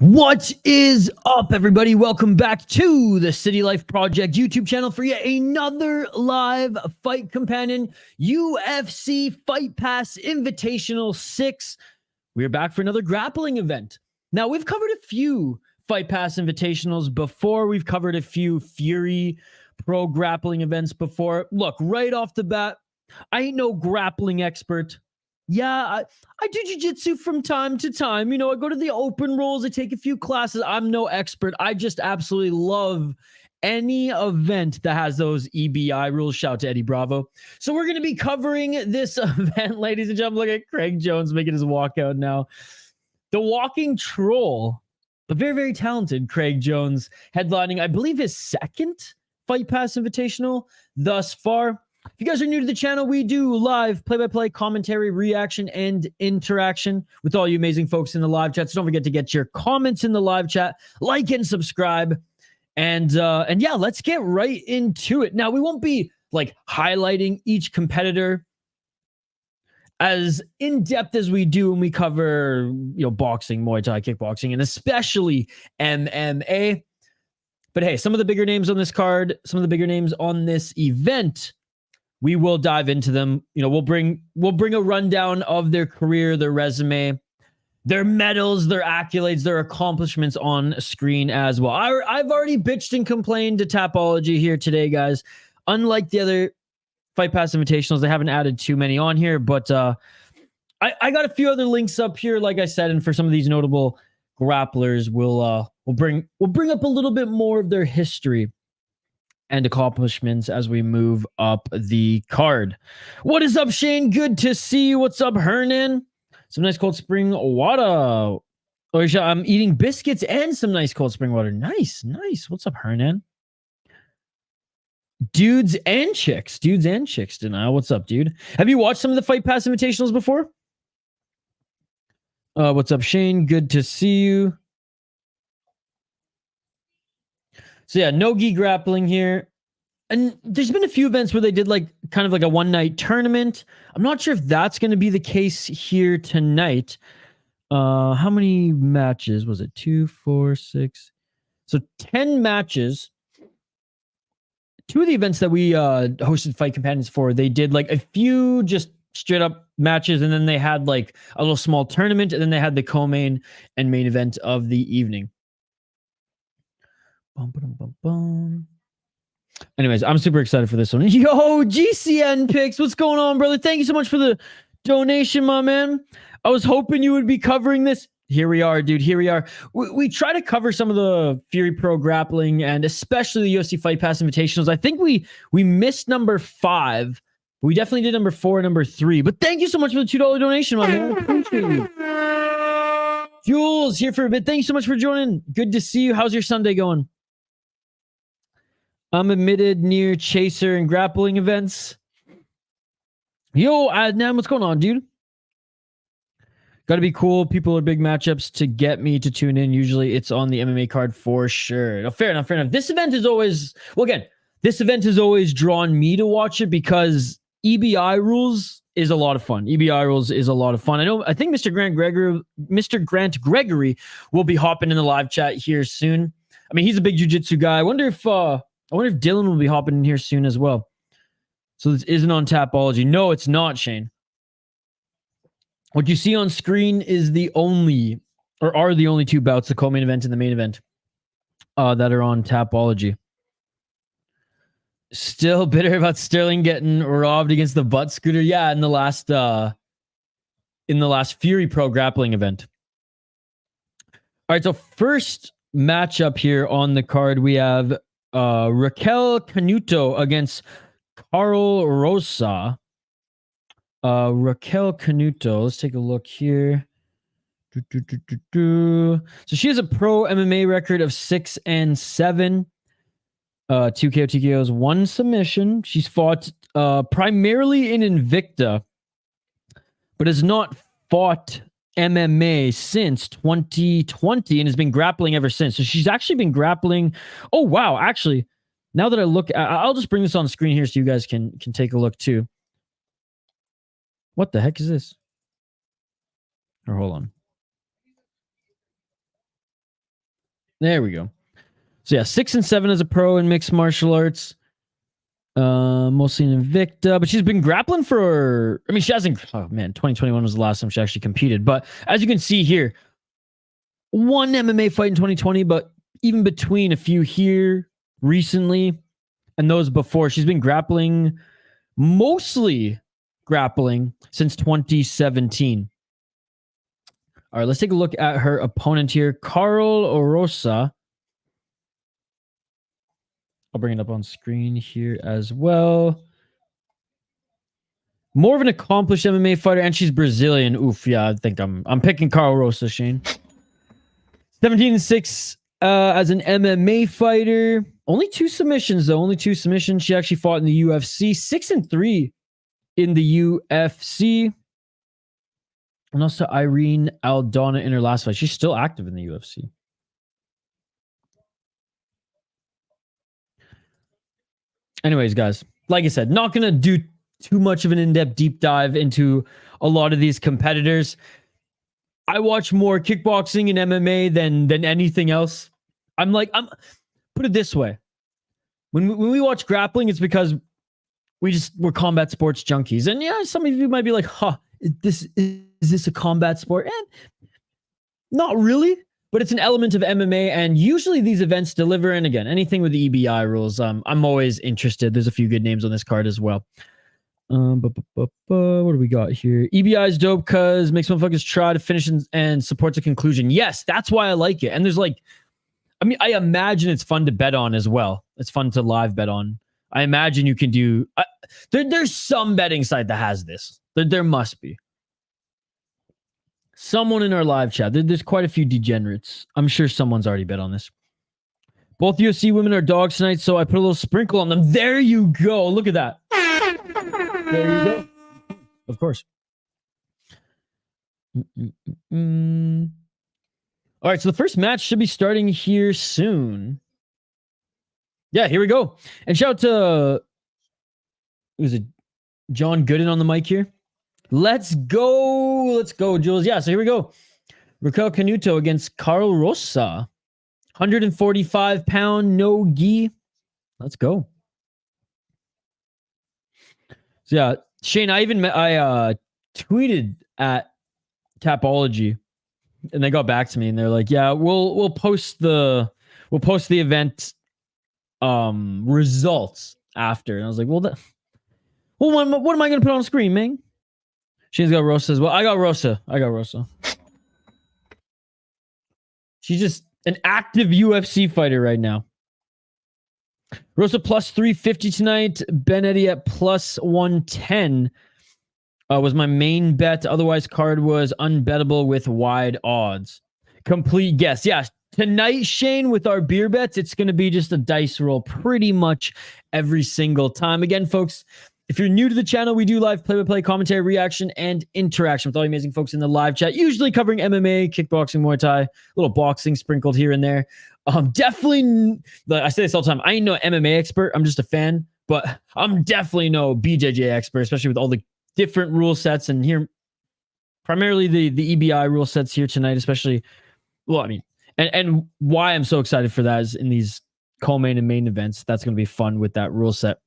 What is up, everybody? Welcome back to the City Life Project YouTube channel for yet another live fight companion UFC Fight Pass Invitational 6. We're back for another grappling event. Now, we've covered a few Fight Pass Invitationals before. We've covered a few Fury Pro grappling events before. Look, right off the bat, I ain't no grappling expert. Yeah, I do jiu-jitsu from time to time. You know, I go to the open rolls. I take a few classes. I'm no expert. I just absolutely love any event that has those EBI rules. Shout out to Eddy Bravo. So we're going to be covering this event, ladies and gentlemen. Look at Craig Jones making his walkout now. The walking troll, the very, very talented Craig Jones headlining, I believe, his second Fight Pass Invitational thus far. If you guys are new to the channel, we do live play-by-play commentary, reaction, and interaction with all you amazing folks in the live chat. So don't forget to get your comments in the live chat, like and subscribe. And yeah, let's get right into it. Now, we won't be like highlighting each competitor as in-depth as we do when we cover, boxing, Muay Thai, kickboxing, and especially MMA. But hey, some of the bigger names on this card, some of the bigger names on this event, we will dive into them. We'll bring a rundown of their career, their resume, their medals, their accolades, their accomplishments on screen as well. I've already bitched and complained to Tapology here today, guys. Unlike the other Fight Pass Invitationals, they haven't added too many on here, but I got a few other links up here, like I said, and for some of these notable grapplers, we'll bring up a little bit more of their history and accomplishments as we move up the card. What is up, Shane? Good to see you. What's up, Hernan? Some nice cold spring water. I'm eating biscuits and some nice cold spring water. Nice. What's up, Hernan? Dudes and chicks denial. What's up, dude? Have you watched some of the Fight Pass Invitationals before? What's up, Shane? Good to see you. So yeah, no-gi grappling here. And there's been a few events where they did kind of like a one-night tournament. I'm not sure if that's going to be the case here tonight. How many matches was it? 2, 4, 6. So 10 matches. Two of the events that we hosted Fight Companions for, they did like a few just straight up matches, and then they had like a little small tournament, and then they had the co-main and main event of the evening. Anyways, I'm super excited for this one. Yo, GCN picks. What's going on, brother? Thank you so much for the donation, my man. I was hoping you would be covering this. Here we are, dude. Here we are. We try to cover some of the Fury Pro grappling and especially the UFC Fight Pass Invitationals. I think we missed number 5. We definitely did number 4 and number 3. But thank you so much for the $2 donation, my man. I appreciate you. Jules here for a bit. Thank you so much for joining. Good to see you. How's your Sunday going? I'm admitted near chaser and grappling events. Yo, Adnan, what's going on, dude? Got to be cool. People are big matchups to get me to tune in. Usually it's on the MMA card for sure. No, fair enough. This event is always, this event has always drawn me to watch it because EBI rules is a lot of fun. EBI rules is a lot of fun. I think Mr. Grant Gregory will be hopping in the live chat here soon. I mean, he's a big jiu-jitsu guy. I wonder if Dylan will be hopping in here soon as well. So this isn't on Tapology. No, it's not, Shane. What you see on screen is the only 2 bouts, the co-main event and the main event, that are on Tapology. Still bitter about Sterling getting robbed against the butt scooter. Yeah, in the last Fury Pro grappling event. All right, so first matchup here on the card, we have Rafael Canuto against Carl Rosa. Rafael Canuto. Let's take a look here. So she has a pro MMA record of 6-7. 2 KO, TKOs, 1 submission. She's fought primarily in Invicta, but has not fought MMA since 2020 and has been grappling ever since. So she's actually been grappling. Oh, wow. Actually, now that I look, I'll just bring this on screen here so you guys can take a look too. What the heck is this? Or hold on. There we go. So yeah, 6 and 7 as a pro in mixed martial arts. Mostly in Invicta, but she's been grappling for, I mean, she hasn't, oh man, 2021 was the last time she actually competed. But as you can see here, one MMA fight in 2020, but even between a few here recently and those before, she's been grappling, mostly grappling since 2017. All right, let's take a look at her opponent here, Carl Rosa. I'll bring it up on screen here as well. More of an accomplished MMA fighter, and she's Brazilian. Oof, yeah, I think I'm picking Carl Rosa, Shane. 17-6 as an MMA fighter. Only 2 submissions, though. Only 2 submissions. She actually fought in the UFC. 6-3 in the UFC. And also Irene Aldana in her last fight. She's still active in the UFC. Anyways, guys, like I said, not going to do too much of an in-depth deep dive into a lot of these competitors. I watch more kickboxing and MMA than anything else. I'm put it this way. When we watch grappling, it's because we're combat sports junkies. And yeah, some of you might be like, huh, is this a combat sport? Not really. But it's an element of MMA, and usually these events deliver. And again, anything with the EBI rules, I'm always interested. There's a few good names on this card as well. What do we got here? EBI is dope because makes motherfuckers try to finish and supports a conclusion. Yes, that's why I like it. And there's I imagine it's fun to bet on as well. It's fun to live bet on. I imagine you can do. There's some betting site that has this. There must be. Someone in our live chat. There's quite a few degenerates. I'm sure someone's already bet on this. Both UFC women are dogs tonight, so I put a little sprinkle on them. There you go. Look at that. There you go. Of course. All right, so the first match should be starting here soon. Yeah, here we go. And shout out to, who's it? John Gooden on the mic here. Let's go, Jules. Yeah, so here we go. Rafael Canuto against Carl Rosa. 145-pound, no gi. Let's go. So yeah, Shane, I tweeted at Tapology, and they got back to me, and they're like, "Yeah, we'll post the event results after." And I was like, "Well, what am I going to put on screen, man?" Shane's got Rosa as well. I got Rosa. She's just an active UFC fighter right now. Rosa plus 350 tonight. Ben Eddy at plus 110 was my main bet. Otherwise, card was unbettable with wide odds. Complete guess. Yeah, tonight, Shane, with our beer bets, it's going to be just a dice roll pretty much every single time. Again, folks, if you're new to the channel, we do live play-by-play commentary, reaction, and interaction with all the amazing folks in the live chat, usually covering MMA, kickboxing, Muay Thai, a little boxing sprinkled here and there. Definitely, I say this all the time, I ain't no MMA expert, I'm just a fan, but I'm definitely no BJJ expert, especially with all the different rule sets, and here, primarily the EBI rule sets here tonight, especially, well, I mean, and why I'm so excited for that is in these co-main and main events, that's going to be fun with that rule set.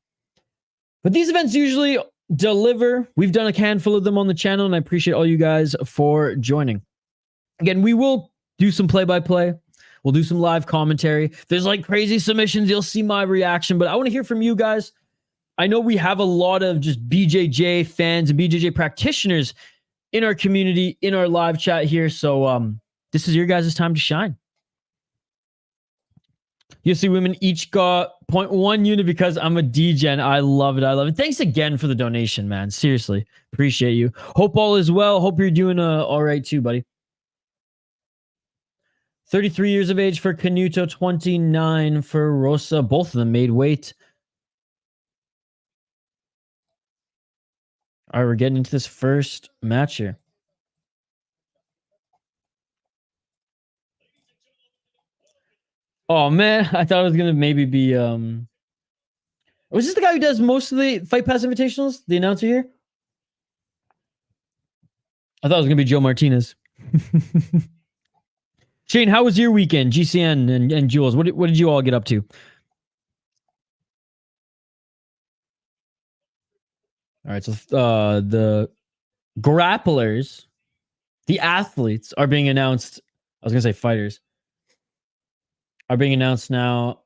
But these events usually deliver. We've done a handful of them on the channel, and I appreciate all you guys for joining. Again, we will do some play-by-play. We'll do some live commentary. If there's like crazy submissions, you'll see my reaction, but I want to hear from you guys. I know we have a lot of just BJJ fans and BJJ practitioners in our community, in our live chat here, so this is your guys' time to shine. UFC women each got 0.1 unit because I'm a degen. I love it. Thanks again for the donation, man. Seriously. Appreciate you. Hope all is well. Hope you're doing all right too, buddy. 33 years of age for Canuto, 29 for Rosa. Both of them made weight. All right, we're getting into this first match here. Oh man, I thought it was gonna maybe be was this the guy who does most of the Fight Pass Invitationals? The announcer here? I thought it was gonna be Joe Martinez. Shane, how was your weekend? GCN and Jules, what did you all get up to? All right, so the grapplers, the athletes are being announced. I was going to say fighters are being announced now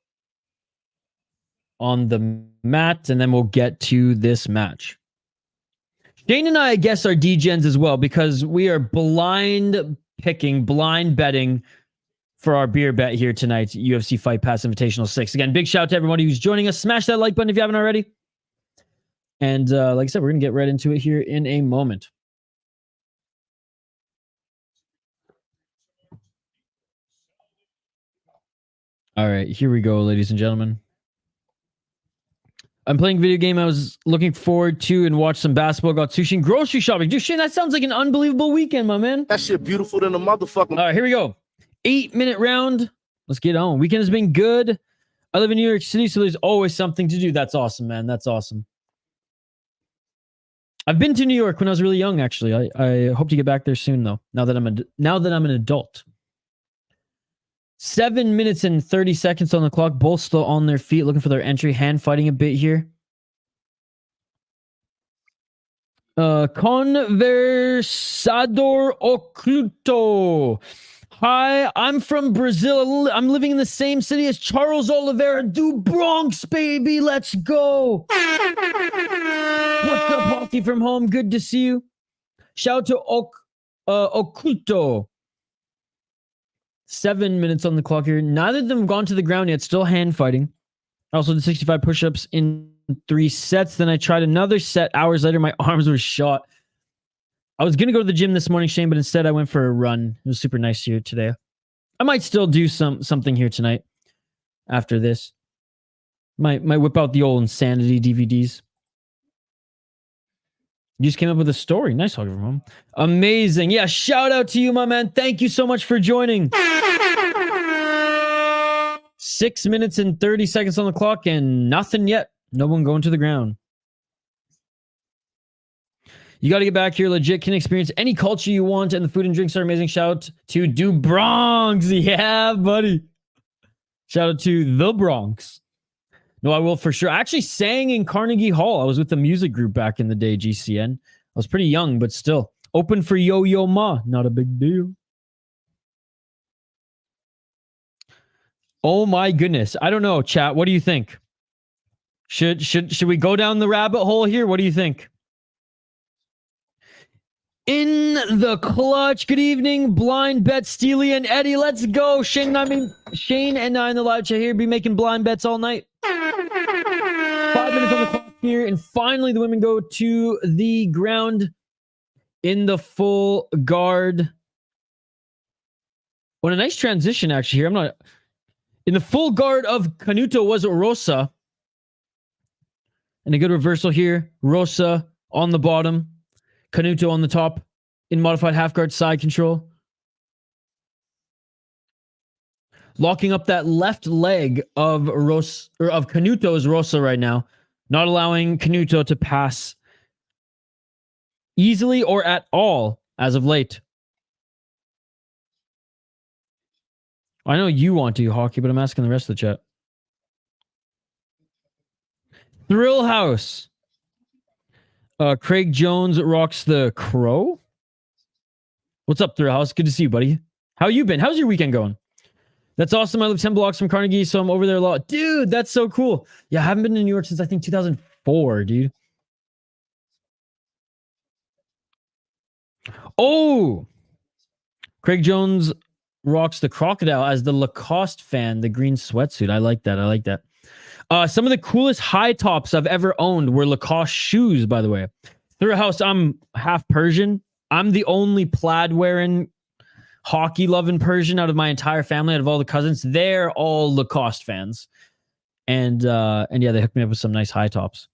on the mat, and then we'll get to this match. Shane and I guess are D-gens as well because we are blind picking, blind betting for our beer bet here tonight, UFC Fight Pass Invitational 6. Again, big shout out to everybody who's joining us. Smash that like button if you haven't already. And like I said, we're going to get right into it here in a moment. All right, here we go, ladies and gentlemen. I'm playing a video game I was looking forward to and watch some basketball, got sushi and grocery shopping. Dude, Shane, that sounds like an unbelievable weekend, my man. That shit beautiful than a motherfucker. All right, here we go. 8-minute round. Let's get on. Weekend has been good. I live in New York City, so there's always something to do. That's awesome, man. That's awesome. I've been to New York when I was really young, actually. I hope to get back there soon, though, now that I'm an adult. 7 minutes and 30 seconds on the clock. Both still on their feet, looking for their entry. Hand fighting a bit here. Conversador Oculto. Hi, I'm from Brazil. I'm living in the same city as Charles Oliveira. Do Bronx, baby. Let's go. What's up, Hockey from home? Good to see you. Shout out to Oculto. 7 minutes on the clock here. Neither of them have gone to the ground yet. Still hand fighting. I also did 65 push-ups in 3 sets. Then I tried another set hours later. My arms were shot. I was going to go to the gym this morning, Shane, but instead I went for a run. It was super nice here today. I might still do something here tonight after this. Might whip out the old Insanity DVDs. You just came up with a story. Nice talking from home. Amazing. Yeah, shout out to you, my man. Thank you so much for joining. 6 minutes and 30 seconds on the clock and nothing yet. No one going to the ground. You got to get back here. Legit can experience any culture you want, and the food and drinks are amazing. Shout out to Do Bronx. Yeah, buddy. Shout out to The Bronx. No, I will for sure. I actually sang in Carnegie Hall. I was with the music group back in the day, GCN. I was pretty young, but still. Open for Yo Yo Ma. Not a big deal. Oh my goodness. I don't know, chat. What do you think? Should we go down the rabbit hole here? What do you think? In the clutch. Good evening, blind bet Steely and Eddy. Let's go. Shane and I in the live chat here be making blind bets all night. 5 minutes on the clock here, and finally the women go to the ground in the full guard. What a nice transition actually here. I'm not in the full guard of Canuto was Rosa. And a good reversal here. Rosa on the bottom. Canuto on the top in modified half guard side control. Locking up that left leg of Canuto's Rosa right now. Not allowing Canuto to pass easily or at all as of late. I know you want to, Hockey, but I'm asking the rest of the chat. Thrill House. Craig Jones rocks the crow. What's up, Thrill House? Good to see you, buddy. How you been? How's your weekend going? That's awesome. I live 10 blocks from Carnegie, so I'm over there a lot. Dude, that's so cool. Yeah, I haven't been to New York since I think 2004, dude. Oh! Craig Jones rocks the crocodile as the Lacoste fan, the green sweatsuit. I like that. I like that. Some of the coolest high tops I've ever owned were Lacoste shoes, by the way. Through a house, I'm half Persian. I'm the only plaid wearing, hockey loving Persian out of my entire family, out of all the cousins. They're all Lacoste fans. And yeah, they hooked me up with some nice high tops.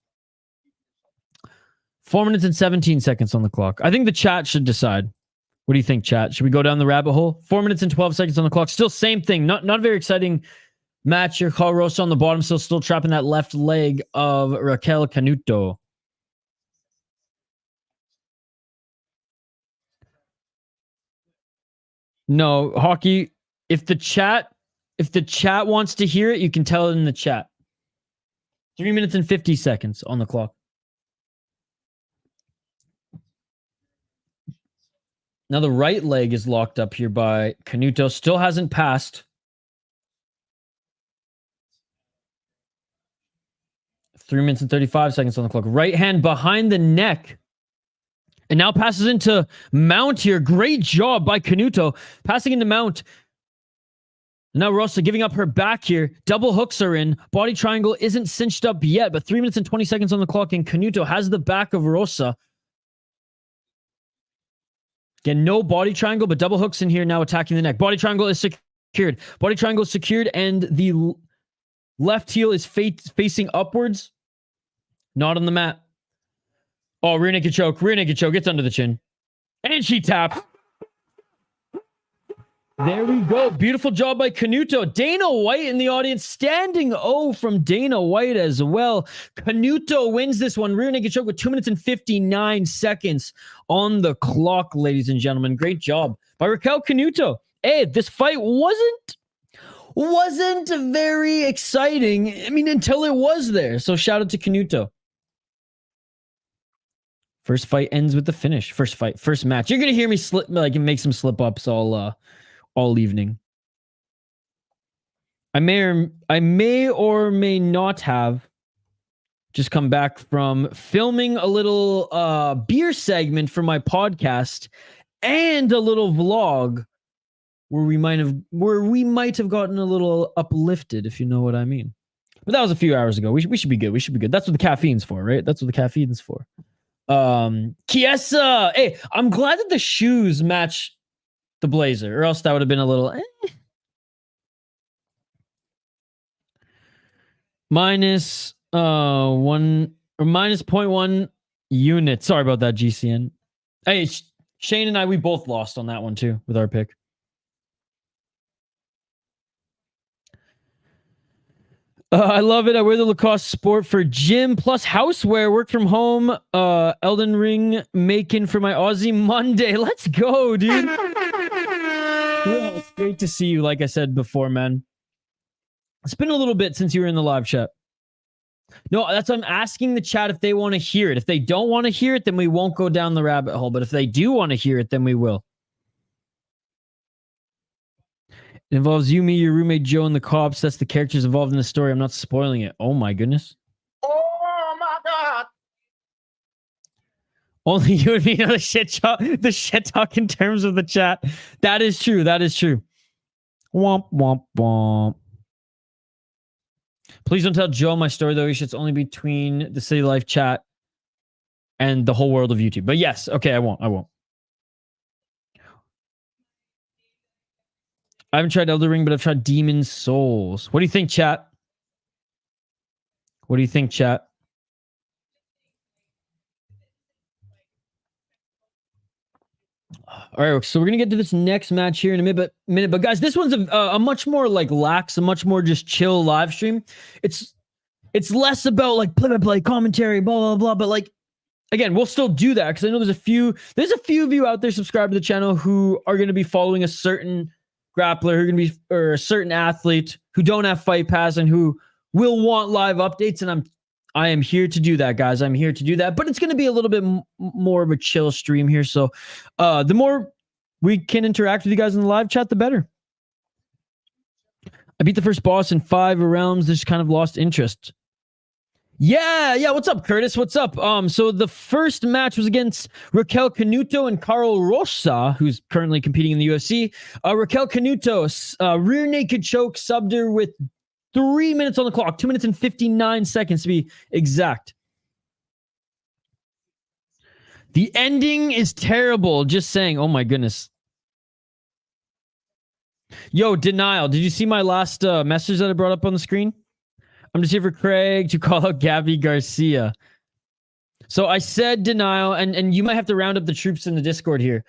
4 minutes and 17 seconds on the clock. I think the chat should decide. What do you think, chat? Should we go down the rabbit hole? 4 minutes and 12 seconds on the clock. Still same thing. Not very exciting match here. Rosa on the bottom, still trapping that left leg of Raquel Canuto. No, Hockey, If the chat wants to hear it, you can tell it in the chat. 3 minutes and 50 seconds on the clock. Now the right leg is locked up here by Canuto. Still hasn't passed. 3 minutes and 35 seconds on the clock. Right hand behind the neck. And now passes into mount here. Great job by Canuto. Passing into mount. Now Rosa giving up her back here. Double hooks are in. Body triangle isn't cinched up yet, but 3 minutes and 20 seconds on the clock, and Canuto has the back of Rosa. Again, no body triangle, but double hooks in here now attacking the neck. Body triangle is secured. Body triangle is secured, and the left heel is facing upwards. Not on the mat. Oh, rear naked choke. Rear naked choke. Gets under the chin. And she taps. There we go. Beautiful job by Canuto. Dana White in the audience. Standing O from Dana White as well. Canuto wins this one. Rear naked choke with 2 minutes and 59 seconds on the clock, ladies and gentlemen. Great job by Raquel Canuto. Hey, this fight wasn't very exciting. I mean, until it was there. So shout out to Canuto. First fight ends with the finish. First match. You're gonna hear me make some slip ups all evening. I may or may not have just come back from filming a little beer segment for my podcast and a little vlog where we might have gotten a little uplifted, if you know what I mean. But that was a few hours ago. We should be good. We should be good. That's what the caffeine's for, right? That's what the caffeine's for. Chiesa. Hey, I'm glad that the shoes match the blazer, or else that would have been a little minus 1 or minus 0.1 units. Sorry about that, GCN. Hey, Shane and I, we both lost on that one too with our pick. I love it. I wear the Lacoste Sport for gym plus houseware. Work from home. Elden Ring making for my Aussie Monday. Let's go, dude. Yeah, it's great to see you. Like I said before, man. It's been a little bit since you were in the live chat. No, that's what I'm asking the chat if they want to hear it. If they don't want to hear it, then we won't go down the rabbit hole. But if they do want to hear it, then we will. It involves you, me, your roommate Joe, and the cops. That's the characters involved in the story. I'm not spoiling it. Oh my goodness. Oh my god. Only you and me know the shit talk in terms of the chat. That is true. That is true. Womp womp womp. Please don't tell Joe my story, though. He should only between the City Life chat and the whole world of YouTube. But yes, okay, I won't. I haven't tried Elden Ring, but I've tried Demon's Souls. What do you think, chat? What do you think, chat? All right, so we're gonna get to this next match here in a minute. But guys, this one's a much more like lax, a much more just chill live stream. It's less about like play commentary, blah blah blah. But like, again, we'll still do that because I know there's a few of you out there subscribed to the channel who are gonna be following a certain grappler, who are gonna be or a certain athlete who don't have Fight Pass and who will want live updates, and I am here to do that, guys. I'm here to do that, but it's going to be a little bit more of a chill stream here. So the more we can interact with you guys in the live chat, the better. I beat the first boss in 5 rounds. Just kind of lost interest. Yeah. What's up, Curtis? What's up? So the first match was against Raquel Canuto and Carl Rosa, who's currently competing in the UFC. Raquel Canuto, rear naked choke, subbed her with 3 minutes on the clock, 2 minutes and 59 seconds to be exact. The ending is terrible. Just saying. Oh my goodness. Yo, Denial. Did you see my last message that I brought up on the screen? I'm just here for Craig to call out Gabby Garcia. So I said Denial, and you might have to round up the troops in the Discord here.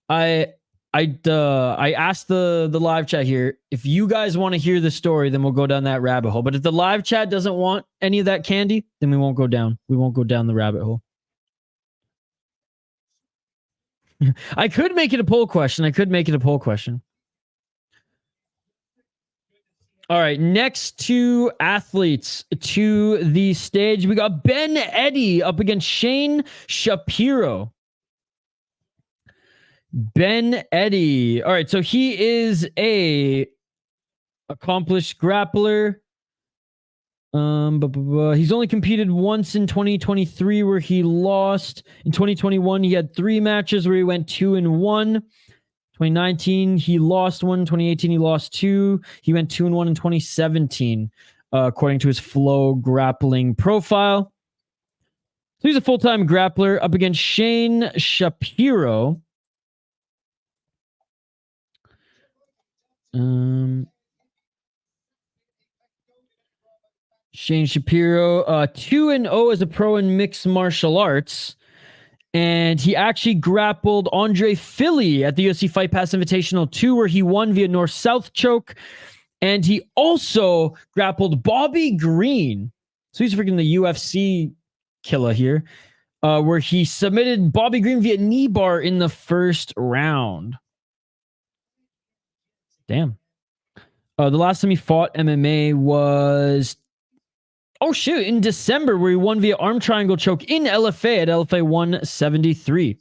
I asked the live chat here, if you guys want to hear the story, then we'll go down that rabbit hole. But if the live chat doesn't want any of that candy, then we won't go down. We won't go down the rabbit hole. I could make it a poll question. All right, next two athletes to the stage. We got Ben Eddy up against Shane Shapiro. Ben Eddy. All right, so he is a accomplished grappler. He's only competed once in 2023 where he lost. In 2021, he had 3 matches where he went 2-1. 2019, he lost 1. 2018, he lost 2. He went 2-1 in 2017, according to his Flow grappling profile. So he's a full-time grappler up against Shane Shapiro. Shane Shapiro, 2-0 as a pro in mixed martial arts. And he actually grappled Andre Philly at the UFC Fight Pass Invitational 2, where he won via north-south choke. And he also grappled Bobby Green. So he's freaking the UFC killer here, where he submitted Bobby Green via knee bar in the first round. Damn. The last time he fought MMA was... Oh, shoot. In December, where he won via arm triangle choke in LFA at LFA 173.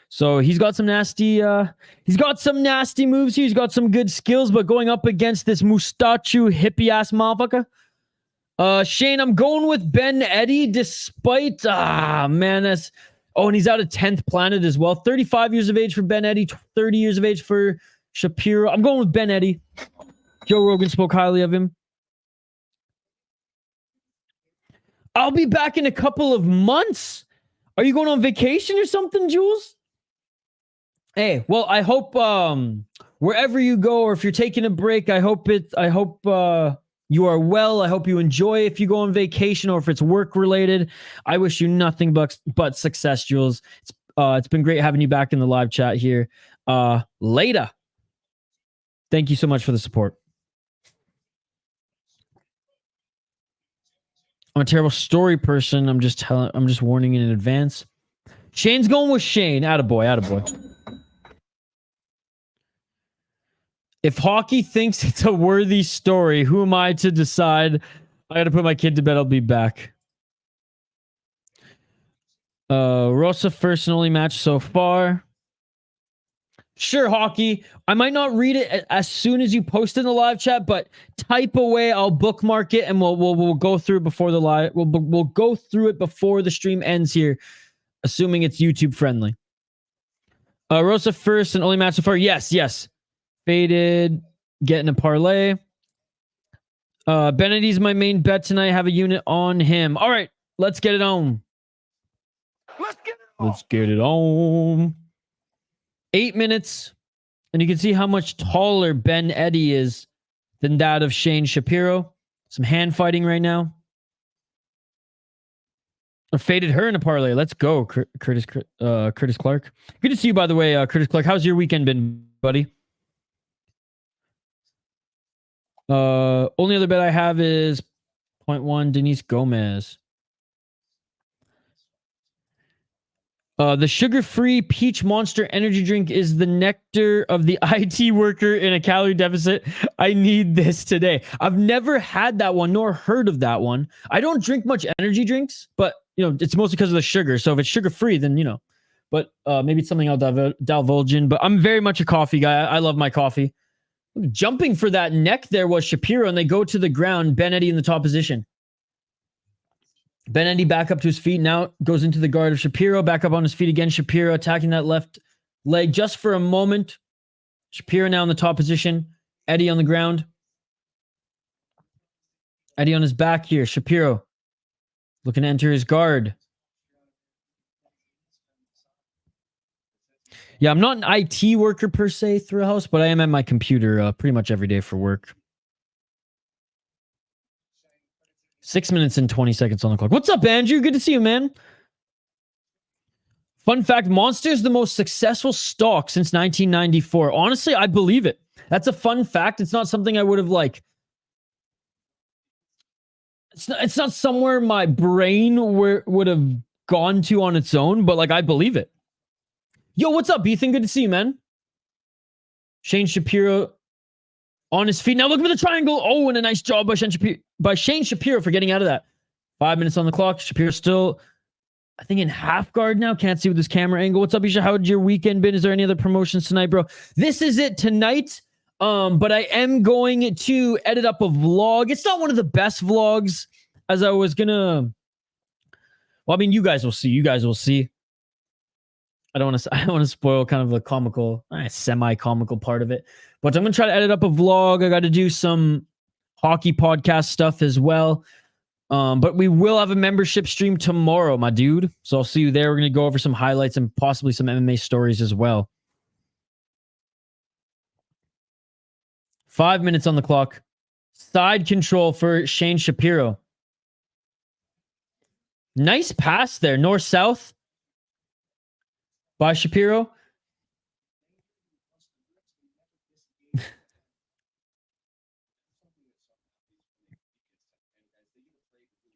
So he's got some nasty moves here. He's got some good skills, but going up against this mustachu hippie-ass motherfucker. Shane, I'm going with Ben Eddy despite... man, that's... Oh, and he's out of 10th planet as well. 35 years of age for Ben Eddy, 30 years of age for Shapiro. I'm going with Ben Eddy. Joe Rogan spoke highly of him. I'll be back in a couple of months. Are you going on vacation or something, Jules? Hey, well, I hope wherever you go, or if you're taking a break, I hope you are well. I hope you enjoy if you go on vacation, or if it's work related. I wish you nothing but success, Jules. It's been great having you back in the live chat here. Later. Thank you so much for the support. I'm a terrible story person. I'm just warning in advance. Shane's going with Shane. Attaboy. If hockey thinks it's a worthy story, who am I to decide? I got to put my kid to bed. I'll be back. Rosa first and only match so far. Sure, hockey. I might not read it as soon as you post in the live chat, but type away. I'll bookmark it, and we'll go through it before the live. We'll go through it before the stream ends here, assuming it's YouTube friendly. Rosa first and only match so far. Yes. Faded, getting a parlay. Benedict's my main bet tonight. I have a unit on him. All right, let's get it on. Let's get it on. 8 minutes, and you can see how much taller Ben Eddy is than that of Shane Shapiro. Some hand fighting right now. I faded her in a parlay. Let's go, Curtis Clark. Good to see you, by the way, Curtis Clark. How's your weekend been, buddy? Only other bet I have is 0.1 Diniz Gomes. The sugar-free peach monster energy drink is the nectar of the IT worker in a calorie deficit. I need this today. I've never had that one, nor heard of that one. I don't drink much energy drinks, but it's mostly because of the sugar. So if it's sugar-free, then But maybe it's something I'll divulge in. But I'm very much a coffee guy. I love my coffee. Jumping for that neck there was Shapiro, and they go to the ground. Ben Eddy in the top position. Ben Eddy back up to his feet. Now goes into the guard of Shapiro. Back up on his feet again. Shapiro attacking that left leg just for a moment. Shapiro now in the top position. Eddy on the ground. Eddy on his back here. Shapiro looking to enter his guard. Yeah, I'm not an IT worker per se through a house, but I am at my computer pretty much every day for work. 6 minutes and 20 seconds on the clock. What's up, Andrew? Good to see you, man. Fun fact, Monster is the most successful stock since 1994. Honestly, I believe it. That's a fun fact. It's not something I would have it's not somewhere my brain would have gone to on its own, but I believe it. Yo, what's up, Ethan? Good to see you, man. Shane Shapiro On his feet. Now looking for the triangle. Oh, and a nice job by Shane Shapiro for getting out of that. 5 minutes on the clock. Shapiro still, I think, in half guard now. Can't see with this camera angle. What's up, Isha? How'd your weekend been? Is there any other promotions tonight, bro? This is it tonight. But I am going to edit up a vlog. It's not one of the best vlogs as I was gonna. Well, I mean, you guys will see. You guys will see. I don't want to spoil kind of the comical, semi-comical part of it. But I'm gonna try to edit up a vlog. I got to do some hockey podcast stuff as well. But we will have a membership stream tomorrow, my dude. So I'll see you there. We're gonna go over some highlights and possibly some MMA stories as well. 5 minutes on the clock. Side control for Shane Shapiro. Nice pass there. North-south by Shapiro.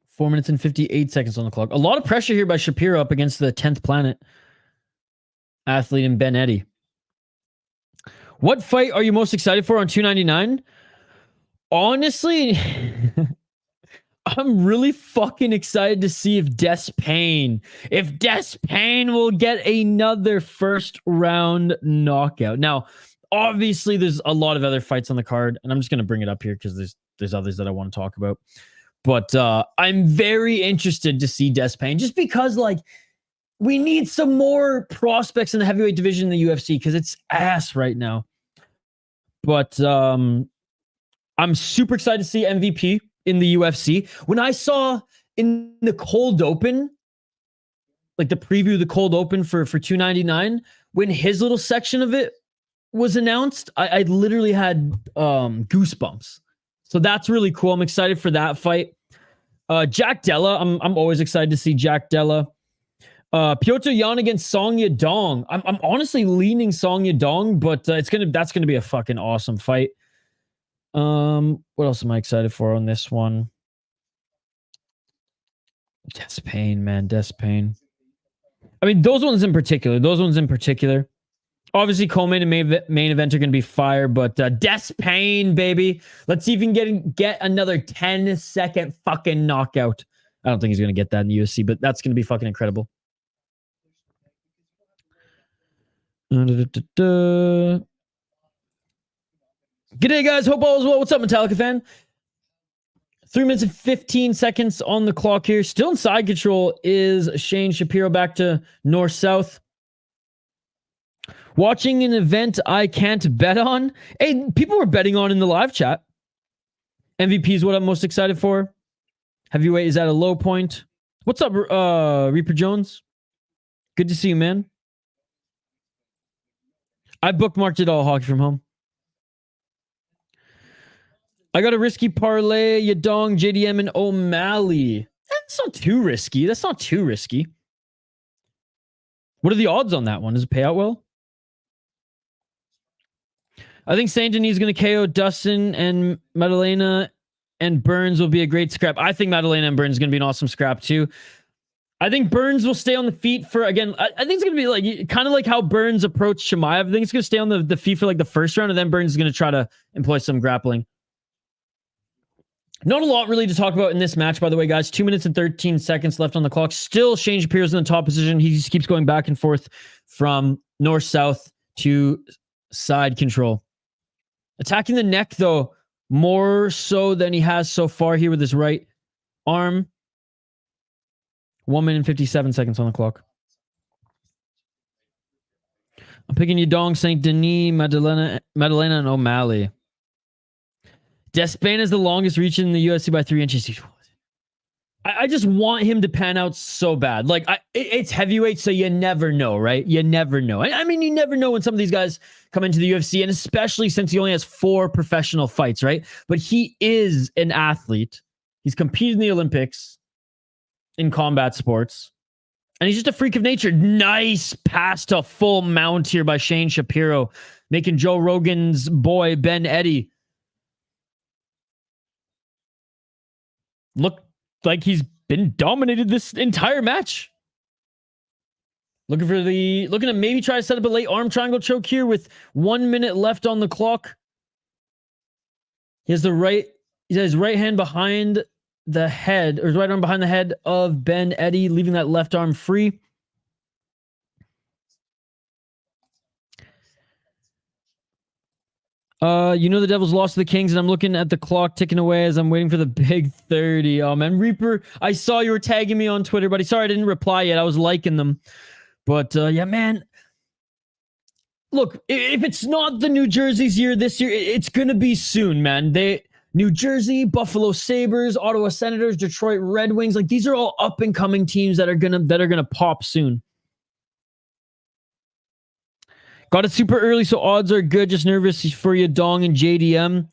Four minutes and 58 seconds on the clock. A lot of pressure here by Shapiro up against the 10th planet athlete in Ben Eddy. What fight are you most excited for on 299? Honestly, I'm really fucking excited to see if Des Payne will get another first round knockout. Now, obviously, there's a lot of other fights on the card, and I'm just going to bring it up here because there's others that I want to talk about. But I'm very interested to see Des Payne just because, like, we need some more prospects in the heavyweight division in the UFC because it's ass right now. But I'm super excited to see MVP in the UFC. When I saw in the cold open, like the preview of the cold open for 299, when his little section of it was announced, I literally had goosebumps. So that's really cool. I'm excited for that fight. Jack Della, I'm always excited to see Jack Della. Piotr Jan against Song Yadong. I'm honestly leaning Song Yadong, but that's gonna be a fucking awesome fight. What else am I excited for on this one? Des Payne, man, Des Payne. I mean, those ones in particular. Obviously, co-main and main event are going to be fire, but Des Payne, baby. Let's see if he can get another 10-second fucking knockout. I don't think he's going to get that in the UFC, but that's going to be fucking incredible. G'day, guys. Hope all is well. What's up, Metallica fan? 3 minutes and 15 seconds on the clock here. Still in side control is Shane Shapiro back to north-south. Watching an event I can't bet on. Hey, people were betting on in the live chat. MVP is what I'm most excited for. Heavyweight is at a low point. What's up, Reaper Jones? Good to see you, man. I bookmarked it all, Hockey from Home. I got a risky parlay, Yadong, JDM, and O'Malley. That's not too risky. What are the odds on that one? Does it pay out well? I think St. Denis is going to KO Dustin, and Madalena and Burns will be a great scrap. I think Madalena and Burns is going to be an awesome scrap too. I think Burns will stay on the feet for, again, I think it's going to be like kind of like how Burns approached Chimaev. I think it's going to stay on the feet for like the first round, and then Burns is going to try to employ some grappling. Not a lot really to talk about in this match, by the way, guys. 2 minutes and 13 seconds left on the clock. Still, Shane Shapiro's in the top position. He just keeps going back and forth from north-south to side control. Attacking the neck, though, more so than he has so far here with his right arm. 1 minute and 57 seconds on the clock. I'm picking Yadong, St. Denis, Madalena, and O'Malley. Des Payne is the longest reach in the UFC by 3 inches. I just want him to pan out so bad. Like, it's heavyweight, so you never know, right? You never know. I mean, you never know when some of these guys come into the UFC, and especially since he only has 4 professional fights, right? But he is an athlete. He's competed in the Olympics in combat sports, and he's just a freak of nature. Nice pass to full mount here by Shane Shapiro, making Joe Rogan's boy, Ben Eddy, look like he's been dominated this entire match. Looking to maybe try to set up a late arm triangle choke here with 1 minute left on the clock. He has his right hand behind the head, or his right arm behind the head of Ben Eddy, leaving that left arm free. You know the Devils lost to the Kings, and I'm looking at the clock ticking away as I'm waiting for the big 30. Oh, man. Reaper, I saw you were tagging me on Twitter, buddy. Sorry I didn't reply yet. I was liking them. But, yeah, man. Look, if it's not the New Jersey's year this year, it's going to be soon, man. New Jersey, Buffalo Sabres, Ottawa Senators, Detroit Red Wings, like these are all up-and-coming teams that are gonna pop soon. Got it super early, so odds are good. Just nervous for you, Dong and JDM.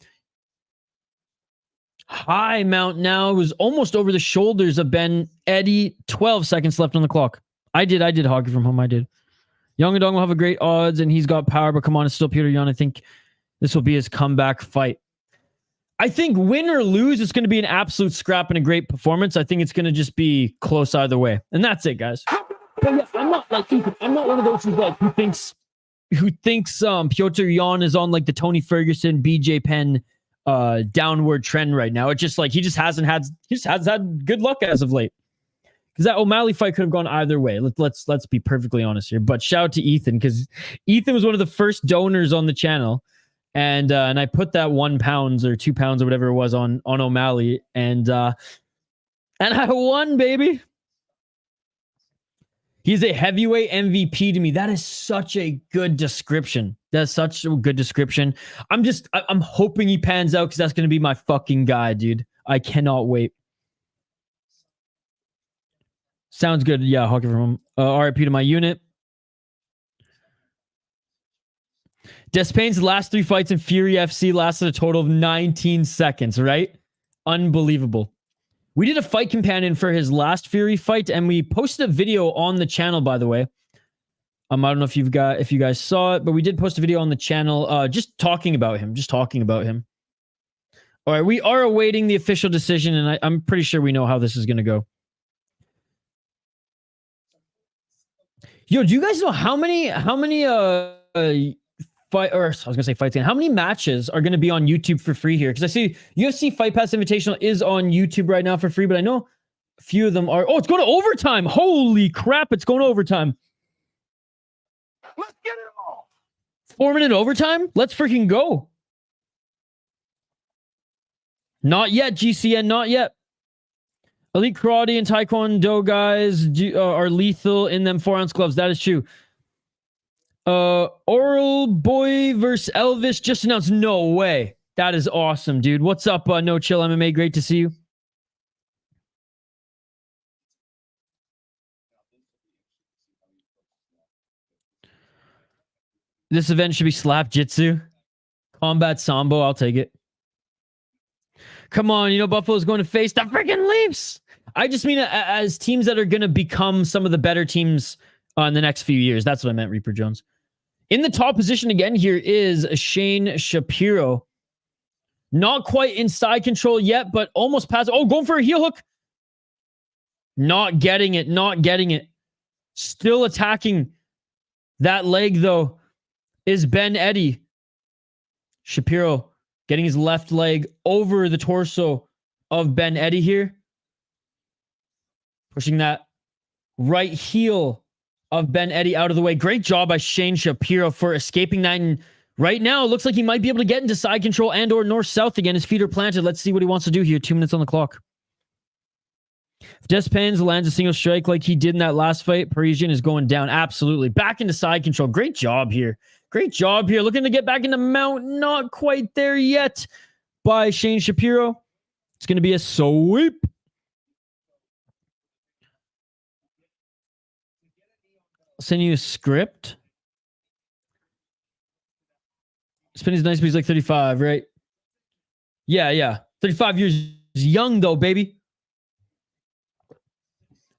High mount now was almost over the shoulders of Ben Eddy. 12 seconds left on the clock. I did hockey from home. I did. Young and Dong will have a great odds, and he's got power, but come on, it's still Peter Yan. I think this will be his comeback fight. I think win or lose, it's going to be an absolute scrap and a great performance. I think it's going to just be close either way. And that's it, guys. But yeah, I'm not one of those who thinks Piotr Yan is on like the Tony Ferguson, BJ Penn downward trend right now. It's just like he just hasn't had good luck as of late. Because that O'Malley fight could have gone either way. Let's be perfectly honest here. But shout out to Ethan, because Ethan was one of the first donors on the channel. And I put that 1 pound or 2 pounds or whatever it was on O'Malley, and I won, baby. He's a heavyweight MVP to me. That is such a good description. That's such a good description. I'm hoping he pans out because that's going to be my fucking guy, dude. I cannot wait. Sounds good. Yeah, hockey from him. RIP to my unit. Despain's last 3 fights in Fury FC lasted a total of 19 seconds, right? Unbelievable. We did a fight companion for his last Fury fight, and we posted a video on the channel, by the way. I don't know if you guys saw it, but we did post a video on the channel just talking about him. All right, we are awaiting the official decision, and I'm pretty sure we know how this is going to go. Yo, do you guys know how many fights in. How many matches are going to be on YouTube for free here? Because I see UFC Fight Pass Invitational is on YouTube right now for free, but I know a few of them are. Oh, it's going to overtime. Holy crap, it's going to overtime. Let's get it all. 4-minute overtime? Let's freaking go. Not yet, GCN, not yet. Elite Karate and Taekwondo guys are lethal in them 4-ounce gloves. That is true. Oral Boy versus Elvis just announced. No way. That is awesome, dude. What's up, No Chill MMA? Great to see you. This event should be slap jitsu. Combat Sambo. I'll take it. Come on, you know Buffalo's going to face the freaking Leafs. I just mean as teams that are going to become some of the better teams in the next few years. That's what I meant, Reaper Jones. In the top position again here is Shane Shapiro. Not quite in side control yet, but almost past. Oh, going for a heel hook. Not getting it. Still attacking that leg, though, is Ben Eddy. Shapiro getting his left leg over the torso of Ben Eddy here. Pushing that right heel of Ben Eddy out of the way. Great job by Shane Shapiro for escaping that. And right now, it looks like he might be able to get into side control and or north-south again. His feet are planted. Let's see what he wants to do here. 2 minutes on the clock. If Despens lands a single strike like he did in that last fight, Parisian is going down. Absolutely. Back into side control. Great job here. Looking to get back into mount. Not quite there yet by Shane Shapiro. It's going to be a sweep. I'll send you a script. Spinny's nice, but he's like 35, right? Yeah. 35 years young, though, baby.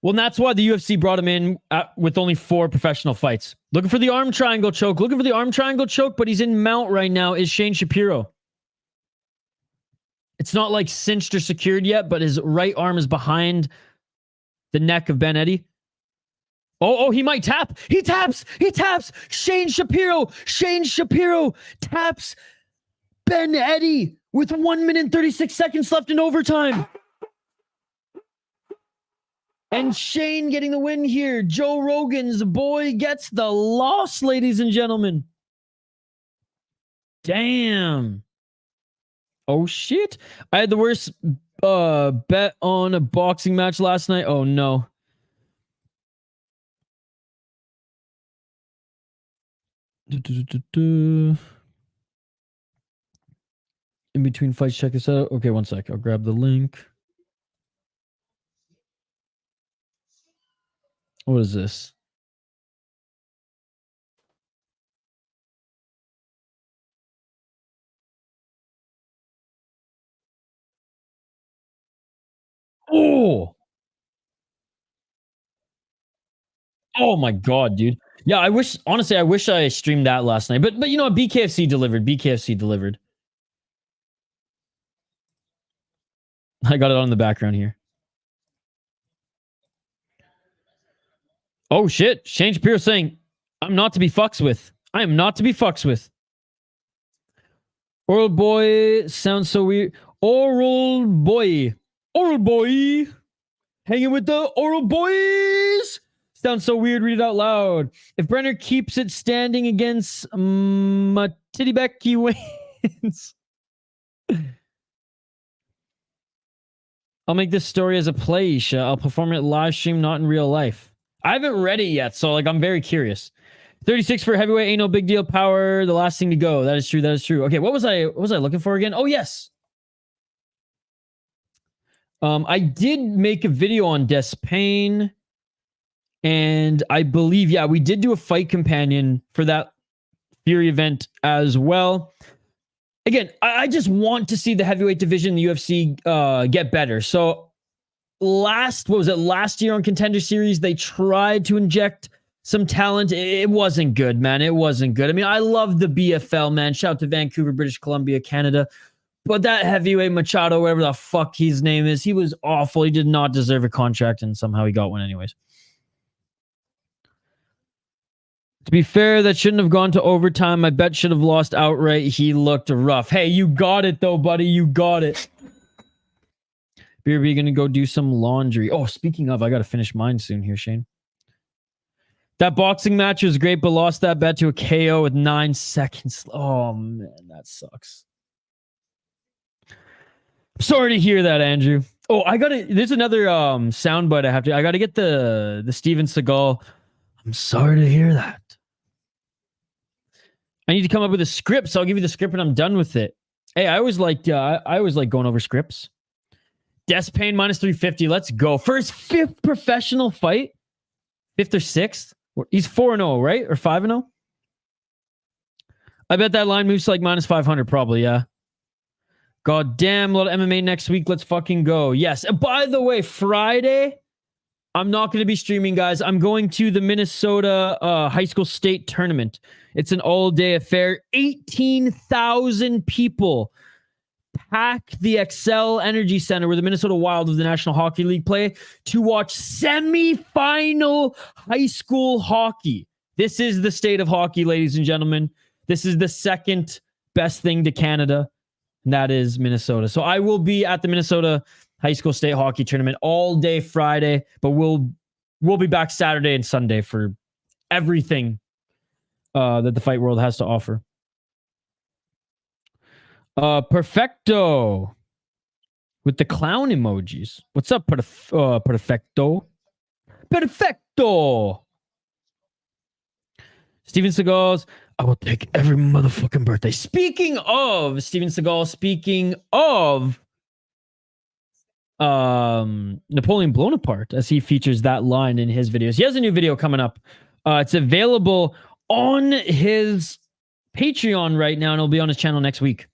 Well, and that's why the UFC brought him in with only 4 professional fights. Looking for the arm triangle choke, but he's in mount right now is Shane Shapiro. It's not like cinched or secured yet, but his right arm is behind the neck of Ben Eddy. Oh, he might tap. He taps. Shane Shapiro taps Ben Eddy with 1 minute and 36 seconds left in overtime. And Shane getting the win here. Joe Rogan's boy gets the loss, ladies and gentlemen. Damn. Oh, shit. I had the worst bet on a boxing match last night. Oh, no. In between fights, check this out. Okay, one sec. I'll grab the link. What is this? Oh! Oh my god, dude. Yeah, I wish honestly I wish I streamed that last night. But you know what? BKFC delivered. BKFC delivered. I got it on the background here. Oh shit. Shane Shapiro saying, I'm not to be fucks with. I am not to be fucks with. Oral boy sounds so weird. Oral boy. Oral boy. Hanging with the oral boys. Sounds so weird. Read it out loud. If Brenner keeps it standing against Matidibek, he wins. I'll make this story as a play, Isha. I'll perform it live stream, not in real life. I haven't read it yet, so like I'm very curious. 36 for heavyweight, ain't no big deal. Power, the last thing to go. That is true. That is true. Okay, what was I looking for again? Oh yes. I did make a video on Despain, and I believe, yeah, we did do a fight companion for that Fury event as well. Again, I just want to see the heavyweight division in the UFC get better. So last year on Contender Series, they tried to inject some talent. It wasn't good, man. It wasn't good. I mean, I love the BFL, man. Shout out to Vancouver, British Columbia, Canada. But that heavyweight Machado, whatever the fuck his name is, he was awful. He did not deserve a contract, and somehow he got one anyways. To be fair, that shouldn't have gone to overtime. I bet should have lost outright. He looked rough. Hey, you got it, though, buddy. You got it. BRB going to go do some laundry. Oh, speaking of, I got to finish mine soon here, Shane. That boxing match was great, but lost that bet to a KO with 9 seconds. Oh, man, that sucks. Sorry to hear that, Andrew. Oh, there's another soundbite I gotta get the Steven Seagal. I'm sorry to hear that. I need to come up with a script, so I'll give you the script and I'm done with it. Hey, I always like going over scripts. Despain minus 350. Let's go. First 5th professional fight. 5th or 6th. He's 4-0, right? Or 5-0? I bet that line moves to like minus 500 probably, yeah. God damn, a lot of MMA next week. Let's fucking go. Yes. And by the way, Friday, I'm not going to be streaming, guys. I'm going to the Minnesota high school state tournament. It's an all-day affair. 18,000 people pack the Xcel Energy Center where the Minnesota Wild of the National Hockey League play to watch semi-final high school hockey. This is the state of hockey, ladies and gentlemen. This is the second best thing to Canada. And that is Minnesota. So I will be at the Minnesota High School State Hockey Tournament all day Friday, but we'll be back Saturday and Sunday for everything that the fight world has to offer. Perfecto with the clown emojis. What's up, Perfecto? Perfecto. Steven Seagal's, I will take every motherfucking birthday. Speaking of Steven Seagal, speaking of Napoleon Bonaparte, as he features that line in his videos. He has a new video coming up. It's available on his Patreon right now, and it'll be on his channel next week.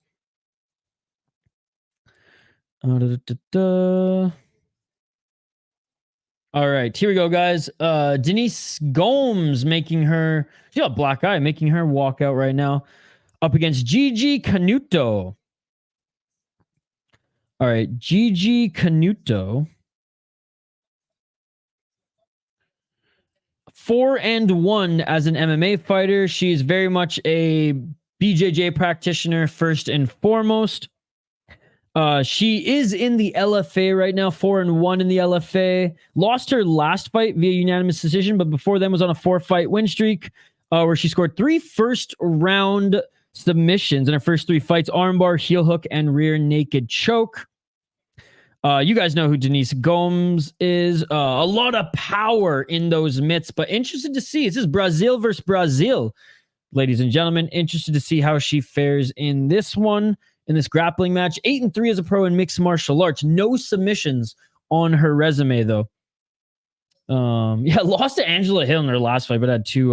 All right, here we go, guys. Diniz Gomes making her, she's got a black eye, making her walk out right now up against Gigi Canuto. All right, Gigi Canuto. 4-1 as an MMA fighter. She's very much a BJJ practitioner first and foremost. She is in the LFA right now, 4-1 in the LFA. Lost her last fight via unanimous decision, but before then was on a 4-fight win streak, where she scored 3 first-round submissions in her first 3 fights: armbar, heel hook, and rear naked choke. You guys know who Diniz Gomes is. A lot of power in those mitts, but interested to see. This is Brazil versus Brazil, ladies and gentlemen. Interested to see how she fares in this one, in this grappling match. 8-3 as a pro in mixed martial arts. No submissions on her resume, though. Yeah, lost to Angela Hill in her last fight, but had two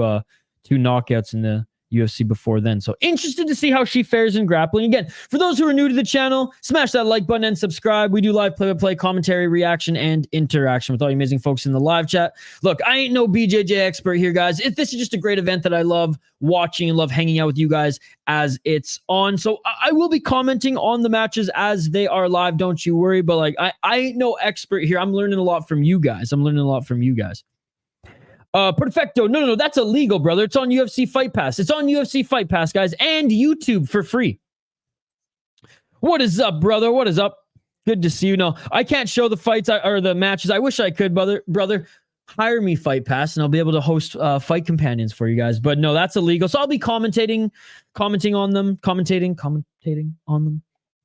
knockouts in the UFC before then. So interested to see how she fares in grappling. Again, for those who are new to the channel, smash that like button and subscribe. We do live play-by-play commentary, reaction, and interaction with all you amazing folks in the live chat. Look, I ain't no BJJ expert here, guys. This is just a great event that I love watching and love hanging out with you guys as it's on. So I will be commenting on the matches as they are live. Don't you worry. But like, I ain't no expert here. I'm learning a lot from you guys. Perfecto. No, that's illegal, brother. It's on UFC Fight Pass. It's on UFC Fight Pass, guys, and YouTube for free. What is up, brother? What is up? Good to see you. No, I can't show the fights or the matches. I wish I could, brother. Hire me Fight Pass, and I'll be able to host fight companions for you guys. But no, that's illegal. So I'll be commenting on them,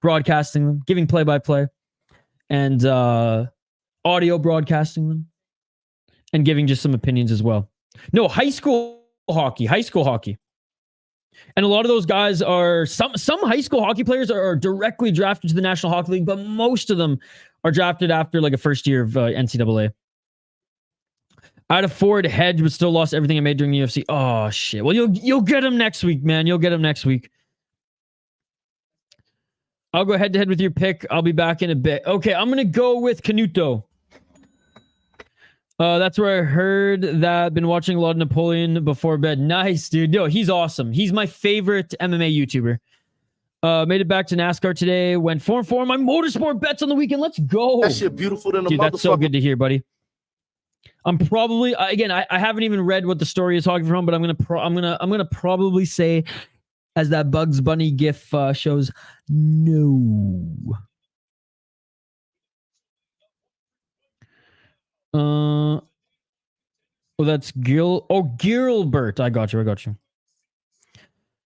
broadcasting them, giving play-by-play, and audio broadcasting them, and giving just some opinions as well. No, high school hockey. And a lot of those guys are, some high school hockey players are directly drafted to the National Hockey League, but most of them are drafted after like a first year of NCAA. I had a forward hedge, but still lost everything I made during the UFC. Oh, shit. Well, you'll get him next week, man. You'll get him next week. I'll go head-to-head with your pick. I'll be back in a bit. Okay, I'm going to go with Canuto. That's where I heard that. Been watching a lot of Napoleon before bed. Nice, dude. Yo, he's awesome. He's my favorite MMA YouTuber. Made it back to NASCAR today. Went 4-4 my motorsport bets on the weekend. Let's go. That shit beautiful than a dude, that's so good to hear, buddy. I'm probably again. I haven't even read what the story is talking from, but I'm gonna probably say, as that Bugs Bunny gif shows, no. Oh, that's Gil. Oh, Gilbert. I got you.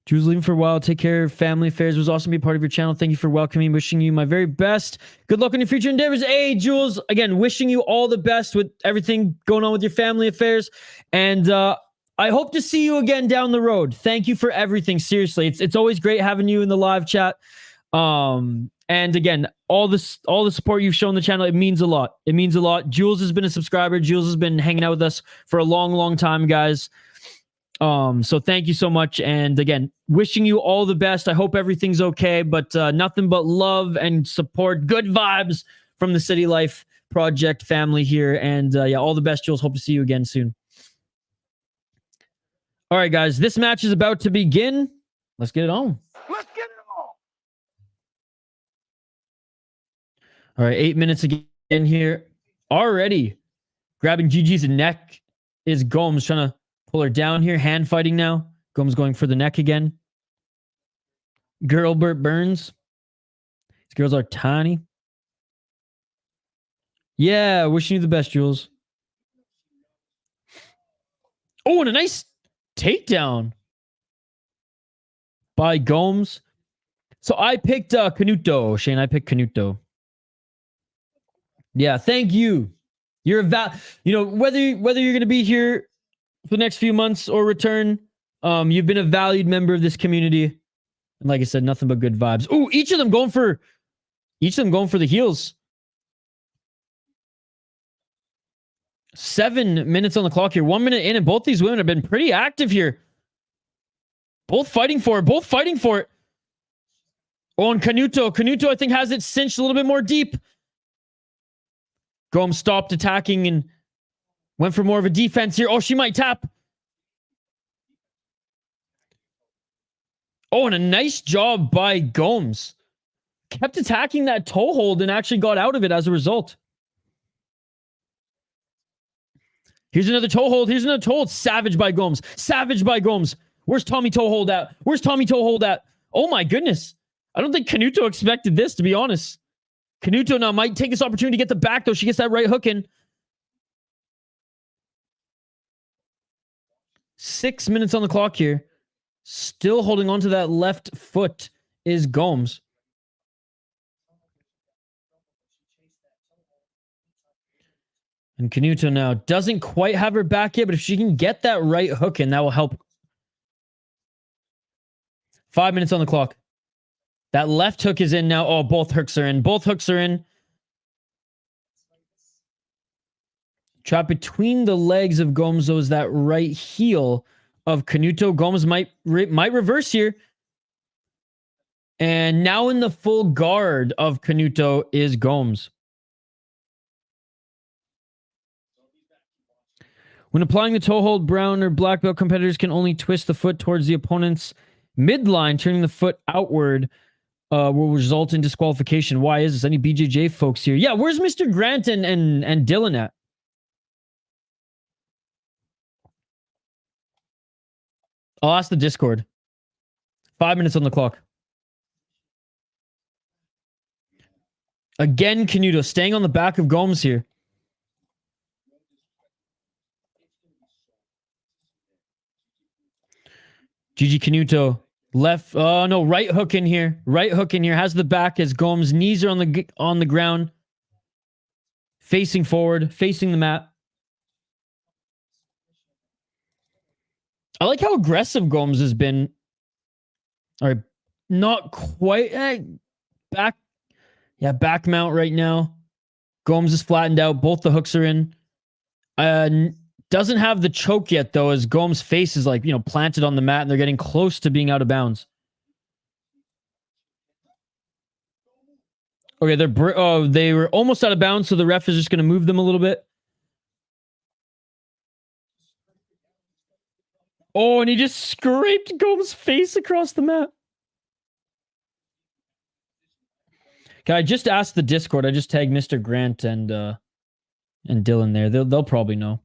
Jules leaving for a while. Take care of family affairs. It was awesome to be part of your channel. Thank you for welcoming. Wishing you my very best. Good luck on your future endeavors. Hey, Jules. Again, wishing you all the best with everything going on with your family affairs. And I hope to see you again down the road. Thank you for everything. Seriously, it's always great having you in the live chat. And again, all the support you've shown the channel, it means a lot. It means a lot. Jules has been a subscriber. Jules has been hanging out with us for a long time, guys. So thank you so much. And again, wishing you all the best. I hope everything's okay, but nothing but love and support. Good vibes from the City Life Project family here. And yeah, all the best, Jules. Hope to see you again soon. All right, guys, this match is about to begin. Let's get it on. Let's get it on. All right, 8 minutes again here. Already grabbing Gigi's neck is Gomes, trying to pull her down here. Hand fighting now. Gomes going for the neck again. Gilbert Burns. These girls are tiny. Yeah, wishing you the best, Jules. Oh, and a nice takedown by Gomes. So I picked Canuto, Shane. I picked Canuto. Yeah, thank you. You're whether you're going to be here for the next few months or return, you've been a valued member of this community. And like I said, nothing but good vibes. Ooh, each of them going for the heels. 7 minutes on the clock here. 1 minute in, and both these women have been pretty active here. Both fighting for it. Oh, and Canuto, I think, has it cinched a little bit more deep. Gomes stopped attacking and went for more of a defense here. Oh, she might tap. Oh, and a nice job by Gomes. Kept attacking that toe hold and actually got out of it as a result. Here's another toe hold. Savage by Gomes. Where's Tommy toe hold at? Oh my goodness. I don't think Canuto expected this, to be honest. Canuto now might take this opportunity to get the back, though. She gets that right hook in. 6 minutes on the clock here. Still holding on to that left foot is Gomes. And Canuto now doesn't quite have her back yet, but if she can get that right hook in, that will help. 5 minutes on the clock. That left hook is in now. Oh, both hooks are in. Both hooks are in. Trap between the legs of Gomes, though, is that right heel of Canuto. Gomes might reverse here. And now in the full guard of Canuto is Gomes. When applying the toe hold, brown or black belt competitors can only twist the foot towards the opponent's midline, turning the foot outward will result in disqualification. Why is this? Any BJJ folks here? Yeah, where's Mr. Grant and Dylan at? I'll ask the Discord. 5 minutes on the clock. Again, Canuto staying on the back of Gomes here. GG Canuto. Left, no, right hook in here. Right hook in here. Has the back as Gomes' knees are on the ground. Facing forward, facing the mat. I like how aggressive Gomes has been. All right, not quite. Back. Yeah, back mount right now. Gomes is flattened out. Both the hooks are in. Doesn't have the choke yet, though, as Gomes' face is planted on the mat, and they're getting close to being out of bounds. Okay, they were almost out of bounds, so the ref is just going to move them a little bit. Oh, and he just scraped Gomes' face across the mat. Okay, I just asked the Discord. I just tagged Mr. Grant and Dylan there. They'll probably know.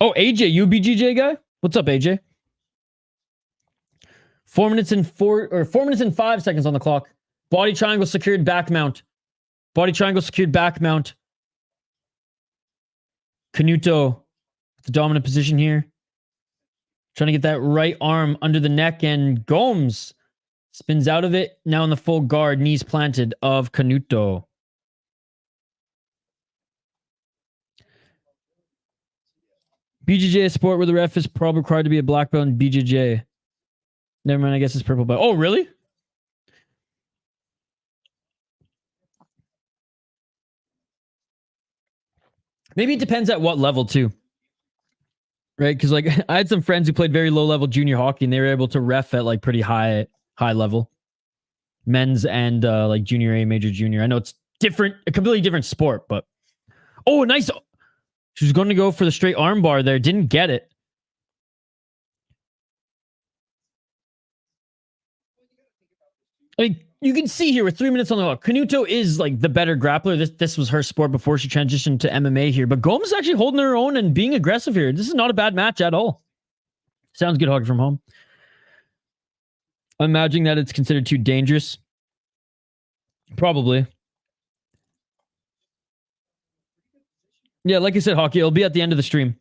Oh, AJ, you a BJJ guy? What's up, AJ? 4 minutes and 5 seconds on the clock. Body triangle secured back mount. Body triangle secured back mount. Canuto, the dominant position here. Trying to get that right arm under the neck, and Gomes spins out of it. Now in the full guard, knees planted of Canuto. BJJ, a sport where the ref is probably required to be a black belt in BJJ. Never mind, I guess it's purple belt. Oh, really? Maybe it depends at what level, too. Right? Because, I had some friends who played very low-level junior hockey, and they were able to ref at, pretty high level. Men's and, junior A, major junior. I know it's different, a completely different sport, but... Oh, nice... She was going to go for the straight arm bar there. Didn't get it. I mean, you can see here with 3 minutes on the clock, Canuto is the better grappler. This was her sport before she transitioned to MMA here. But Gomes is actually holding her own and being aggressive here. This is not a bad match at all. Sounds good, Hockey from Home. I'm imagining that it's considered too dangerous. Probably. Yeah, like I said, Hockey, it'll be at the end of the stream.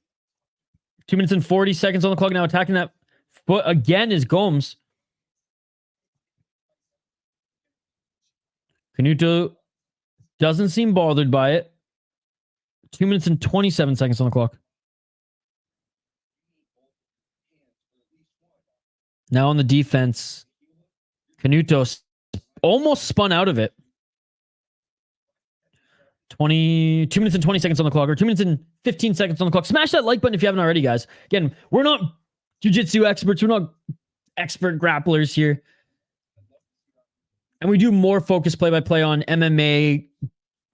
2 minutes and 40 seconds on the clock now. Attacking that foot again is Gomes. Canuto doesn't seem bothered by it. 2 minutes and 27 seconds on the clock. Now on the defense, Canuto almost spun out of it. 2 minutes and 20 seconds on the clock, or 2 minutes and 15 seconds on the clock. Smash that like button if you haven't already, guys. Again, we're not jiu-jitsu experts. We're not expert grapplers here. And we do more focused play-by-play on MMA,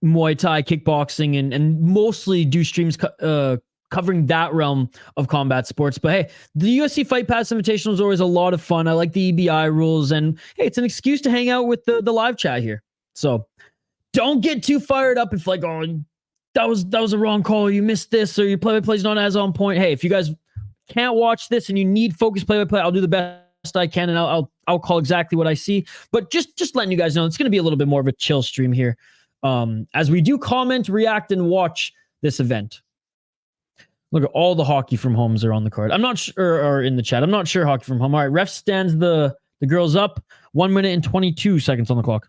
Muay Thai, kickboxing, and mostly do streams covering that realm of combat sports. But hey, the UFC Fight Pass Invitational is always a lot of fun. I like the EBI rules, and hey, it's an excuse to hang out with the live chat here. So don't get too fired up if oh, that was a wrong call, you missed this, or your play-by-play is not as on point. Hey, if you guys can't watch this and you need focused play-by-play, I'll do the best I can, and I'll call exactly what I see. But just letting you guys know, it's going to be a little bit more of a chill stream here, as we do comment, react, and watch this event. Look at all the hockey from homes are on the card. I'm not sure, or in the chat. I'm not sure hockey from home. All right, ref stands the girls up. 1 minute and 22 seconds on the clock.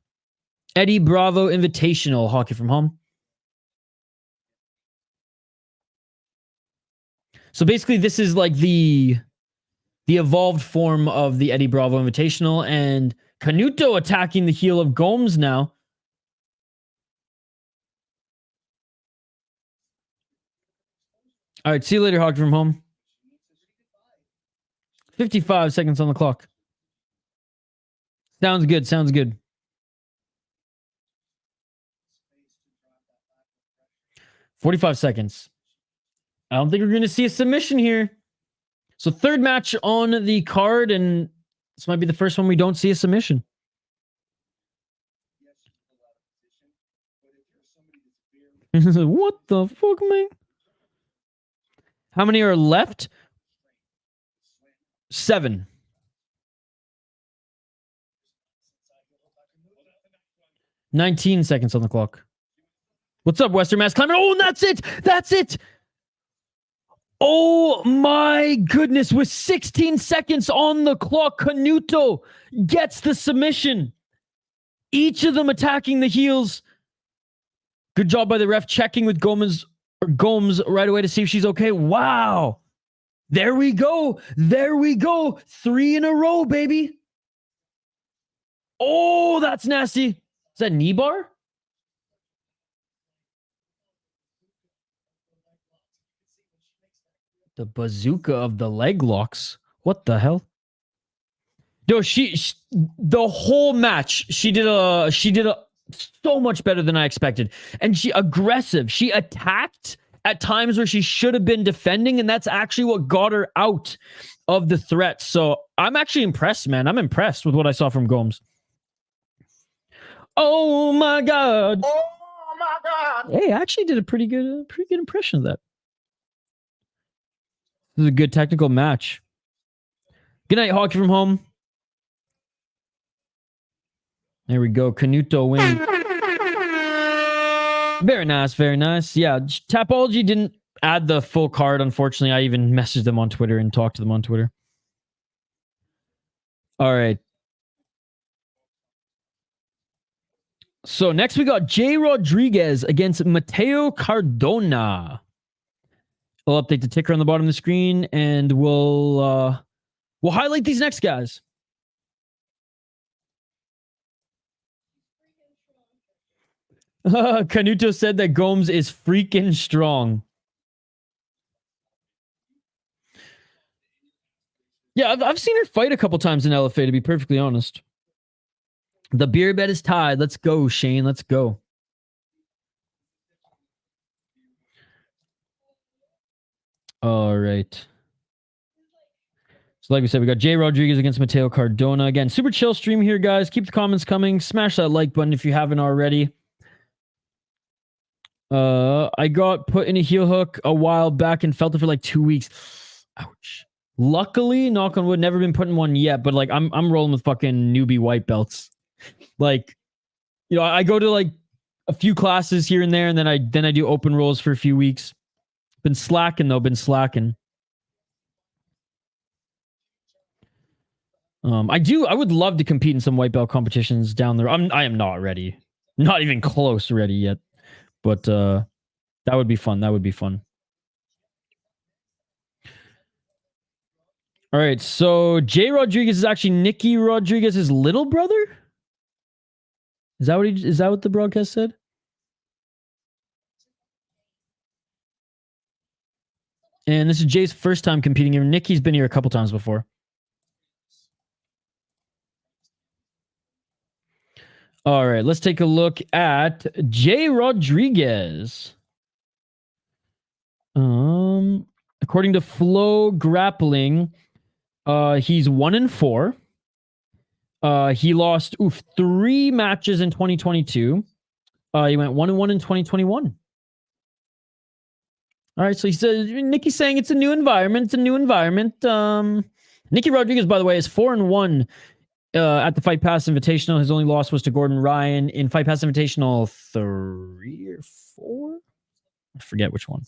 Eddy Bravo Invitational hockey from home. So basically, this is like the evolved form of the Eddy Bravo Invitational, and Canuto attacking the heel of Gomes now. All right, see you later, hockey from home. 55 seconds on the clock. Sounds good. Sounds good. $45 seconds. I don't think we're going to see a submission here. So third match on the card, and this might be the first one we don't see a submission. What the fuck, man? How many are left? 7. $19 seconds on the clock. What's up, Western Mass Climber? Oh, and that's it. That's it. Oh my goodness. With 16 seconds on the clock, Canuto gets the submission. Each of them attacking the heels. Good job by the ref checking with Gomes right away to see if she's okay. Wow. There we go. There we go. 3 in a row, baby. Oh, that's nasty. Is that knee bar? The bazooka of the leg locks. What the hell? No, she the whole match, she did so much better than I expected. And she aggressive. She attacked at times where she should have been defending, and that's actually what got her out of the threat. So I'm actually impressed, man. I'm impressed with what I saw from Gomes. Oh my god. Oh my god. Hey, I actually did a pretty good impression of that. This is a good technical match. Good night, hockey from home. There we go. Canuto wins. Very nice, very nice. Yeah, Tapology didn't add the full card, unfortunately. I even messaged them on Twitter and talked to them on Twitter. All right. So next we got Jay Rodriguez against Mateo Cardona. We'll update the ticker on the bottom of the screen, and we'll highlight these next guys. Canuto said that Gomes is freaking strong. Yeah, I've seen her fight a couple times in LFA, to be perfectly honest. The beer bet is tied. Let's go, Shane. Let's go. All right. So like we said, we got Jay Rodriguez against Mateo Cardona. Again, super chill stream here, guys. Keep the comments coming. Smash that like button if you haven't already. I got put in a heel hook a while back and felt it for like 2 weeks. Ouch. Luckily, knock on wood, never been put in one yet, but like I'm rolling with fucking newbie white belts. Like, you know, I go to like a few classes here and there, and then I do open rolls for a few weeks. Been slacking though, I would love to compete in some white belt competitions down the road. I am not ready. Not even close ready yet. But that would be fun. That would be fun. All right, so Jay Rodriguez is actually Nicky Rodriguez's little brother? Is that what the broadcast said? And this is Jay's first time competing here. Nicky's been here a couple times before. All right, let's take a look at Jay Rodriguez. According to Flow Grappling, he's 1-4. He lost 3 matches in 2022. He went 1-1 in 2021. All right, so he said Nicky's saying it's a new environment. It's a new environment. Nicky Rodriguez, by the way, is 4-1 at the Fight Pass Invitational. His only loss was to Gordon Ryan in Fight Pass Invitational 3 or 4. I forget which one.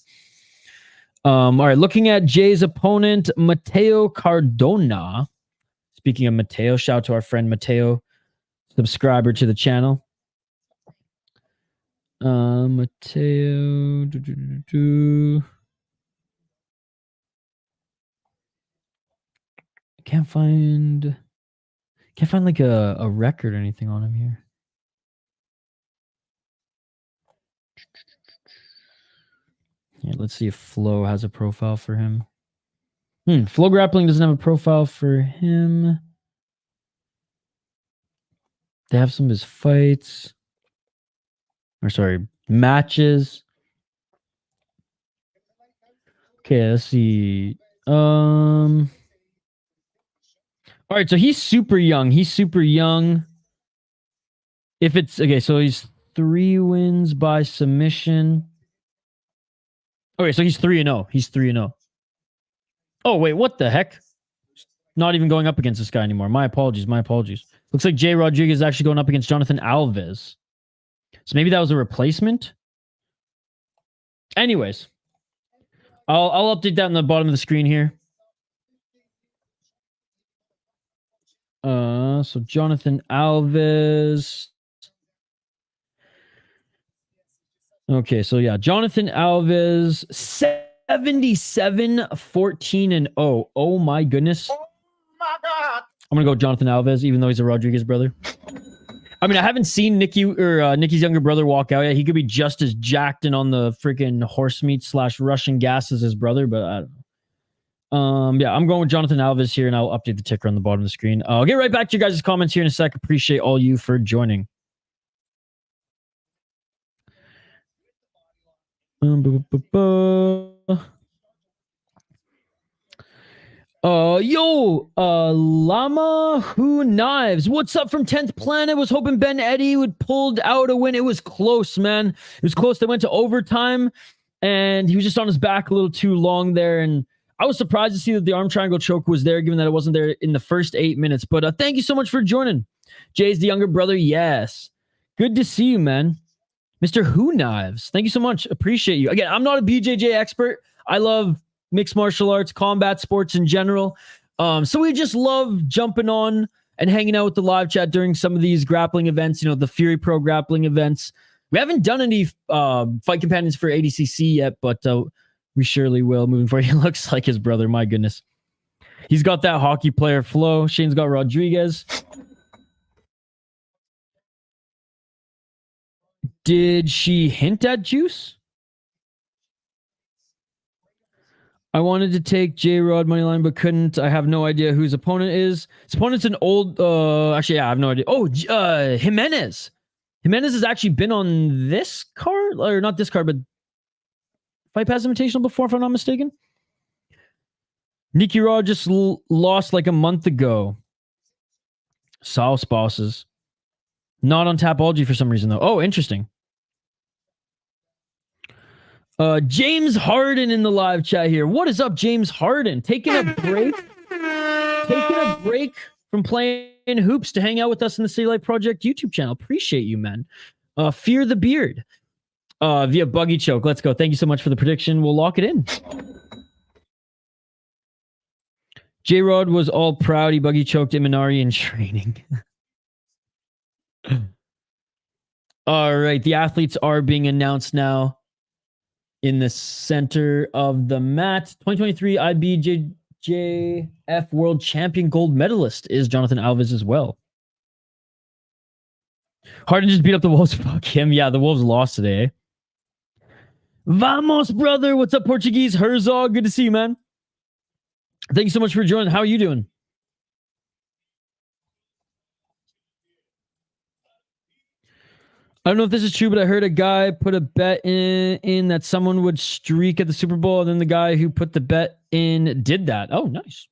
All right, looking at Jay's opponent, Mateo Cardona. Speaking of Mateo, shout out to our friend Mateo, subscriber to the channel. Mateo. Can't find like a record or anything on him here. Yeah, let's see if Flow has a profile for him. Flow Grappling doesn't have a profile for him. They have some of his fights. Or sorry, matches. Okay, let's see. All right, so he's super young. He's super young. If it's okay, so he's 3 wins by submission. Okay, so he's 3-0. He's 3-0. Oh, wait, what the heck? Not even going up against this guy anymore. My apologies. My apologies. Looks like Jay Rodriguez is actually going up against Jonathan Alves. So maybe that was a replacement. Anyways, I'll update that in the bottom of the screen here. So Jonathan Alves. Okay, so yeah, Jonathan Alves, 77-14-0. Oh my goodness. Oh my God. I'm gonna go with Jonathan Alves, even though he's a Rodriguez brother. I mean, I haven't seen Nicky or Nicky's younger brother walk out yet. He could be just as jacked and on the freaking horse meat / Russian gas as his brother, but I don't know. Yeah, I'm going with Jonathan Alves here, and I'll update the ticker on the bottom of the screen. I'll get right back to you guys' comments here in a sec. Appreciate all you for joining. Llama Who Knives. What's up from 10th Planet? Was hoping Ben Eddy would pulled out a win. It was close, man. It was close. They went to overtime, and he was just on his back a little too long there. And I was surprised to see that the arm triangle choke was there, given that it wasn't there in the first 8 minutes. But thank you so much for joining. Jay's the younger brother. Yes. Good to see you, man. Mr. Who Knives. Thank you so much. Appreciate you. Again, I'm not a BJJ expert. I love mixed martial arts, combat sports in general. So we just love jumping on and hanging out with the live chat during some of these grappling events, you know, the Fury Pro grappling events. We haven't done any fight companions for ADCC yet, but we surely will moving forward. He looks like his brother. My goodness. He's got that hockey player flow. Shane's got Rodriguez. Did she hint at juice? I wanted to take J-Rod moneyline, but couldn't. I have no idea who his opponent is. His opponent's an old... actually, yeah, I have no idea. Oh, Jimenez. Jimenez has actually been on this card, or not this card, but Fight Pass Invitational before, if I'm not mistaken. Nicky Rod just lost like a month ago. Sauce bosses. Not on Tapology for some reason, though. Oh, interesting. James Harden in the live chat here. What is up, James Harden? Taking a break? Taking a break from playing hoops to hang out with us in the City Life Project YouTube channel. Appreciate you, man. Fear the Beard. Via Buggy Choke. Let's go. Thank you so much for the prediction. We'll lock it in. J-Rod was all proud. He buggy choked Imanari in training. All right. The athletes are being announced now. In the center of the mat, 2023 IBJJF World Champion gold medalist is Jonathan Alves as well. Harden just beat up the Wolves. Fuck him. Yeah, the Wolves lost today. Eh? Vamos, brother. What's up, Portuguese? Herzog. Good to see you, man. Thank you so much for joining. How are you doing? I don't know if this is true, but I heard a guy put a bet in that someone would streak at the Super Bowl, and then the guy who put the bet in did that. Oh, nice.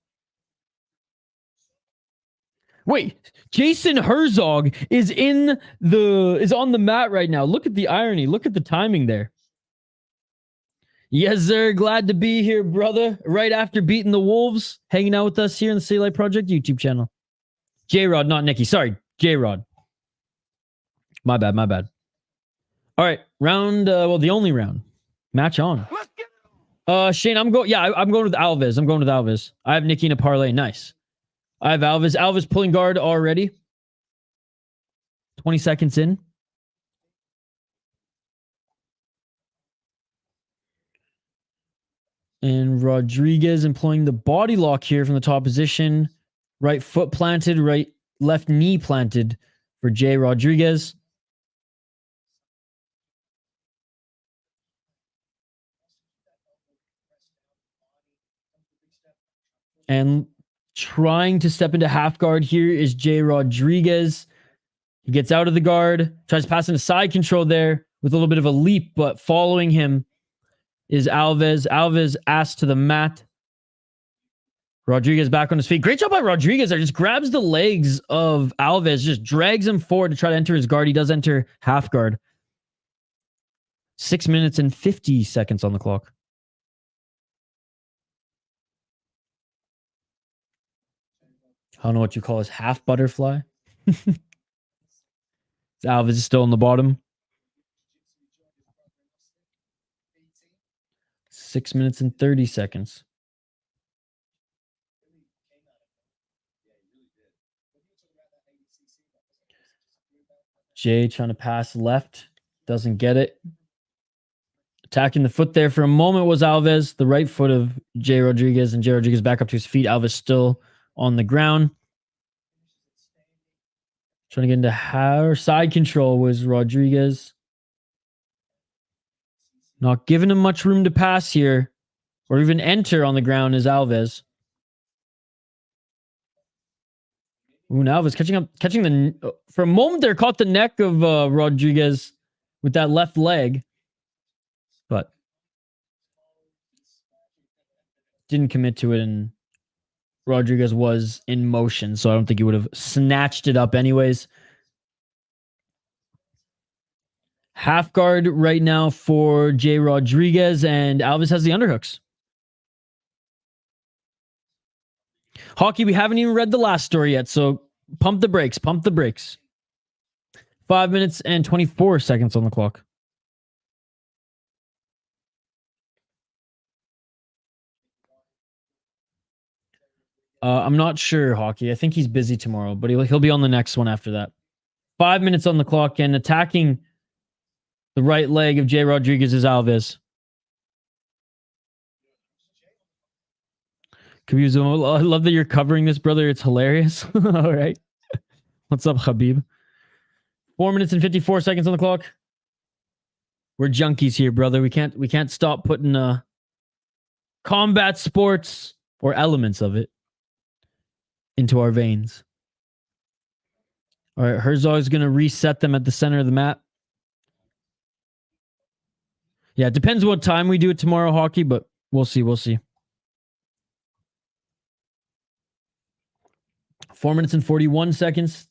Wait, Jason Herzog is on the mat right now. Look at the irony. Look at the timing there. Yes, sir. Glad to be here, brother. Right after beating the Wolves, hanging out with us here in the City Life Project YouTube channel. J-Rod, not Nicky. Sorry, J-Rod. My bad. All right, round. Well, the only round. Match on. Shane, I'm going. Yeah, I'm going with Alves. I have Nicky in a parlay. Nice. I have Alves. Alves pulling guard already. 20 seconds in. And Rodriguez employing the body lock here from the top position. Right foot planted, left knee planted for Jay Rodriguez. And trying to step into half guard here is Jay Rodriguez. He gets out of the guard, tries to pass into side control there with a little bit of a leap, but following him is Alves. Alves ass to the mat. Rodriguez back on his feet. Great job by Rodriguez there. Just grabs the legs of Alves, just drags him forward to try to enter his guard. He does enter half guard. 6 minutes and 50 seconds on the clock. I don't know what you call this, half butterfly. Alves is still on the bottom. 6 minutes and 30 seconds. Jay trying to pass left. Doesn't get it. Attacking the foot there for a moment was Alves. The right foot of Jay Rodriguez. And Jay Rodriguez back up to his feet. Alves still on the ground. Trying to get into side control was Rodriguez. Not giving him much room to pass here. Or even enter on the ground is Alves. Ooh, now Alves catching the... For a moment there, caught the neck of Rodriguez with that left leg. But didn't commit to it, and Rodriguez was in motion, so I don't think he would have snatched it up anyways. Half guard right now for Jay Rodriguez, and Alves has the underhooks. Hockey, we haven't even read the last story yet, so pump the brakes. 5 minutes and 24 seconds on the clock. I'm not sure, Hockey. I think he's busy tomorrow, but he'll be on the next one after that. 5 minutes on the clock, and attacking the right leg of Jay Rodriguez is Alves. I love that you're covering this, brother. It's hilarious. All right. What's up, Habib? 4 minutes and 54 seconds on the clock. We're junkies here, brother. We can't stop putting combat sports or elements of it into our veins. All right, Herzog's going to reset them at the center of the mat. Yeah, it depends what time we do it tomorrow, Hockey, but we'll see. 4 minutes and 41 seconds.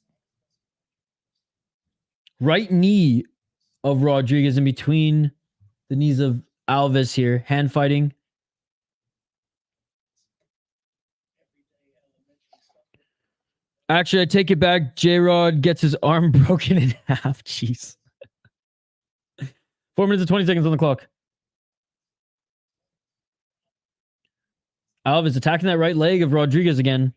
Right knee of Rodriguez in between the knees of Alves here. Hand fighting. Actually, I take it back. J-Rod gets his arm broken in half. Jeez. 4 minutes and 20 seconds on the clock. Alves attacking that right leg of Rodriguez again.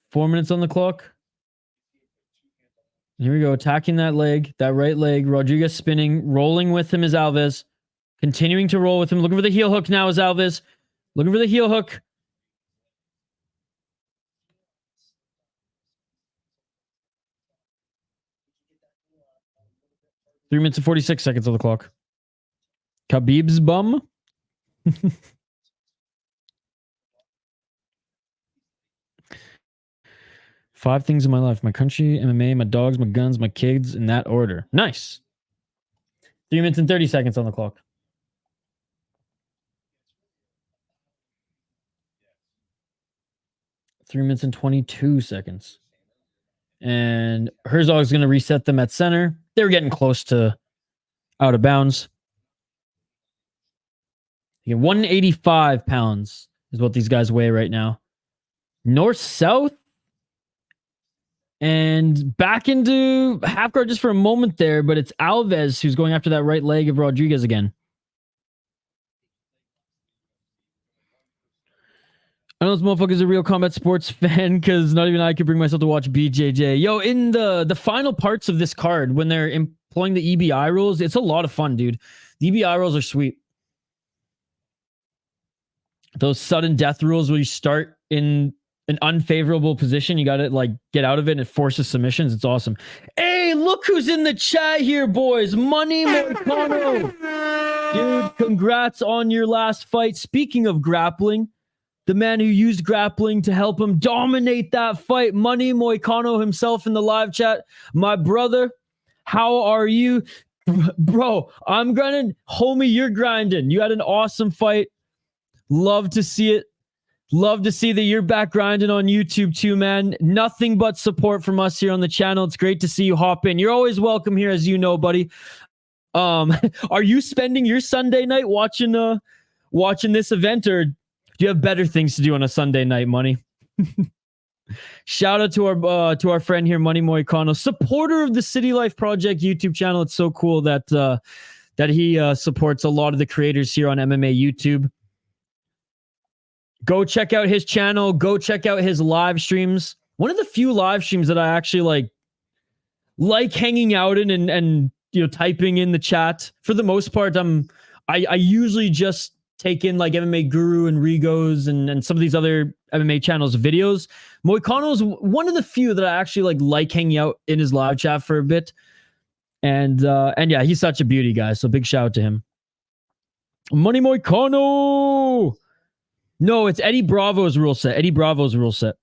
Four minutes on the clock. Here we go. Attacking that leg, that right leg. Rodriguez spinning. Rolling with him is Alves. Continuing to roll with him. Looking for the heel hook now is Alves. Looking for the heel hook. Three minutes and 46 seconds on the clock. Khabib's bum. Five things in my life: my country, MMA, my dogs, my guns, my kids, in that order. Nice. 3 minutes and 30 seconds on the clock. Three minutes and 22 seconds. And Herzog's going to reset them at center. they're getting close to out of bounds. 185 pounds is what these guys weigh right now. North-south. And back into half guard just for a moment there, but it's Alves who's going after that right leg of Rodriguez again. I know this motherfucker's a real combat sports fan because not even I could bring myself to watch BJJ. Yo, in the final parts of this card, when they're employing the EBI rules, it's a lot of fun, dude. The EBI rules are sweet. Those sudden death rules where you start in an unfavorable position, you got to like get out of it and it forces submissions. It's awesome. Hey, look who's in the chat here, boys. Money Moicano. Dude, congrats on your last fight. Speaking of grappling, the man who used grappling to help him dominate that fight, Money Moicano himself in the live chat. My brother, how are you? Bro, I'm grinding. Homie, you're grinding. You had an awesome fight. Love to see it. Love to see that you're back grinding on YouTube too, man. Nothing but support from us here on the channel. It's great to see you hop in. You're always welcome here, as you know, buddy. Are you spending your Sunday night watching this event, or do you have better things to do on a Sunday night, Money? Shout out to our friend here, Money Moicano, supporter of the City Life Project YouTube channel. It's so cool that he supports a lot of the creators here on MMA YouTube. Go check out his channel. Go check out his live streams. One of the few live streams that I actually like hanging out in and typing in the chat. For the most part, I usually just take in like MMA Guru and Rigo's and some of these other MMA channels videos. Moicano's one of the few that I actually like hanging out in his live chat for a bit. And yeah, he's such a beauty, guys. So big shout out to him. Money Moicano. No, it's Eddie Bravo's rule set. Eddie Bravo's rule set.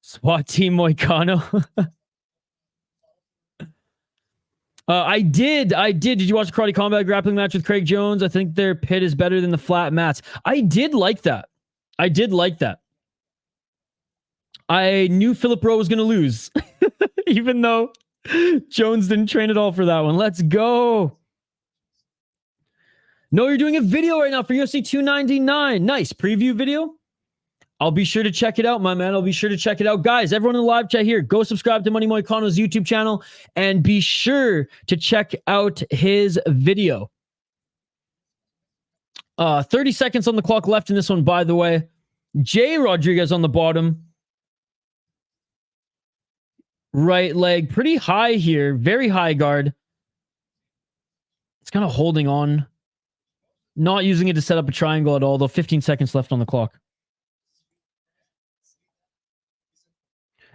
SWAT Team Moicano. I did. Did you watch the Karate Combat grappling match with Craig Jones? I think their pit is better than the flat mats. I did like that. I knew Philip Rowe was going to lose. Even though Jones didn't train at all for that one. Let's go. No, you're doing a video right now for UFC 299. Nice. Preview video. I'll be sure to check it out, my man. I'll be sure to check it out. Guys, everyone in the live chat here, go subscribe to Money Moicano's YouTube channel and be sure to check out his video. 30 seconds on the clock left in this one, by the way. Jay Rodriguez on the bottom. Right leg. Pretty high here. Very high guard. It's kind of holding on. Not using it to set up a triangle at all, though. 15 seconds left on the clock.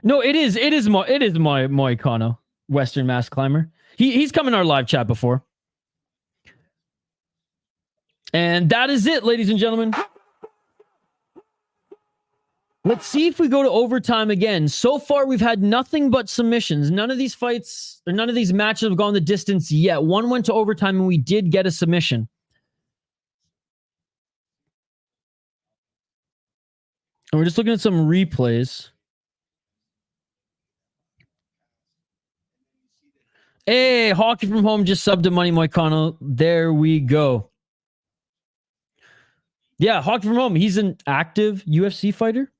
No, it is Moicano, Western Mass Climber. He's come in our live chat before. And that is it, ladies and gentlemen. Let's see if we go to overtime again. So far, we've had nothing but submissions. None of these fights, or none of these matches have gone the distance yet. One went to overtime, and we did get a submission. And we're just looking at some replays. Hey, Hockey from Home just subbed to Money Moicano. There we go. Yeah, Hockey from Home. He's an active UFC fighter.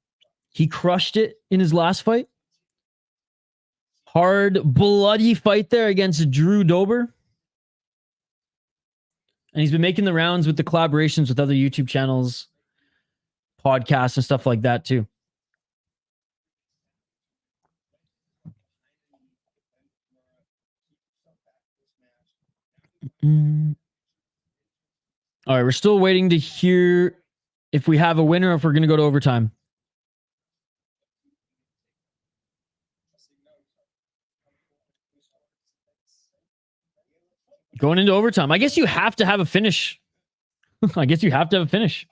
He crushed it in his last fight. Hard, bloody fight there against Drew Dober. And he's been making the rounds with the collaborations with other YouTube channels, podcasts, and stuff like that, too. All right, we're still waiting to hear if we have a winner or if we're going to go to overtime. Going into overtime. I guess you have to have a finish. I guess you have to have a finish.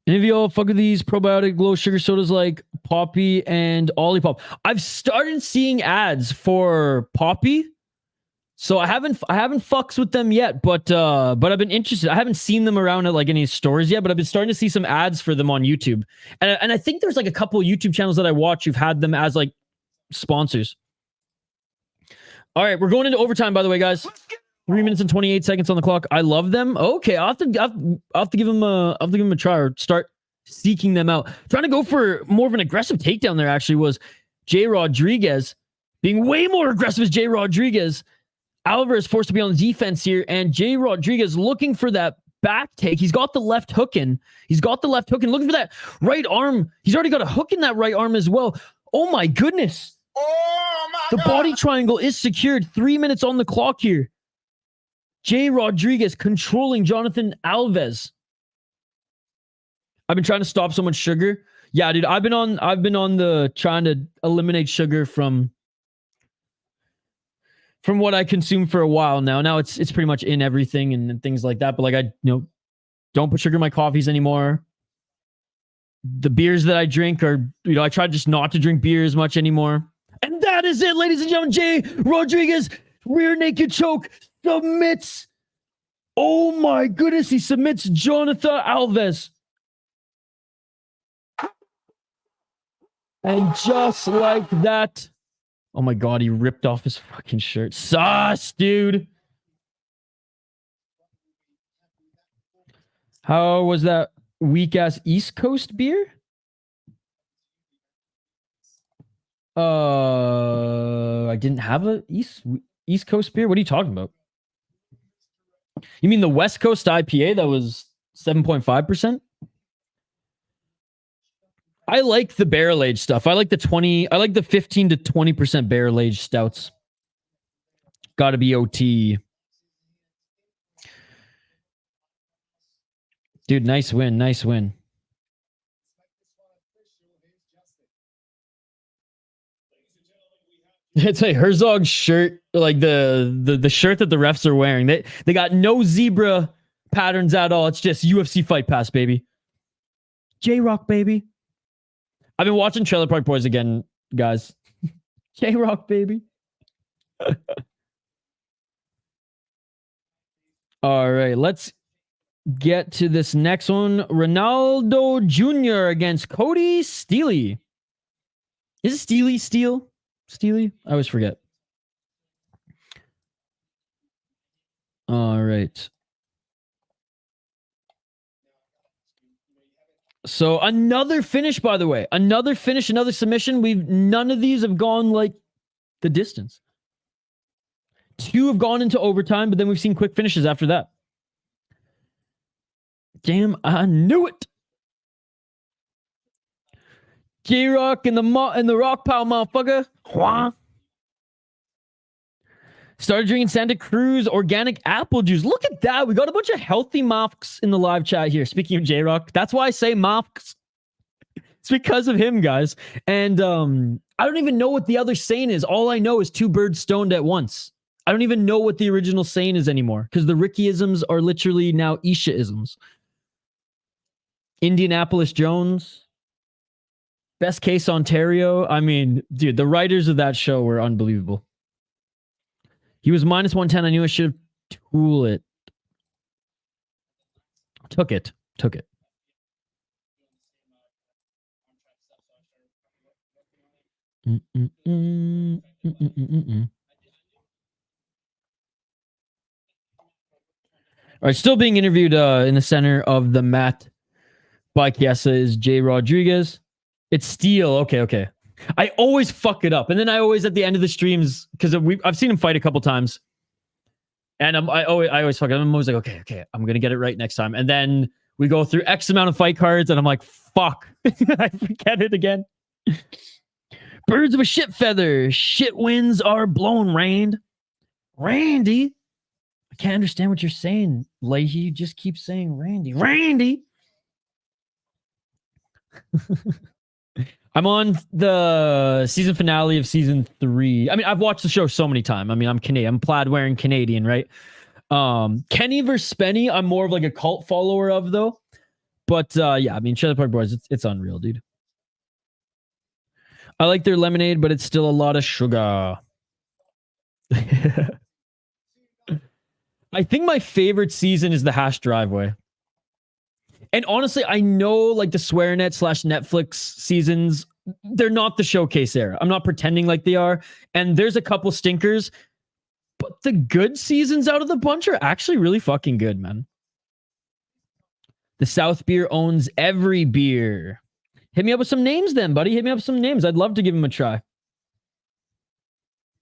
Any of y'all fuck with these probiotic low sugar sodas like Poppy and Olipop? I've started seeing ads for Poppy, so I haven't fucks with them yet, but I've been interested. I haven't seen them around at like any stores yet, but I've been starting to see some ads for them on YouTube, and I think there's like a couple YouTube channels that I watch who've had them as like sponsors. All right, we're going into overtime, by the way, guys. 3 minutes and 28 seconds on the clock. I love them. Okay, I'll have to give them a try or start seeking them out. Trying to go for more of an aggressive takedown there actually was Jay Rodriguez being way more aggressive as Jay Rodriguez. Alvarez forced to be on the defense here, and Jay Rodriguez looking for that back take. He's got the left hook in. Looking for that right arm. He's already got a hook in that right arm as well. Oh my goodness. Oh my The God. body triangle is secured. 3 minutes on the clock here. Jay Rodriguez controlling Jonathan Alves. I've been trying to stop so much sugar. Yeah, dude, I've been on the trying to eliminate sugar from what I consume for a while now. Now it's pretty much in everything and things like that. But like I don't put sugar in my coffees anymore. The beers that I drink are, I try just not to drink beer as much anymore. And that is it, ladies and gentlemen. Jay Rodriguez, rear naked choke, submits. Oh my goodness, he submits Jonathan Alves. And just like that, oh my God, he ripped off his fucking shirt. Sus, dude. How was that weak ass East Coast beer? I didn't have a East Coast beer. What are you talking about? You mean the West Coast IPA that was 7.5%? I like the barrel aged stuff. I like the 15 to 20% barrel aged stouts. Gotta be OT. Dude, nice win. Nice win. It's like Herzog's shirt, like the shirt that the refs are wearing. They got no zebra patterns at all. It's just UFC Fight Pass, baby. J-Rock, baby. I've been watching Trailer Park Boys again, guys. J-Rock, baby. All right, let's get to this next one. Ronaldo Jr. against Kody Steely. Is it Steely? Steely? I always forget. All right. So another finish, by the way. Another finish, another submission. None of these have gone like the distance. 2 have gone into overtime, but then we've seen quick finishes after that. Damn, I knew it. J-Rock and the Rock Pile, motherfucker. Hwah. Started drinking Santa Cruz organic apple juice. Look at that. We got a bunch of healthy mofks in the live chat here. Speaking of J-Rock, that's why I say mofks. It's because of him, guys. And I don't even know what the other saying is. All I know is 2 birds stoned at once. I don't even know what the original saying is anymore because the Ricky-isms are literally now Isha-isms. Indianapolis Jones. Best Case Ontario. I mean, dude, the writers of that show were unbelievable. He was minus 110. I knew I should have tool it. Took it. All right, still being interviewed in the center of the mat by Chiesa is Jay Rodriguez. It's Steele. Okay. I always fuck it up. And then I always, at the end of the streams, because I've seen him fight a couple times. And I always fuck it up. I'm always like, okay, I'm going to get it right next time. And then we go through X amount of fight cards, and I'm like, fuck. I forget it again. Birds of a shit feather. Shit winds are blown, Randy. I can't understand what you're saying, Leahy. You just keep saying Randy. I'm on the season finale of season 3. I mean, I've watched the show so many times. I mean, I'm Canadian. I'm plaid wearing Canadian, right? Kenny versus Spenny, I'm more of like a cult follower of, though. But yeah, I mean, Trailer Park Boys, it's unreal, dude. I like their lemonade, but it's still a lot of sugar. I think my favorite season is the Hash Driveway. And honestly, I know like the SwearNet / Netflix seasons they're not the showcase era. I'm not pretending like they are. And there's a couple stinkers, but the good seasons out of the bunch are actually really fucking good, man. The South Beer owns every beer. Hit me up with some names then, buddy. Hit me up with some names. I'd love to give them a try.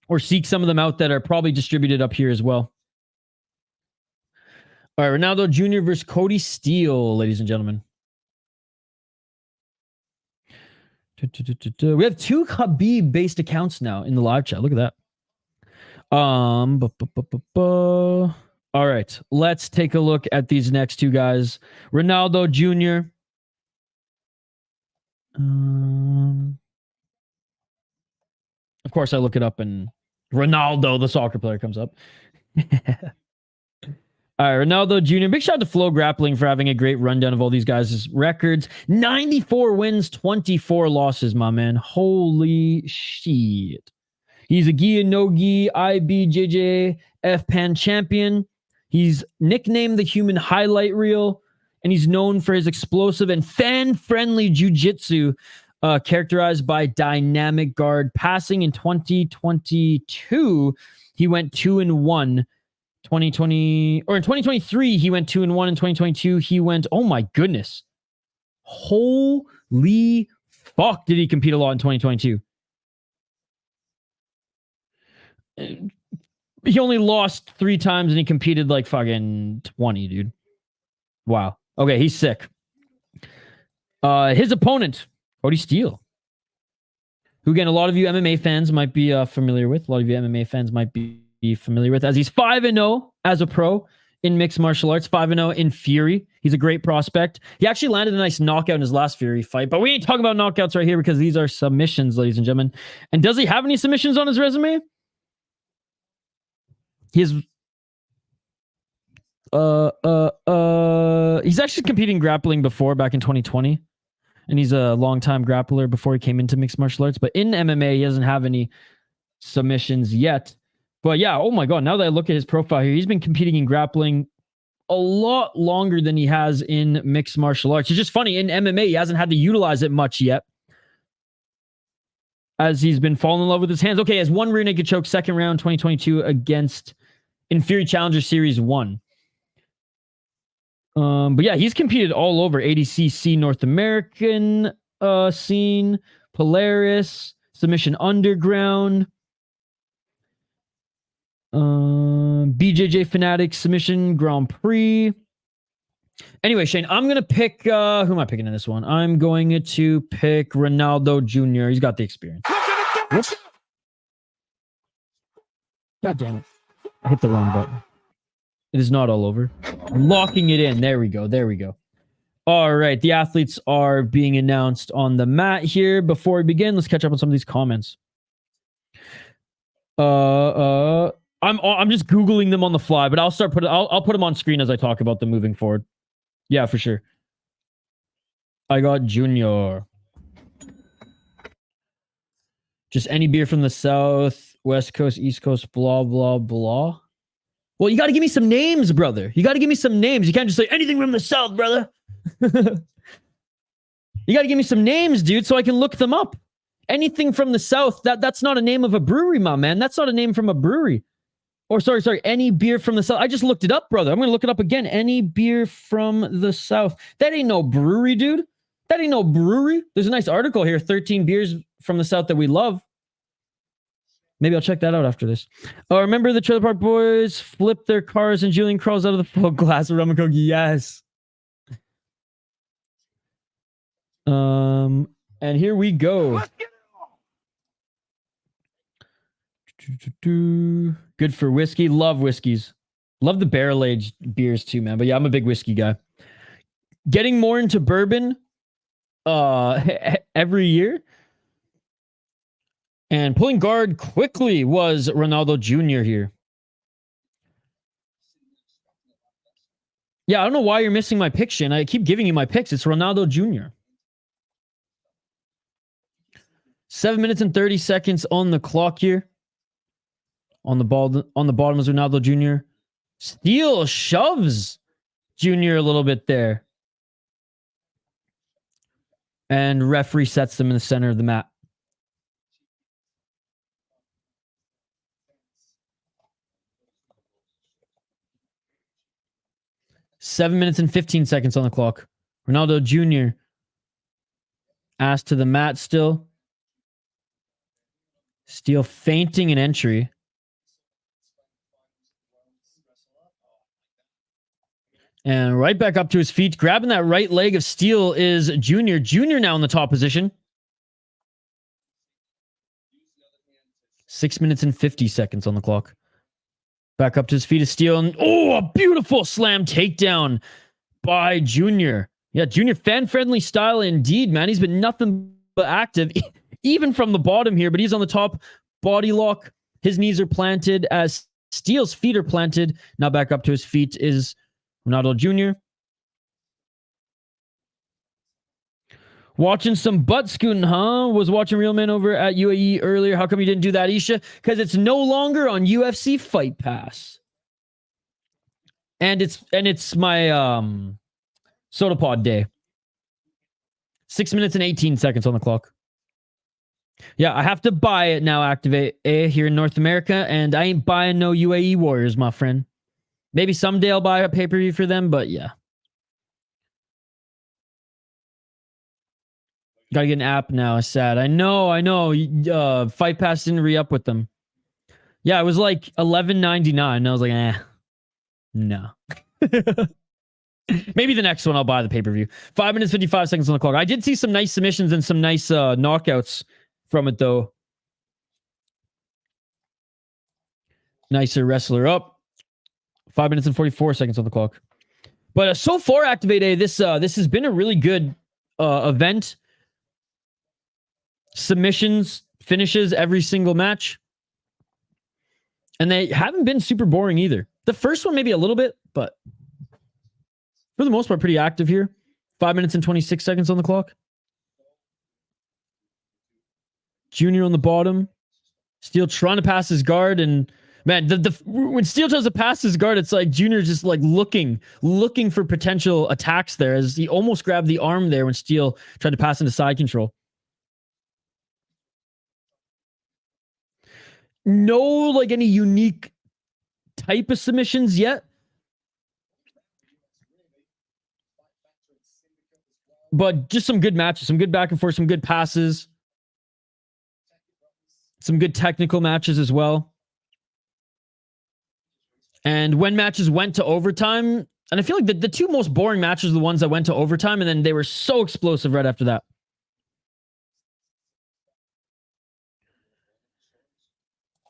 Or seek some of them out that are probably distributed up here as well. All right, Ronaldo Jr. versus Kody Steele, ladies and gentlemen. We have 2 Khabib-based accounts now in the live chat. Look at that. All right, let's take a look at these next 2 guys. Ronaldo Jr. Of course, I look it up and Ronaldo, the soccer player, comes up. All right, Ronaldo Jr. Big shout out to Flow Grappling for having a great rundown of all these guys' records. 94 wins, 24 losses, my man. Holy shit. He's a Gi and No-Gi IBJJ F-Pan champion. He's nicknamed the Human Highlight Reel, and he's known for his explosive and fan-friendly jiu-jitsu, characterized by dynamic guard passing. In 2022, he went 2-1. 2020 or in 2023 he went 2-1. In 2022 he went, oh my goodness, holy fuck, did he compete a lot in 2022? He only lost 3 times and he competed like fucking 20, dude. Wow. Okay, he's sick. His opponent, Kody Steele, who again a lot of you MMA fans might be familiar with. A lot of you MMA fans might be familiar with, as he's 5-0 as a pro in mixed martial arts, 5-0 in Fury. He's a great prospect. He actually landed a nice knockout in his last Fury fight, but we ain't talking about knockouts right here because these are submissions, ladies and gentlemen. And does he have any submissions on his resume? He's actually competing grappling before, back in 2020, and he's a long-time grappler before he came into mixed martial arts. But in MMA, he doesn't have any submissions yet. But yeah, oh my God, now that I look at his profile here, he's been competing in grappling a lot longer than he has in mixed martial arts. It's just funny, in MMA, he hasn't had to utilize it much yet, as he's been falling in love with his hands. Okay, he has 1 rear naked choke, 2nd round, 2022 against in Fury Challenger Series 1. But yeah, he's competed all over ADCC North American scene, Polaris, Submission Underground, BJJ Fanatics Submission Grand Prix. Anyway, Shane, I'm gonna pick who am I picking in this one? I'm going to pick Ronaldo Jr. He's got the experience. Whoops. God damn it. I hit the wrong button. It is not all over. I'm locking it in. There we go. There we go. All right. The athletes are being announced on the mat here. Before we begin, let's catch up on some of these comments. I'm just Googling them on the fly, but I'll put them on screen as I talk about them moving forward. Yeah, for sure. I got Junior. Just any beer from the South, West Coast, East Coast, blah, blah, blah. Well, you got to give me some names, brother. You got to give me some names. You can't just say anything from the South, brother. You got to give me some names, dude, so I can look them up. Anything from the South, that's not a name of a brewery, my man. That's not a name from a brewery. Or sorry, any beer from the South. I just looked it up, brother. I'm going to look it up again. Any beer from the South. That ain't no brewery, dude. That ain't no brewery. There's a nice article here. 13 beers from the South that we love. Maybe I'll check that out after this. Oh, remember the Trailer Park Boys flipped their cars and Julian crawls out of the full glass of rum and coke? Yes. And here we go. Good for whiskey. Love whiskeys. Love the barrel-aged beers too, man. But yeah, I'm a big whiskey guy. Getting more into bourbon every year. And pulling guard quickly was Ronaldo Jr. here. Yeah, I don't know why you're missing my pick, Shin. I keep giving you my picks. It's Ronaldo Jr. 7 minutes and 30 seconds on the clock here. On the bottom is Ronaldo Jr. Steele shoves Jr. a little bit there. And referee sets them in the center of the mat. Seven minutes and 15 seconds on the clock. Ronaldo Jr. asked to the mat still. Steele feinting an entry. And right back up to his feet. Grabbing that right leg of Steele is Jr. Jr. now in the top position. 6 minutes and 50 seconds on the clock. Back up to his feet is Steele. And oh, a beautiful slam takedown by Jr. Yeah, Jr. fan-friendly style indeed, man. He's been nothing but active, even from the bottom here, but he's on the top. Body lock. His knees are planted as Steele's feet are planted. Now back up to his feet is Ronaldo Jr. Watching some butt scooting, huh? Was watching Real Man over at UAE earlier. How come you didn't do that, Isha? Because it's no longer on UFC Fight Pass. And it's my soda pod day. 6 minutes and 18 seconds on the clock. Yeah, I have to buy it now, Activate A here in North America, and I ain't buying no UAE Warriors, my friend. Maybe someday I'll buy a pay-per-view for them, but yeah. Gotta get an app now. It's sad. I know. Fight Pass didn't re-up with them. Yeah, it was like $11.99. I was like, no. Maybe the next one I'll buy the pay-per-view. 5 minutes, 55 seconds on the clock. I did see some nice submissions and some nice knockouts from it, though. Nicer wrestler up. 5 minutes and 44 seconds on the clock. But so far, Activate A, this has been a really good event. Submissions, finishes every single match. And they haven't been super boring either. The first one maybe a little bit, but for the most part, pretty active here. 5 minutes and 26 seconds on the clock. Junior on the bottom. Steele trying to pass his guard, and man, when Steele tries to pass his guard, it's like Junior just like looking for potential attacks there, as he almost grabbed the arm there when Steele tried to pass into side control. No, like any unique type of submissions yet. But just some good matches, some good back and forth, some good passes. Some good technical matches as well. And when matches went to overtime, and I feel like the two most boring matches are the ones that went to overtime, and then they were so explosive right after that.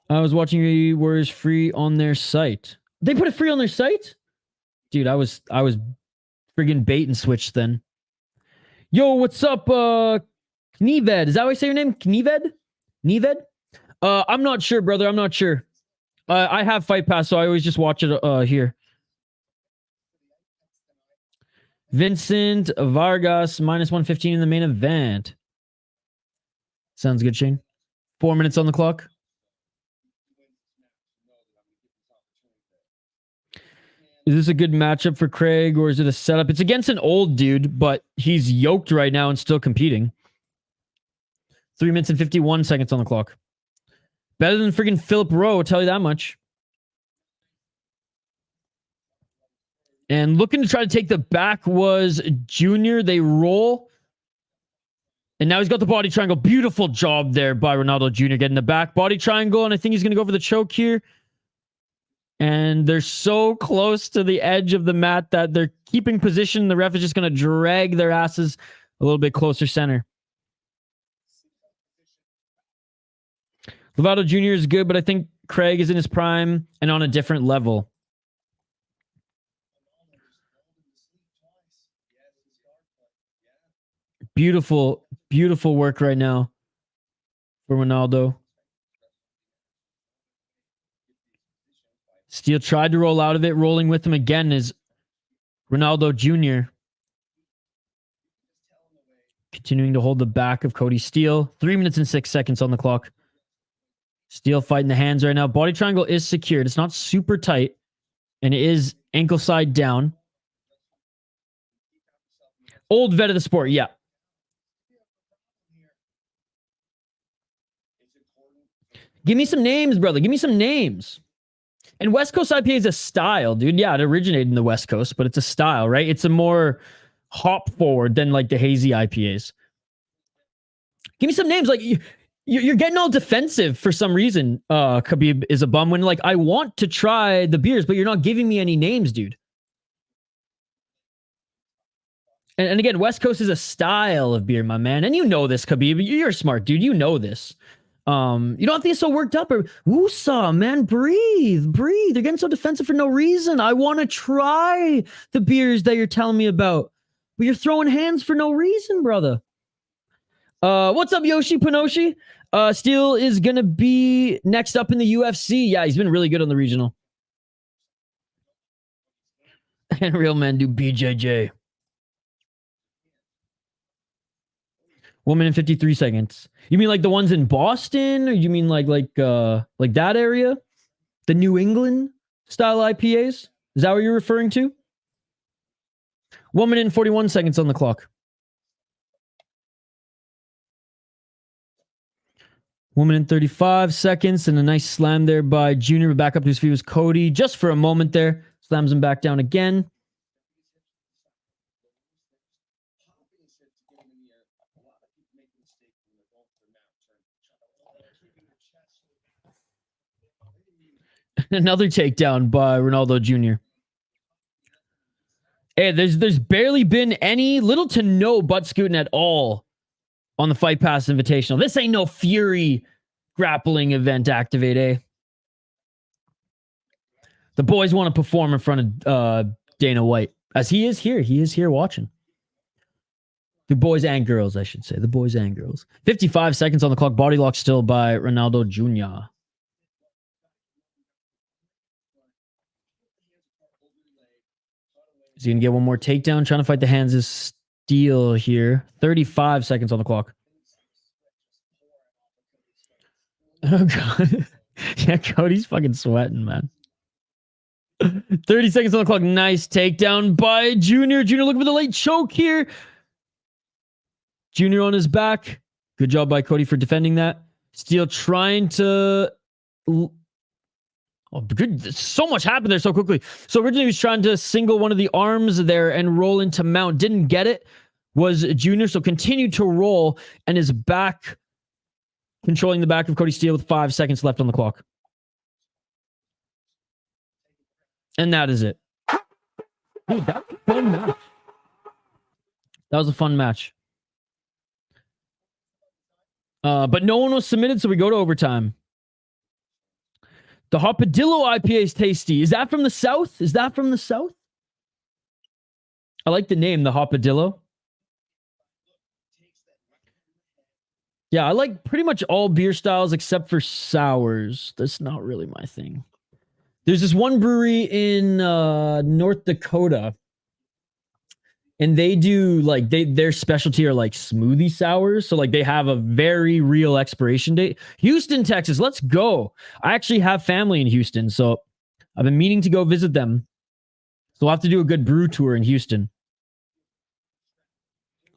I was watching Warriors free on their site. They put it free on their site? Dude, I was friggin' bait and switch then. Yo, what's up, Kneved? Is that how I say your name? Kneved? Kneved? I'm not sure, brother. I'm not sure. I have Fight Pass, so I always just watch it here. Vincent Vargas, minus 115 in the main event. Sounds good, Shane. 4 minutes on the clock. Is this a good matchup for Craig, or is it a setup? It's against an old dude, but he's yoked right now and still competing. 3 minutes and 51 seconds on the clock. Better than freaking Philip Rowe, I'll tell you that much. And looking to try to take the back was Junior. They roll. And now he's got the body triangle. Beautiful job there by Ronaldo Jr. getting the back body triangle. And I think he's going to go for the choke here. And they're so close to the edge of the mat that they're keeping position. The ref is just going to drag their asses a little bit closer center. Lovato Jr. is good, but I think Craig is in his prime and on a different level. Beautiful, beautiful work right now for Ronaldo. Steele tried to roll out of it. Rolling with him again is Ronaldo Jr. Continuing to hold the back of Kody Steele. 3 minutes and 6 seconds on the clock. Steele fighting the hands right now. Body triangle is secured. It's not super tight. And it is ankle side down. Old vet of the sport, yeah. Give me some names, brother. Give me some names. And West Coast IPA is a style, dude. Yeah, it originated in the West Coast, but it's a style, right? It's a more hop forward than like the hazy IPAs. Give me some names. Like you're getting all defensive for some reason. Khabib is a bum when like I want to try the beers, but you're not giving me any names, dude. And again, West Coast is a style of beer, my man. And you know this, Khabib. You're a smart dude. You know this. You don't have to get so worked up. Or Susa, man, breathe. They're getting so defensive for no reason. I want to try the beers that you're telling me about, but you're throwing hands for no reason, brother. What's up, Yoshi Panoshi? Steele is gonna be next up in the UFC. Yeah, he's been really good on the regional. And real men do BJJ. Woman in 53 seconds. You mean like the ones in Boston, or you mean like that area? The New England style IPAs? Is that what you're referring to? Woman in 41 seconds on the clock. Woman in 35 seconds, and a nice slam there by Junior. Back up to his feet was Kody. Just for a moment there. Slams him back down again. Another takedown by Ronaldo Jr. Hey, there's barely been any little to no butt scooting at all on the Fight Pass Invitational. This ain't no Fury grappling event activate, eh? The boys want to perform in front of Dana White, as he is here. He is here watching. The boys and girls, I should say. The boys and girls. 55 seconds on the clock. Body lock still by Ronaldo Jr. Is he going to get one more takedown? Trying to fight the hands is Steele here. 35 seconds on the clock. Oh, God. Yeah, Cody's fucking sweating, man. 30 seconds on the clock. Nice takedown by Junior. Junior looking for the late choke here. Junior on his back. Good job by Kody for defending that. Steele trying to... Oh, good. So much happened there so quickly. So originally he was trying to single one of the arms there and roll into mount. Didn't get it. Was Junior. So continued to roll and is back, controlling the back of Kody Steele with 5 seconds left on the clock. And that is it. Dude, that was a fun match. That was a fun match. But no one was submitted, so we go to overtime. The Hopadillo IPA is tasty. Is that from the South? Is that from the South? I like the name, the Hopadillo. Yeah, I like pretty much all beer styles except for sours. That's not really my thing. There's this one brewery in North Dakota, and they do like their specialty are like smoothie sours. So like they have a very real expiration date. Houston, Texas, let's go. I actually have family in Houston, so I've been meaning to go visit them. So we'll have to do a good brew tour in Houston.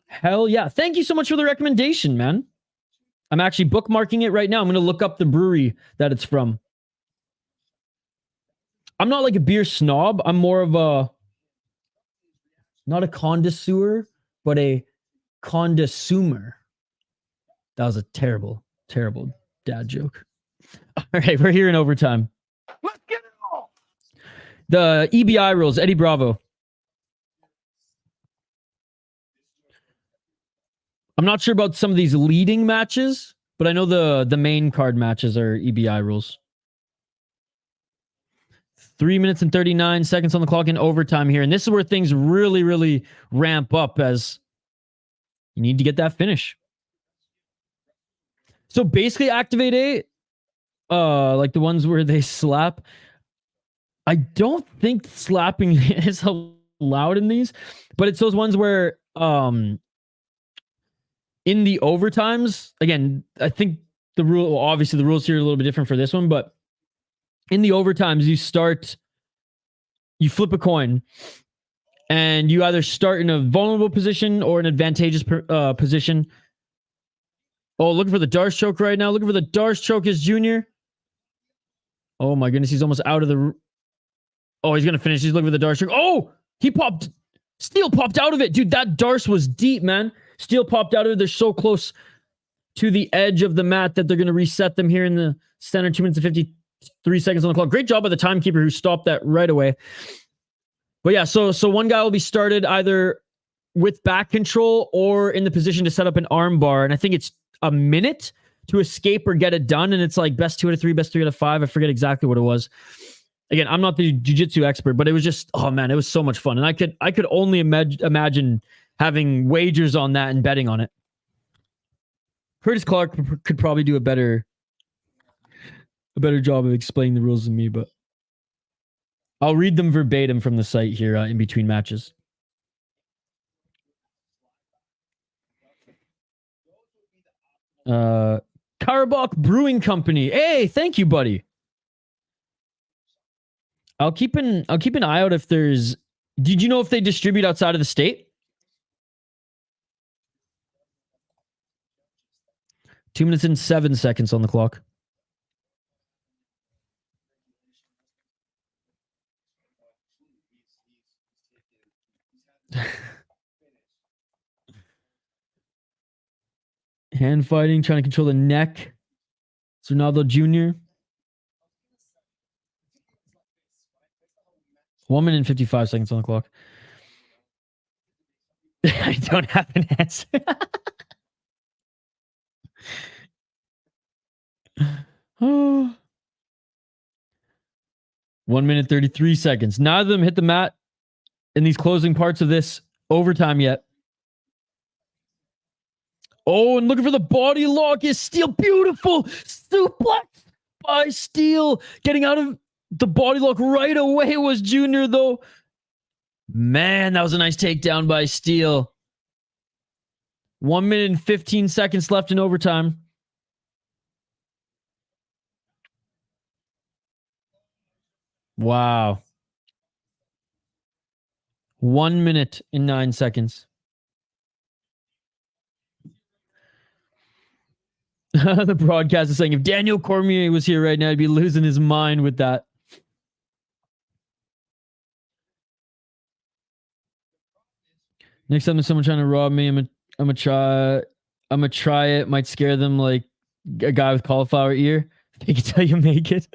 Hell yeah. Thank you so much for the recommendation, man. I'm actually bookmarking it right now. I'm going to look up the brewery that it's from. I'm not like a beer snob. I'm more of a... Not a connoisseur, but a connoisseur. That was a terrible, terrible dad joke. All right, we're here in overtime. Let's get it all. The EBI rules, Eddie Bravo. I'm not sure about some of these leading matches, but I know the main card matches are EBI rules. 3 minutes and 39 seconds on the clock in overtime here. And this is where things really, really ramp up as you need to get that finish. So basically Activate A, like the ones where they slap. I don't think slapping is allowed in these, but it's those ones where in the overtimes, again, I think the rule, obviously the rules here are a little bit different for this one, but in the overtimes, you flip a coin, and you either start in a vulnerable position or an advantageous position. Oh, looking for the Darce choke right now. Looking for the Darce choke is Junior. Oh my goodness, he's almost out of the... Oh, he's going to finish. He's looking for the Darce. Oh, he popped. Steele popped out of it. Dude, that Darce was deep, man. Steele popped out of it. They're so close to the edge of the mat that they're going to reset them here in the center. 2 minutes and 53 seconds on the clock. Great job by the timekeeper who stopped that right away. But yeah, so one guy will be started either with back control or in the position to set up an arm bar. And I think it's a minute to escape or get it done. And it's like best 2 out of 3, best 3 out of 5. I forget exactly what it was. Again, I'm not the jiu-jitsu expert, but it was just, oh man, it was so much fun. And I could only imagine having wagers on that and betting on it. Curtis Clark could probably do a better job of explaining the rules than me, but I'll read them verbatim from the site here in between matches. Karabakh Brewing Company. Hey, thank you, buddy. I'll keep an eye out if there's... Did you know if they distribute outside of the state? 2 minutes and 7 seconds on the clock. Hand fighting, trying to control the neck. It's Ronaldo Jr. 1 minute and 55 seconds on the clock. I don't have an answer. Oh. 1 minute 33 seconds. Neither of them hit the mat in these closing parts of this overtime yet. Oh, and looking for the body lock is Steele. Beautiful suplex by Steele. Getting out of the body lock right away was Junior, though. Man, that was a nice takedown by Steele. 1 minute and 15 seconds left in overtime. Wow. 1 minute and 9 seconds. The broadcast is saying if Daniel Cormier was here right now, he'd be losing his mind with that. Next time there's someone trying to rob me, I'm gonna try it. Might scare them like a guy with cauliflower ear. Take it till you make it.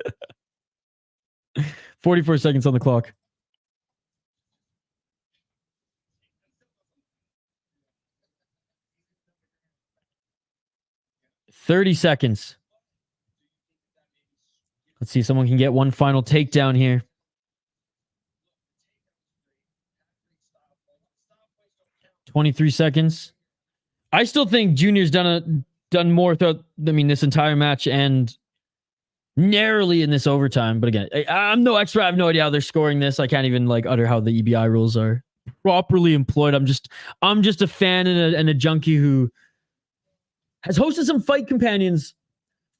44 seconds on the clock. $30 seconds. Let's see if someone can get one final takedown here. 23 seconds. I still think Junior's done more throughout, this entire match and narrowly in this overtime. But again, I'm no expert. I have no idea how they're scoring this. I can't even utter how the EBI rules are properly employed. I'm just a fan and a junkie who has hosted some fight companions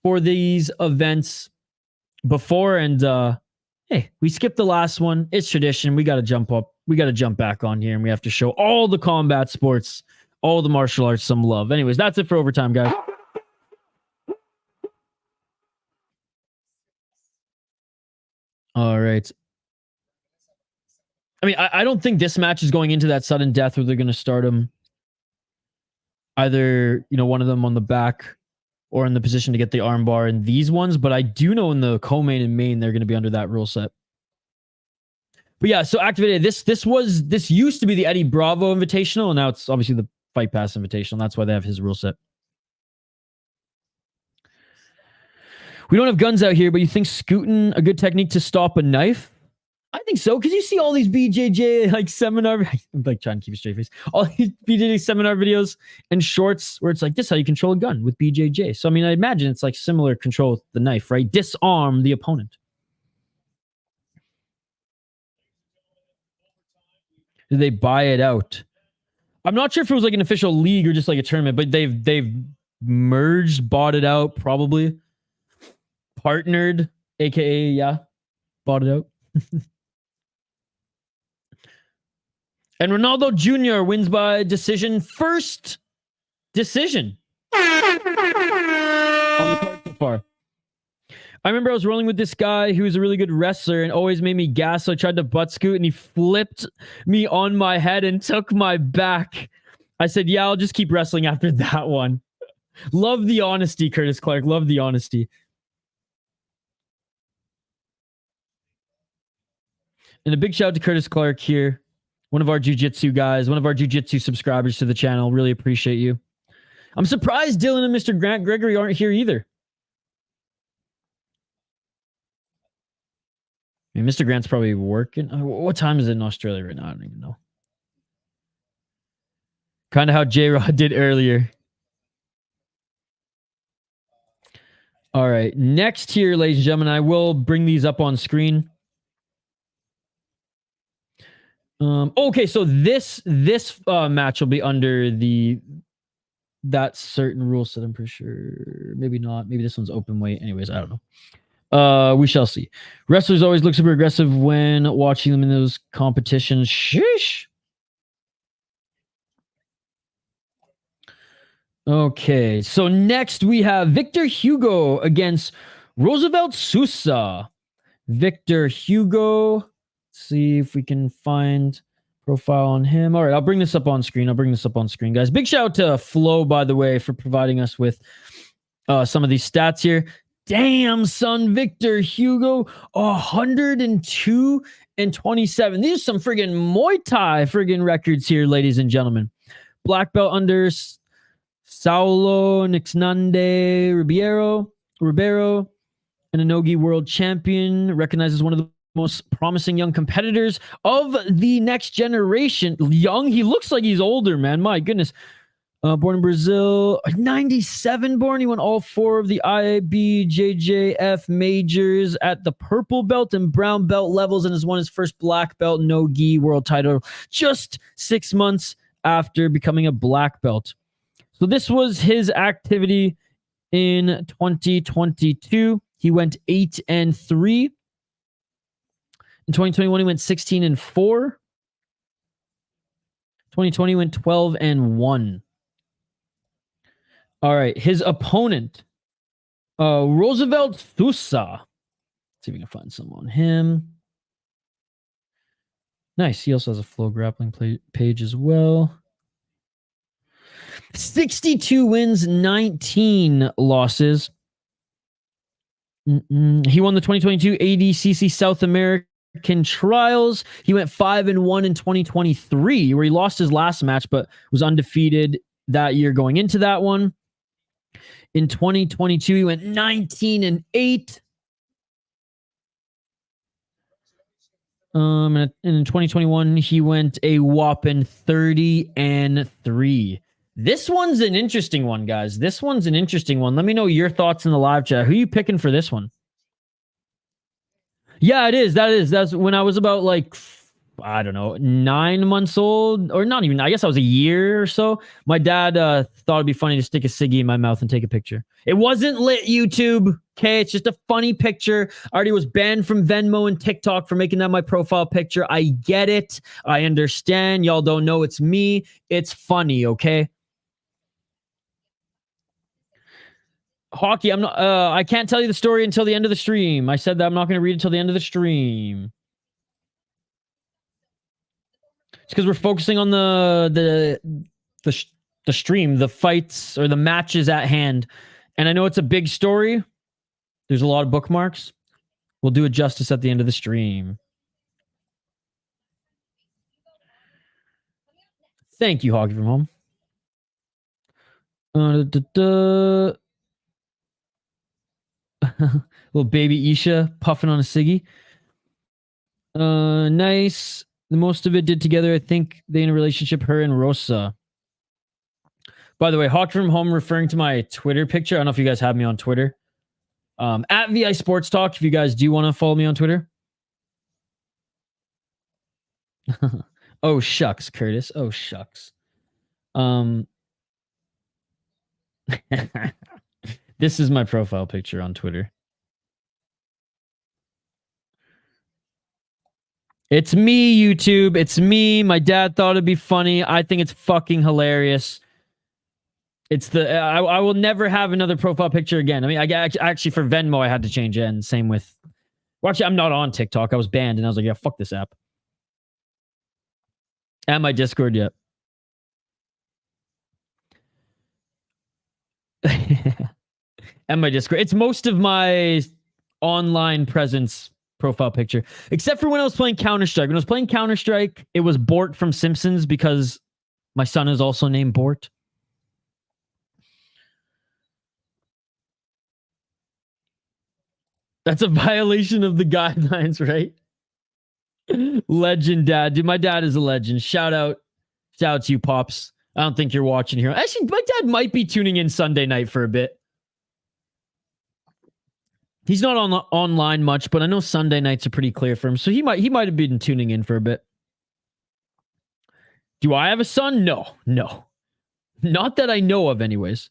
for these events before. And hey, we skipped the last one. It's tradition. We got to jump up. We got to jump back on here and we have to show all the combat sports, all the martial arts some love. Anyways, that's it for overtime, guys. All right. I don't think this match is going into that sudden death where they're going to start them either, one of them on the back or in the position to get the armbar in these ones. But I do know in the co-main and main, they're going to be under that rule set. But yeah, so activated. This used to be the Eddy Bravo Invitational, and now it's obviously the Fight Pass Invitational. That's why they have his rule set. We don't have guns out here, but you think scooting a good technique to stop a knife? I think so, because you see all these BJJ seminar. I'm trying to keep a straight face. All these BJJ seminar videos and shorts where it's this is how you control a gun with BJJ. So I imagine it's similar control with the knife, right? Disarm the opponent. Did they buy it out? I'm not sure if it was an official league or just a tournament, but they've merged, bought it out, probably partnered, aka bought it out. And Ronaldo Jr. wins by decision. First decision on the card so far. I remember I was rolling with this guy who was a really good wrestler and always made me gas. So I tried to butt scoot and he flipped me on my head and took my back. I said, yeah, I'll just keep wrestling after that one. Love the honesty, Curtis Clark. Love the honesty. And a big shout out to Curtis Clark here. One of our jiu-jitsu guys, one of our jiu-jitsu subscribers to the channel. Really appreciate you. I'm surprised Dylan and Mr. Grant Gregory aren't here either. I mean, Mr. Grant's probably working. What time is it in Australia right now? I don't even know. Kind of how J-Rod did earlier. All right. Next here, ladies and gentlemen, I will bring these up on screen. Okay, so this match will be under that certain rule set, I'm pretty sure. Maybe not. Maybe this one's open weight. Anyways, I don't know. We shall see. Wrestlers always look super aggressive when watching them in those competitions. Sheesh. Okay, so next we have Victor Hugo against Roosevelt Susa. Victor Hugo. Let's see if we can find profile on him. All right, I'll bring this up on screen. Guys. Big shout out to Flo, by the way, for providing us with some of these stats here. Damn, son, Victor Hugo, 102 and 27. These are some friggin' Muay Thai friggin' records here, ladies and gentlemen. Black belt under Saulo Nixnande Ribeiro, an Inogi world champion, recognized as one of the most promising young competitors of the next generation. Young, he looks like he's older, man. My goodness. Born in Brazil, 97 born. He won all 4 of the IBJJF majors at the purple belt and brown belt levels and has won his first black belt no-gi world title just 6 months after becoming a black belt. So this was his activity in 2022. He went 8-3. In 2021, he went 16-4. 2020 went 12-1. All right, his opponent, Roosevelt Susa. See if we can find some on him. Nice. He also has a Flow Grappling page as well. 62 wins, 19 losses. He won the 2022 ADCC South American Trials. He went 5-1 in 2023, where he lost his last match, but was undefeated that year going into that one. In 2022, he went 19-8. And in 2021, he went a whopping 30-3. This one's an interesting one, guys. This one's an interesting one. Let me know your thoughts in the live chat. Who are you picking for this one? Yeah, it is. That's when I was about like, I don't know, 9 months old, or not even, I guess I was a year or so. My dad thought it'd be funny to stick a ciggy in my mouth and take a picture. It wasn't lit, YouTube. Okay, it's just a funny picture. I already was banned from Venmo and TikTok for making that my profile picture. I get it. I understand. Y'all don't know it's me. It's funny, okay? Hockey, I'm not. I can't tell you the story until the end of the stream. I said that I'm not going to read it until the end of the stream. It's because we're focusing on the stream, the fights or the matches at hand, and I know it's a big story. There's a lot of bookmarks. We'll do it justice at the end of the stream. Thank you, Hockey from Home. Little baby Isha puffing on a ciggy. Nice. The most of it did together. I think they in a relationship, her and Rosa. By the way, Hawk from Home referring to my Twitter picture. I don't know if you guys have me on Twitter. At VI Sports Talk, if you guys do want to follow me on Twitter. Oh, shucks, Curtis. Oh, shucks. This is my profile picture on Twitter. It's me, YouTube. It's me. My dad thought it'd be funny. I think it's fucking hilarious. It's the I will never have another profile picture again. I mean, I actually for Venmo I had to change it, and same with. Well, actually, I'm not on TikTok. I was banned, and I was like, yeah, fuck this app. And my Discord yet. And my Discord. It's most of my online presence profile picture, except for when I was playing Counter-Strike. When I was playing Counter-Strike, it was Bort from Simpsons because my son is also named Bort. That's a violation of the guidelines, right? Legend dad. Dude, my dad is a legend. Shout out to you, Pops. I don't think you're watching here. Actually, my dad might be tuning in Sunday night for a bit. He's not online much, but I know Sunday nights are pretty clear for him. So he might have been tuning in for a bit. Do I have a son? No. Not that I know of, anyways.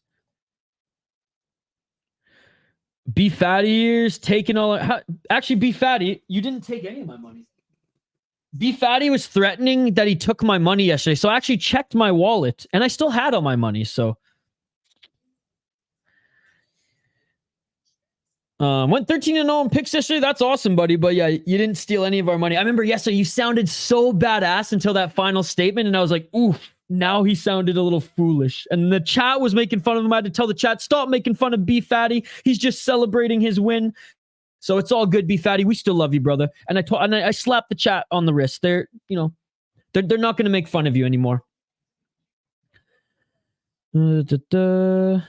Be Fatty ears taking all. Actually, Be Fatty, you didn't take any of my money. Be Fatty was threatening that he took my money yesterday, so I actually checked my wallet, and I still had all my money. So, went 13-0 in picks yesterday. That's awesome, buddy. But yeah, you didn't steal any of our money. I remember yesterday you sounded so badass until that final statement, and I was like, oof. Now he sounded a little foolish, and the chat was making fun of him. I had to tell the chat, stop making fun of B Fatty. He's just celebrating his win. So it's all good, B Fatty. We still love you, brother. And I slapped the chat on the wrist. They're not going to make fun of you anymore. Isha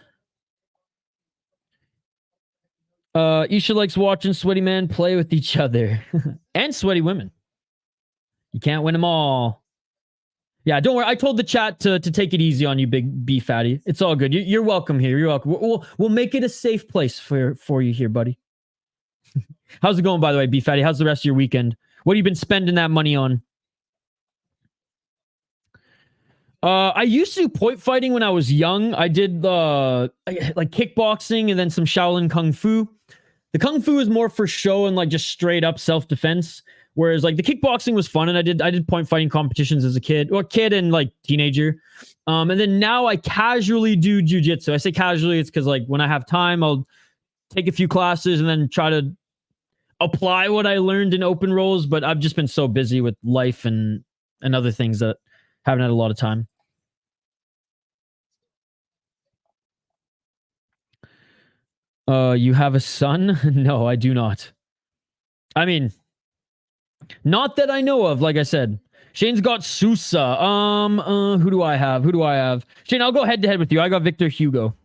likes watching sweaty men play with each other and sweaty women. You can't win them all. Yeah, don't worry. I told the chat to take it easy on you, big B Fatty. It's all good. You're welcome here. You're welcome. We'll make it a safe place for you here, buddy. How's it going, by the way, B Fatty? How's the rest of your weekend? What have you been spending that money on? I used to do point fighting when I was young. I did like kickboxing and then some Shaolin Kung Fu. The Kung Fu is more for show and like just straight up self-defense. Whereas like the kickboxing was fun, and I did point fighting competitions as a kid and like teenager. And then now I casually do jiu-jitsu. I say casually, it's because like when I have time, I'll take a few classes and then try to apply what I learned in open roles. But I've just been so busy with life and other things that haven't had a lot of time. You have a son? No, I do not. I mean, not that I know of, like I said. Shane's got Susa. Who do I have? Shane, I'll go head to head with you. I got Victor Hugo.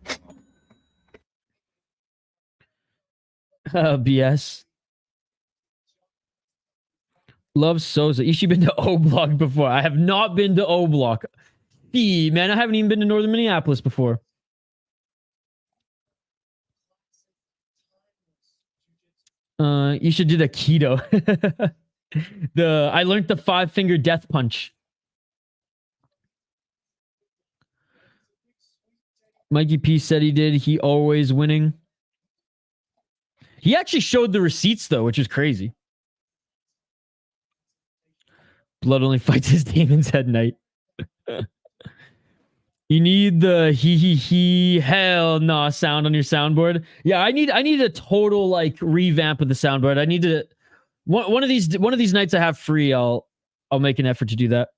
BS. Love Sousa. You been to O Block before? I have not been to O Block. Man, I haven't even been to Northern Minneapolis before. You should do the keto. I learned the 5-finger death punch. Mikey P said he did. He always winning. He actually showed the receipts though, which is crazy. Blood only fights his demons at night. You need the he hell nah sound on your soundboard. Yeah, I need a total like revamp of the soundboard. I need to one of these nights I have free, I'll make an effort to do that.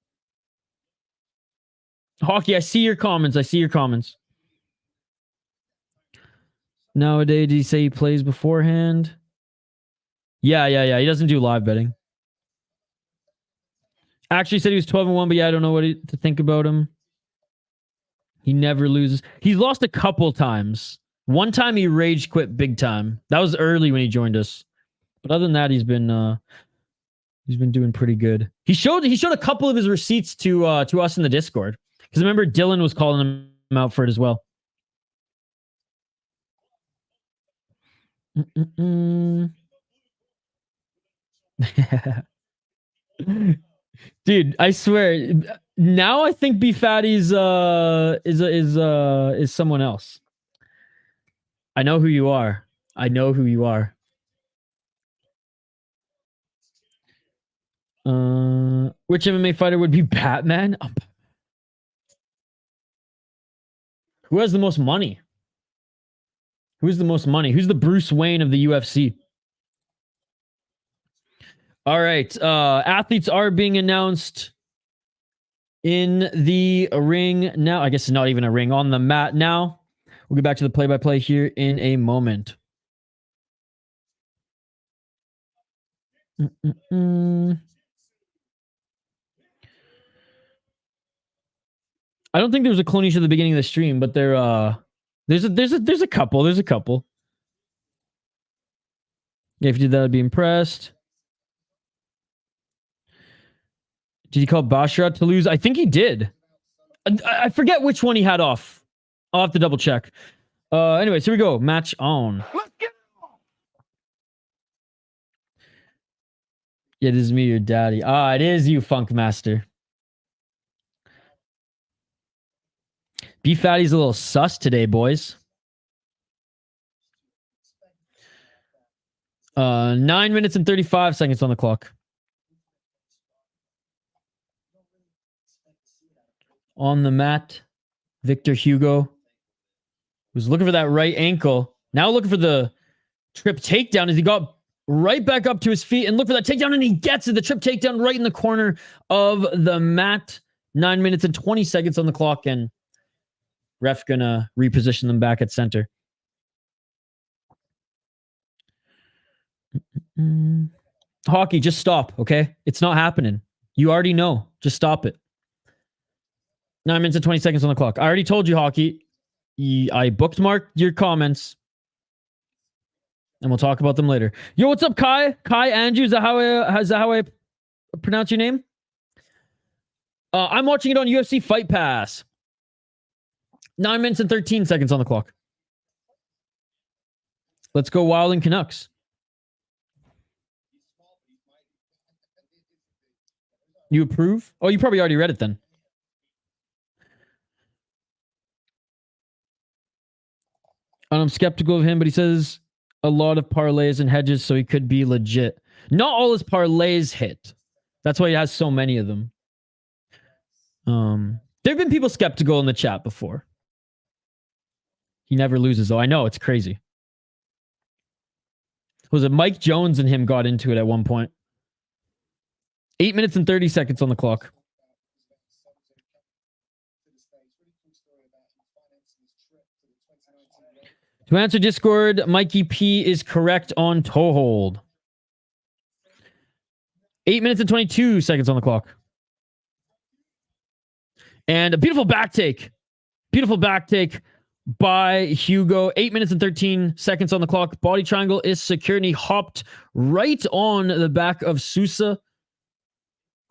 Hockey, I see your comments. Nowadays, did he say he plays beforehand? Yeah. He doesn't do live betting. Actually said he was 12-1, but yeah, I don't know what to think about him. He never loses. He's lost a couple times. One time he rage quit big time. That was early when he joined us. But other than that, he's been doing pretty good. He showed a couple of his receipts to us in the Discord. Because remember Dylan was calling him out for it as well. Dude, I swear. Now I think B Fatty's is someone else. I know who you are. Which MMA fighter would be Batman? Who has the most money? Who's the most money? Who's the Bruce Wayne of the UFC? All right. Athletes are being announced in the ring now. I guess it's not even a ring, on the mat now. We'll get back to the play-by-play here in a moment. I don't think there was a clonish at the beginning of the stream, but there's a couple. There's a couple. Yeah, if you did that, I'd be impressed. Did he call Basharat to lose? I think he did. I forget which one he had off. I'll have to double check. Anyways, here we go. Match on. Let's get Yeah, this is me, your daddy. Ah, it is you, Funk Master. Beef Fatty's a little sus today, boys. 9 minutes and 35 seconds on the clock. On the mat, Victor Hugo was looking for that right ankle. Now looking for the trip takedown as he got right back up to his feet and look for that takedown, and he gets it. The trip takedown right in the corner of the mat. 9 minutes and 20 seconds on the clock, and ref gonna reposition them back at center. Hockey, just stop, okay? It's not happening. You already know. Just stop it. 9 minutes and 20 seconds on the clock. I already told you, Hockey. I bookmarked your comments. And we'll talk about them later. Yo, what's up, Kai? Kai Andrew, is that how I pronounce your name? I'm watching it on UFC Fight Pass. 9 minutes and 13 seconds on the clock. Let's go Wild and Canucks. You approve? Oh, you probably already read it then. I'm skeptical of him, but he says a lot of parlays and hedges, so he could be legit. Not all his parlays hit. That's why he has so many of them. There have been people skeptical in the chat before. He never loses, though. I know, it's crazy. Was it Mike Jones and him got into it at one point? 8 minutes and 30 seconds on the clock. To answer Discord, Mikey P is correct on toe hold. 8 minutes and 22 seconds on the clock. And a beautiful back take. Beautiful back take by Hugo. 8 minutes and 13 seconds on the clock. Body triangle is secure, and he hopped right on the back of Susa.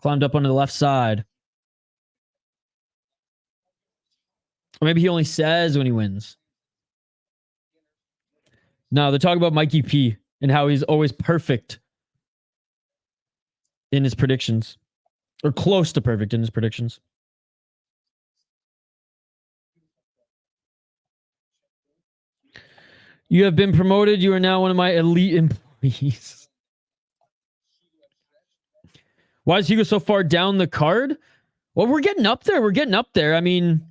Climbed up onto the left side. Or maybe he only says when he wins. No, they're talking about Mikey P and how he's always perfect in his predictions. Or close to perfect in his predictions. You have been promoted. You are now one of my elite employees. Why is Hugo so far down the card? Well, we're getting up there. We're getting up there. I mean,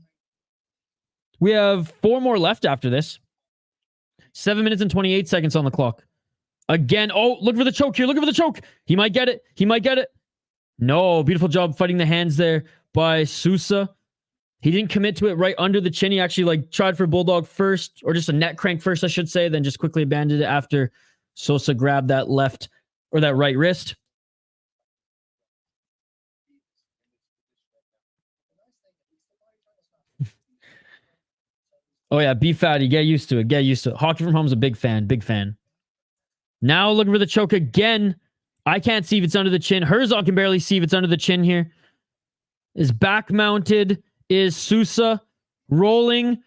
we have 4 more left after this. 7 minutes and 28 seconds on the clock. Again. Oh, look for the choke here. Look for the choke. He might get it. He might get it. No, beautiful job fighting the hands there by Sousa. He didn't commit to it right under the chin. He actually tried for bulldog first, or just a neck crank first, I should say, then just quickly abandoned it after Sousa grabbed that left or that right wrist. Oh yeah, beef fatty. Get used to it. Get used to it. Hockey from Home's a big fan. Big fan. Now looking for the choke again. I can't see if it's under the chin. Herzog can barely see if it's under the chin here. Is back mounted. Is Sousa rolling?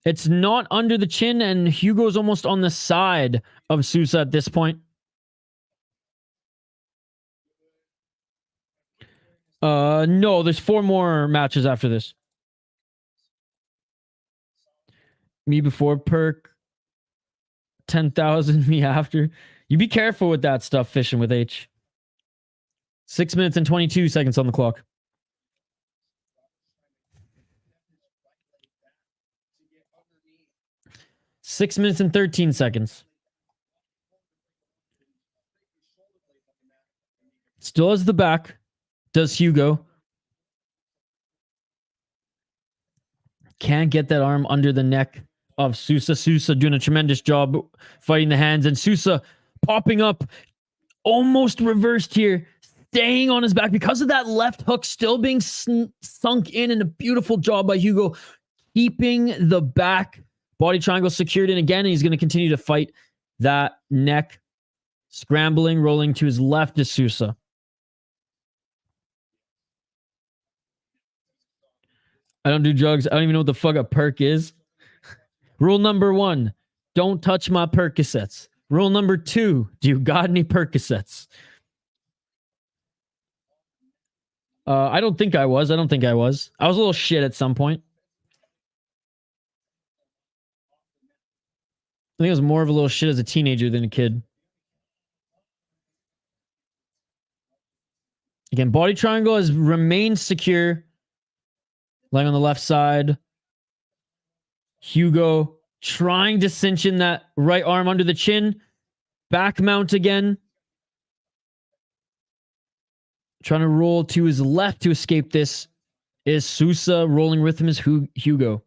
It's not under the chin, and Hugo's almost on the side of Sousa at this point. No, there's 4 more matches after this. Me before perk. 10,000 me after. You be careful with that stuff, fishing with H. 6 minutes and 22 seconds on the clock. 6 minutes and 13 seconds. Still has the back. Does Hugo. Can't get that arm under the neck of Sousa. Sousa doing a tremendous job fighting the hands. And Sousa popping up. Almost reversed here. Staying on his back because of that left hook still being sunk in. And a beautiful job by Hugo. Keeping the back body triangle secured in again. And he's going to continue to fight that neck. Scrambling, rolling to his left is Sousa. I don't do drugs. I don't even know what the fuck a perk is. Rule number 1, don't touch my Percocets. Rule number 2, do you got any Percocets? I don't think I was. I was a little shit at some point. I think I was more of a little shit as a teenager than a kid. Again, body triangle has remained secure. Laying on the left side. Hugo trying to cinch in that right arm under the chin. Back mount again. Trying to roll to his left to escape this is Susa. Rolling with him is Hugo.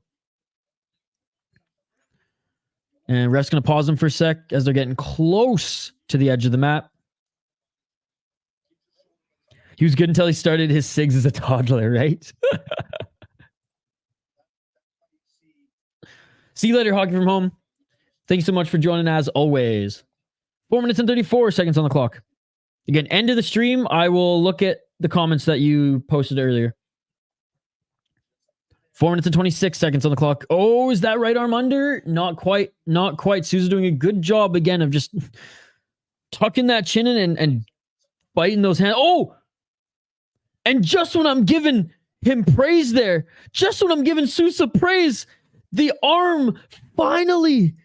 And ref's going to pause them for a sec as they're getting close to the edge of the mat. He was good until he started his SIGs as a toddler, right? See you later, Hockey from Home. Thanks so much for joining as always. 4 minutes and 34 seconds on the clock. Again, end of the stream. I will look at the comments that you posted earlier. 4 minutes and 26 seconds on the clock. Oh, is that right arm under? Not quite. Not quite. Sousa doing a good job again of just tucking that chin in and biting those hands. Oh! And just when I'm giving him praise there, just when I'm giving Sousa praise, the arm finally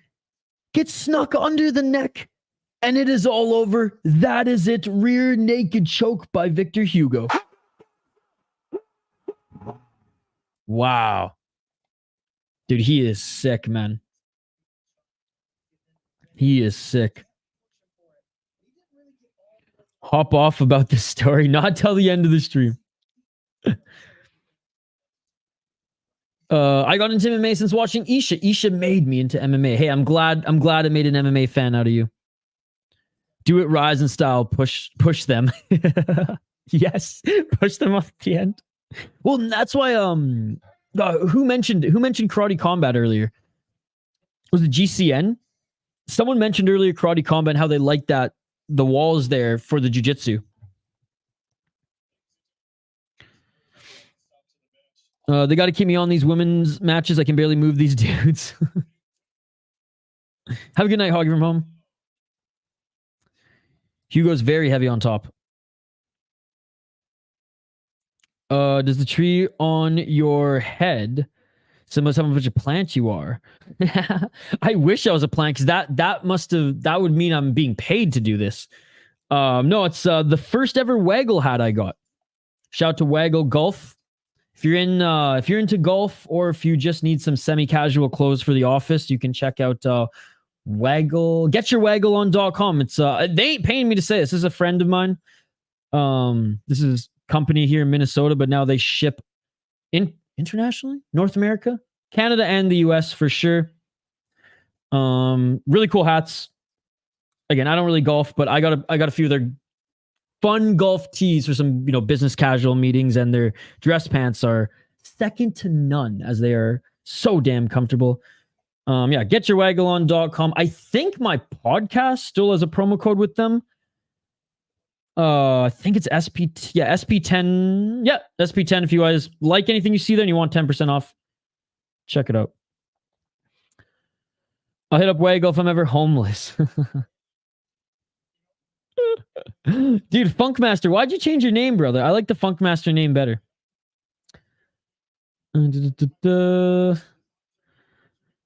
gets snuck under the neck. And it is all over. That is it. Rear naked choke by Victor Hugo. Wow. Dude, he is sick, man. He is sick. Hop off about this story. Not till the end of the stream. I got into MMA since watching Isha. Isha made me into MMA. Hey, I'm glad I made an MMA fan out of you. Do it Ryzen style. Push them. Yes. Push them off the end. Well, that's why who mentioned Karate Combat earlier? Was it GCN? Someone mentioned earlier Karate Combat and how they like that the walls there for the jiu-jitsu. They got to keep me on these women's matches. I can barely move these dudes. Have a good night, Hoggy from Home. Hugo's very heavy on top. Does the tree on your head symbolize how much a plant you are? I wish I was a plant, because that would mean I'm being paid to do this. No, it's the first ever Waggle hat I got. Shout out to Waggle Golf. If you're into golf, or if you just need some semi-casual clothes for the office, you can check out Waggle. GetYourWaggleOn.com. It's they ain't paying me to say this. This is a friend of mine. This is company here in Minnesota, but now they ship internationally, North America, Canada, and the US for sure. Really cool hats. Again, I don't really golf, but I got a few of their fun golf tees for some, business casual meetings, and their dress pants are second to none, as they are so damn comfortable. Yeah, getyourwaggleon.com. I think my podcast still has a promo code with them. I think it's SP10. Yeah, SP10. If you guys like anything you see there and you want 10% off, check it out. I'll hit up Waggle if I'm ever homeless. Dude, Funkmaster, why'd you change your name, brother? I like the Funkmaster name better.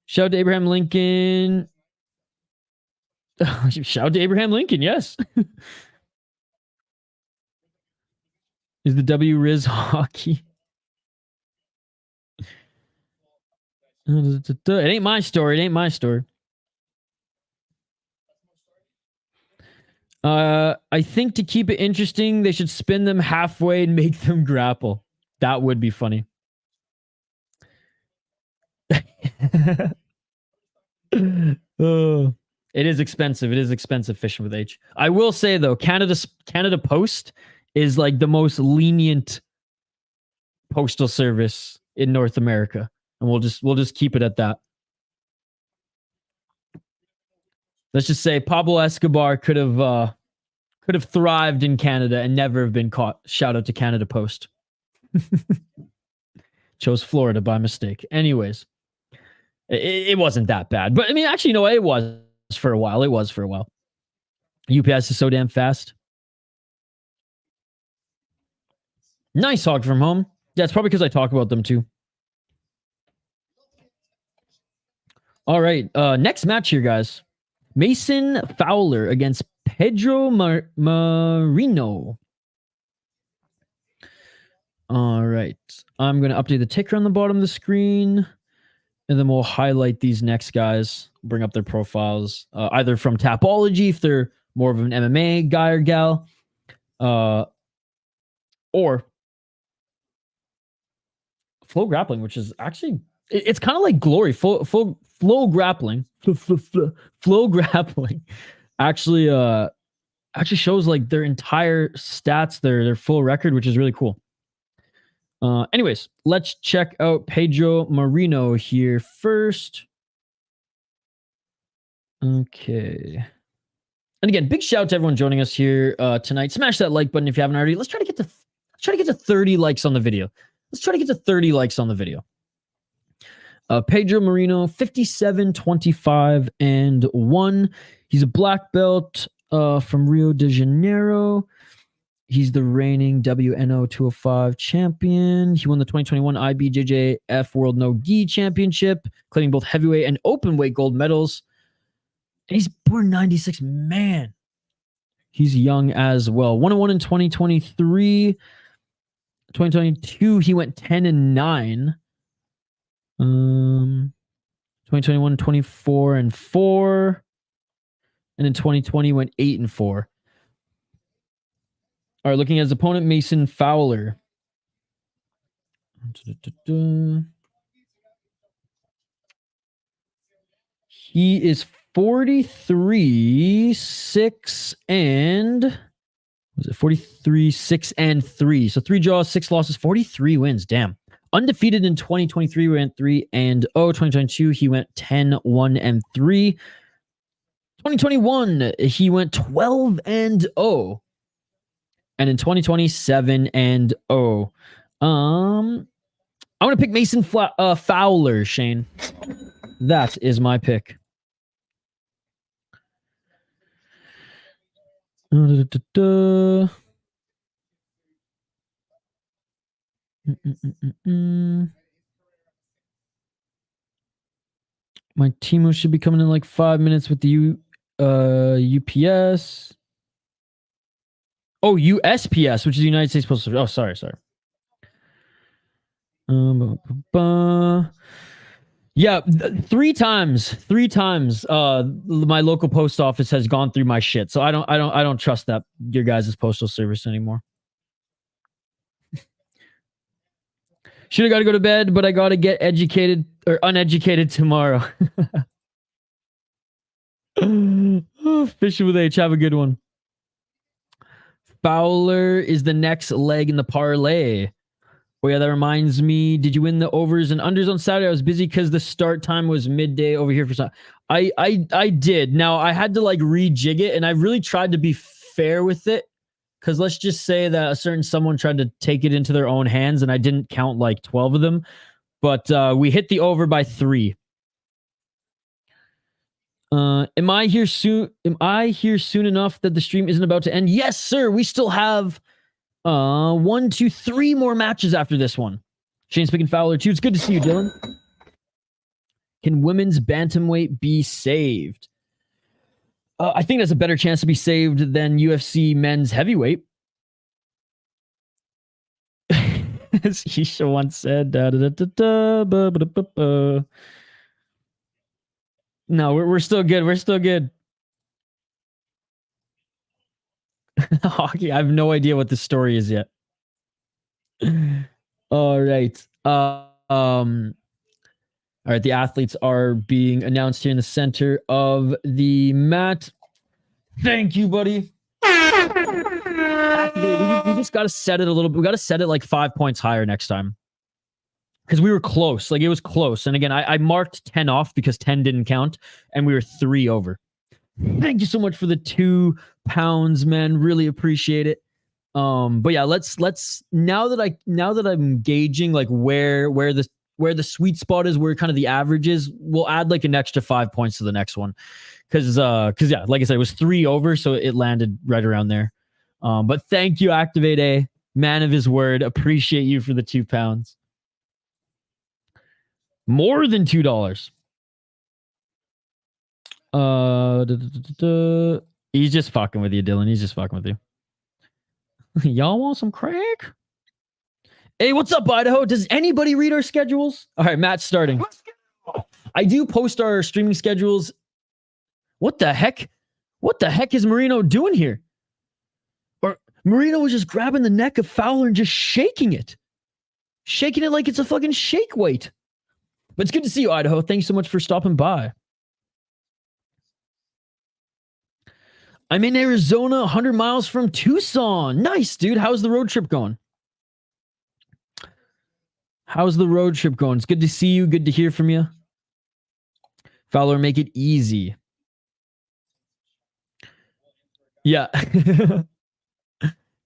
Shout out to Abraham Lincoln. Shout out to Abraham Lincoln, yes. Is the W Riz hockey? It ain't my story. It ain't my story. I think to keep it interesting, they should spin them halfway and make them grapple. That would be funny. Oh, it is expensive. It is expensive fishing with H. I will say though, Canada Post is like the most lenient postal service in North America, and we'll just keep it at that. Let's just say Pablo Escobar could have thrived in Canada and never have been caught. Shout out to Canada Post. Chose Florida by mistake. Anyways, it wasn't that bad. But I mean, actually, no, it was for a while. It was for a while. UPS is so damn fast. Nice hog from home. Yeah, it's probably because I talk about them too. All right. Next match here, guys. Mason Fowler against Pedro Marino. All right. I'm going to update the ticker on the bottom of the screen. And then we'll highlight these next guys, bring up their profiles, either from Tapology, if they're more of an MMA guy or gal, or Flow Grappling, which is actually, it's kind of like Glory. Flow Grappling. Flow Grappling actually shows like their entire stats, their full record, which is really cool. Anyways, let's check out Pedro Marino here first. Okay. And again, big shout out to everyone joining us here tonight. Smash that like button if you haven't already. Let's try to get to 30 likes on the video. Let's try to get to 30 likes on the video. Pedro Marino, 57, 25, and 1. He's a black belt from Rio de Janeiro. He's the reigning WNO 205 champion. He won the 2021 IBJJF World No Gi Championship, claiming both heavyweight and open weight gold medals. And he's born 96. Man, he's young as well. 1-1 in 2023. 2022, he went 10-9. 2021, 24-4. And in 2020, went 8-4. All right, looking at his opponent, Mason Fowler. He is 43-6 and was it 43-6-3? So 3 draws, 6 losses, 43 wins. Damn. Undefeated in 2023, went 3-0. 2022, he went 10-1-3. 2021, he went 12-0. And in 2020, 7-0. I'm going to pick Mason Fowler, Shane. That is my pick. My team should be coming in like 5 minutes with the UPS. Oh, USPS, which is the United States Postal Service. Oh, sorry. Yeah, 3 times. My local post office has gone through my shit, so I don't trust that your guys' postal service anymore. Should have got to go to bed, but I got to get educated or uneducated tomorrow. Oh, fishing with H. Have a good one. Fowler is the next leg in the parlay. Oh yeah, that reminds me. Did you win the overs and unders on Saturday? I was busy because the start time was midday over here for some. I did. Now I had to like rejig it, and I really tried to be fair with it. Because let's just say that a certain someone tried to take it into their own hands, and I didn't count like 12 of them. But we hit the over by 3. Am I here soon enough that the stream isn't about to end? Yes, sir. We still have 1, 2, 3 more matches after this one. Shane's picking Fowler too. It's good to see you, Dylan. Can women's bantamweight be saved? I think that's a better chance to be saved than UFC men's heavyweight. As Isha once said, No, we're still good. We're still good. Hockey. I have no idea what the story is yet. All right. All right. The athletes are being announced here in the center of the mat. Thank you, buddy. We just got to set it a little bit. We got to set it like 5 points higher next time. Because we were close. Like, it was close. And again, I marked 10 off because 10 didn't count. And we were 3 over. Thank you so much for the £2, man. Really appreciate it. But yeah, let's now that I'm gauging like where the sweet spot is, where kind of the average is, we'll add like an extra 5 points to the next one. Cause yeah, like I said, it was 3 over, so it landed right around there. But thank you, Activate A, man of his word. Appreciate you for the £2. More than $2. He's just fucking with you, Dylan. He's just fucking with you. Y'all want some crack? Hey, what's up, Idaho? Does anybody read our schedules? All right, Matt's starting. I do post our streaming schedules. What the heck? What the heck is Marino doing here? Or Marino was just grabbing the neck of Fowler and just shaking it. Shaking it like it's a fucking shake weight. But it's good to see you, Idaho. Thanks so much for stopping by. I'm in Arizona, 100 miles from Tucson. Nice, dude. How's the road trip going? How's the road trip going? It's good to see you. Good to hear from you. Fowler, make it easy. Yeah.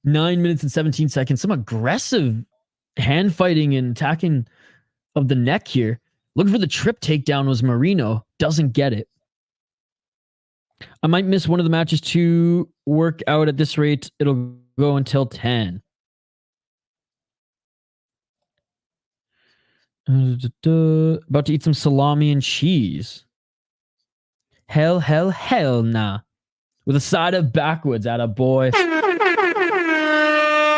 9 minutes and 17 seconds. Some aggressive hand fighting and attacking of the neck here. Looking for the trip takedown was Marino. Doesn't get it. I might miss one of the matches to work out at this rate. It'll go until 10. About to eat some salami and cheese. Hell nah. With a side of backwoods at a boy.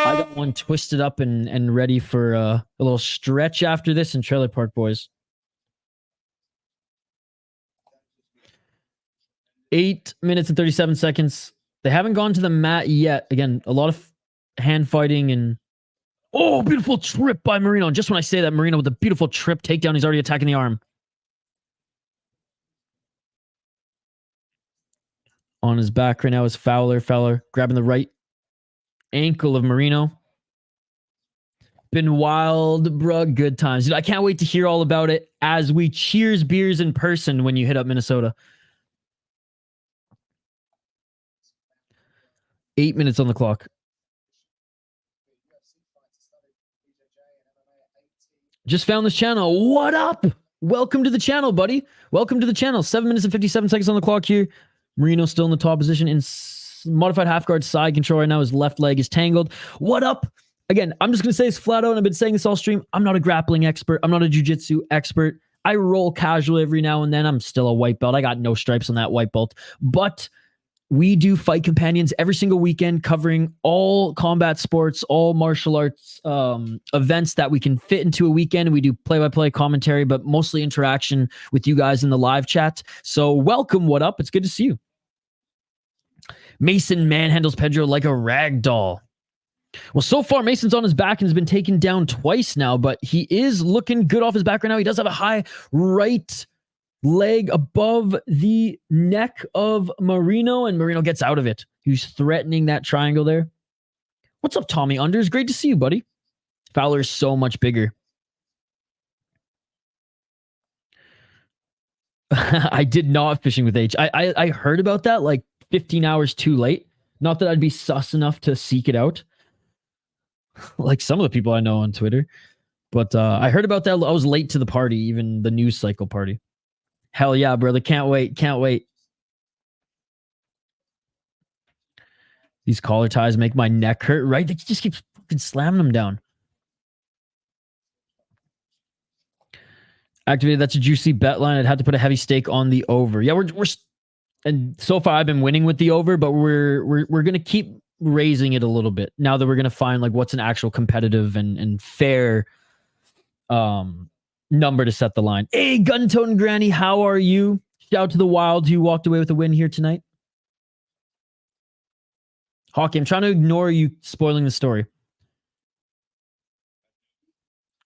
I got one twisted up and ready for a little stretch after this in Trailer Park Boys. 8 minutes and 37 seconds. They haven't gone to the mat yet. Again, a lot of hand fighting and... Oh, beautiful trip by Marino. And just when I say that, Marino with a beautiful trip takedown, he's already attacking the arm. On his back right now is Fowler. Fowler grabbing the right ankle of Marino. Been wild, bruh. Good times. Dude, I can't wait to hear all about it as we cheers beers in person when you hit up Minnesota. 8 minutes on the clock. Just found this channel. What up? Welcome to the channel, buddy. Welcome to the channel. 7 minutes and 57 seconds on the clock here. Marino still in the top position in modified half guard side control right now. His left leg is tangled. What up? Again, I'm just going to say this flat out, and I've been saying this all stream. I'm not a grappling expert. I'm not a jiu-jitsu expert. I roll casually every now and then. I'm still a white belt. I got no stripes on that white belt. But we do fight companions every single weekend, covering all combat sports, all martial arts events that we can fit into a weekend. And we do play-by-play commentary, but mostly interaction with you guys in the live chat. So welcome, what up? It's good to see you. Mason manhandles Pedro like a rag doll. Well, so far, Mason's on his back and has been taken down twice now, but he is looking good off his back right now. He does have a high right leg above the neck of Marino, and Marino gets out of it. He's threatening that triangle there. What's up, Tommy Unders? Great to see you, buddy. Fowler is so much bigger. I did not fishing with H. I heard about that like 15 hours too late. Not that I'd be sus enough to seek it out. Like some of the people I know on Twitter. But I heard about that. I was late to the party, even the news cycle party. Hell yeah, brother. Can't wait. Can't wait. These collar ties make my neck hurt, right? They just keep fucking slamming them down. Activated. That's a juicy bet line. I'd have to put a heavy stake on the over. Yeah, we're and so far I've been winning with the over, but we're gonna keep raising it a little bit now that we're gonna find like what's an actual competitive and fair number to set the line. Hey, Gun-Toting Granny, how are you? Shout out to the Wild who walked away with a win here tonight. Hockey, I'm trying to ignore you spoiling the story.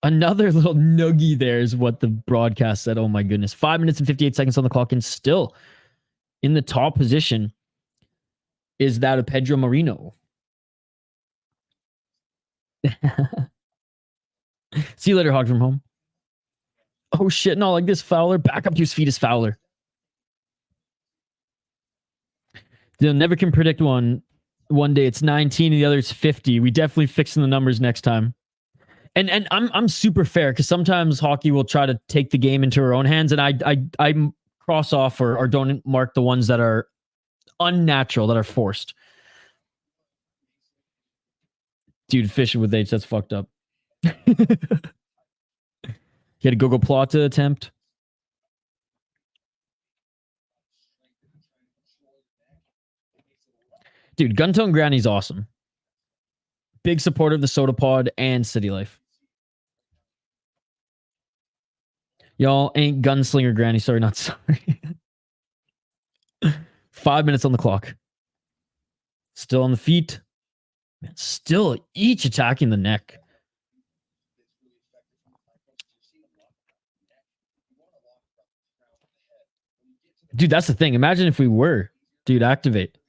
Another little noogie there is what the broadcast said. Oh my goodness. 5 minutes and 58 seconds on the clock, and still in the top position is that of Pedro Marino. See you later, Hog from home. Oh shit, no, like this Fowler. Back up to his feet is Fowler. They'll never can predict one day it's 19 and the other it's 50. We definitely fixing the numbers next time. And I'm super fair because sometimes hockey will try to take the game into her own hands, and I cross off or don't mark the ones that are unnatural, that are forced. Dude, fishing with H, that's fucked up. He had a Gogo Plata attempt. Dude, Guntone Granny's awesome. Big supporter of the Soda Pod and City Life. Y'all ain't Gunslinger Granny. Sorry, not sorry. 5 minutes on the clock. Still on the feet. Man, still each attacking the neck. Dude, that's the thing. Imagine if we were. Dude, activate.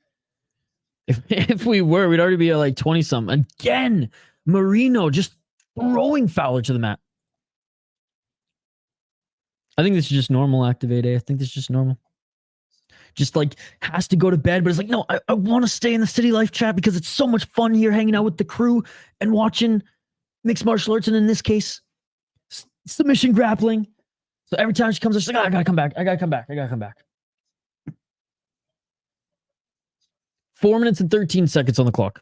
If we were, we'd already be at like 20-something. Again, Marino just throwing Fowler to the mat. I think this is just normal activate, eh? I think this is just normal. Just like has to go to bed, but it's like, no, I want to stay in the City Life chat because it's so much fun here hanging out with the crew and watching mixed martial arts, and in this case, submission grappling. So every time she comes, she's like, oh, I gotta come back. I gotta come back. I gotta come back. 4 minutes and 13 seconds on the clock.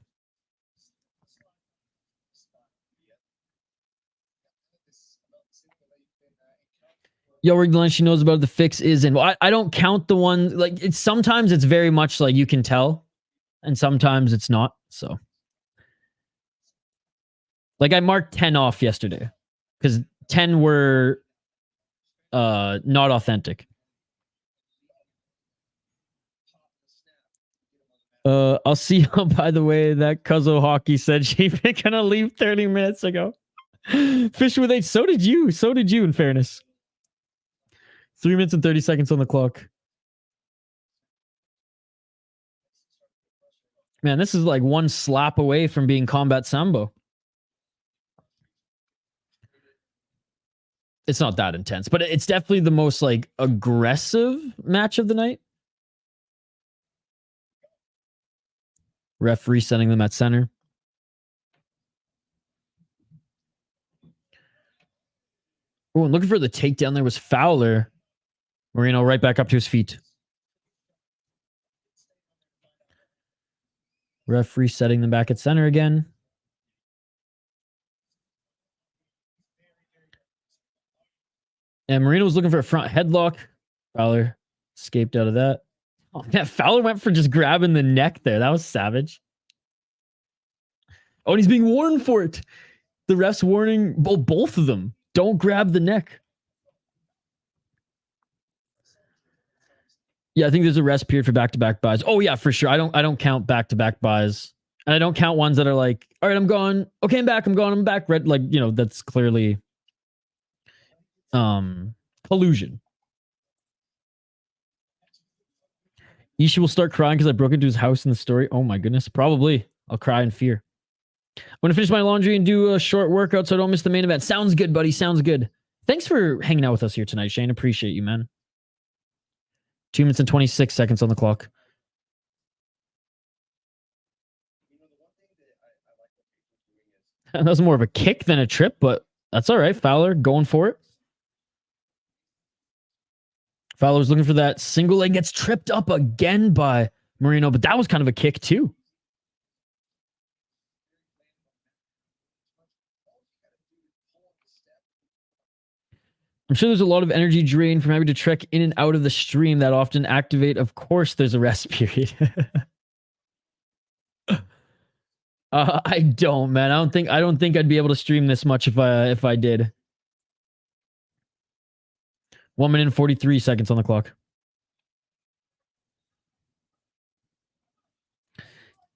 Yo, where the line she knows about the fix is in. Well, I don't count the one, like it's sometimes it's very much like you can tell, and sometimes it's not. So like I marked 10 off yesterday because 10 were not authentic. I'll see you. By the way, that Cuzzo Hockey said she'd been gonna leave 30 minutes ago. Fish with H. So did you. So did you, in fairness. 3 minutes and 30 seconds on the clock. Man, this is like one slap away from being combat sambo. It's not that intense, but it's definitely the most like aggressive match of the night. Referee sending them at center. Oh, and looking for the takedown there was Fowler. Marino right back up to his feet. Referee setting them back at center again. And Marino was looking for a front headlock. Fowler escaped out of that. Oh, yeah, Fowler went for just grabbing the neck there. That was savage. Oh, and he's being warned for it. The ref's warning both of them. Don't grab the neck. Yeah, I think there's a rest period for back-to-back buys. Oh yeah, for sure. I don't count back-to-back buys. And I don't count ones that are like, all right, I'm gone. Okay, I'm back. I'm gone. I'm back. Red, like, you know, that's clearly collusion. Ishii will start crying because I broke into his house in the story. Oh my goodness. Probably. I'll cry in fear. I'm going to finish my laundry and do a short workout so I don't miss the main event. Sounds good, buddy. Sounds good. Thanks for hanging out with us here tonight, Shane. Appreciate you, man. 2 minutes and 26 seconds on the clock. That was more of a kick than a trip, but that's all right. Fowler going for it. Fowler was looking for that single leg, gets tripped up again by Marino, but that was kind of a kick too. I'm sure there's a lot of energy drain from having to trek in and out of the stream that often activate. Of course, there's a rest period. I don't, man. I don't think I'd be able to stream this much if I did. 1 minute and 43 seconds on the clock.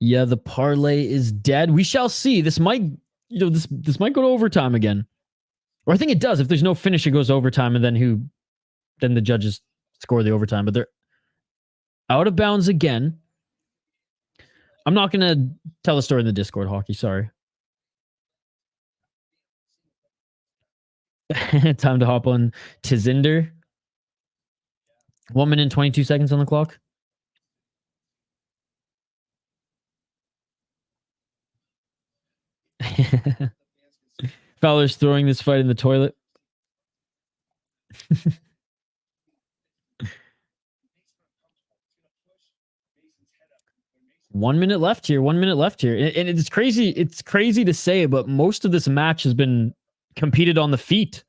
Yeah, the parlay is dead. We shall see. This might, this might go to overtime again. Or I think it does. If there's no finish, it goes to overtime, and then the judges score the overtime. But they're out of bounds again. I'm not gonna tell the story in the Discord, Hockey. Sorry. Time to hop on Tizinder. 1 minute and 22 seconds on the clock. Fowler's throwing this fight in the toilet. 1 minute left here. 1 minute left here. And it's crazy. It's crazy to say, but most of this match has been competed on the feet.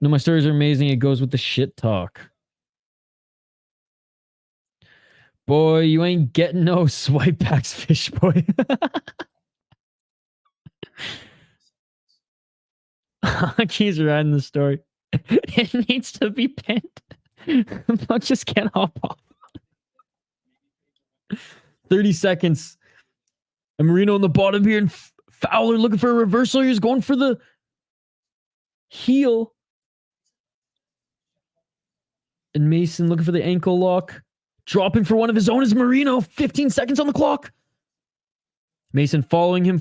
No, my stories are amazing. It goes with the shit talk. Boy, you ain't getting no swipe backs, fish boy. He's riding the story. It needs to be pinned. Buck just can't hop off. 30 seconds. And Marino on the bottom here, and Fowler looking for a reversal. He's going for the heel. And Mason looking for the ankle lock. Dropping for one of his own is Marino. 15 seconds on the clock. Mason following him.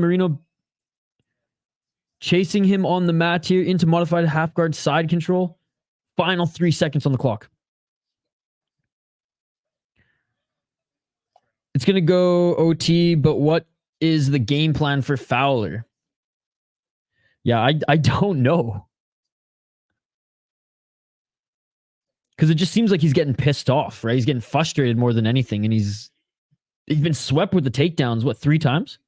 Marino chasing him on the mat here into modified half guard side control. Final 3 seconds on the clock. It's going to go OT, but what is the game plan for Fowler? Yeah, I don't know. Because it just seems like he's getting pissed off, right? He's getting frustrated more than anything, and he's been swept with the takedowns, what, 3 times?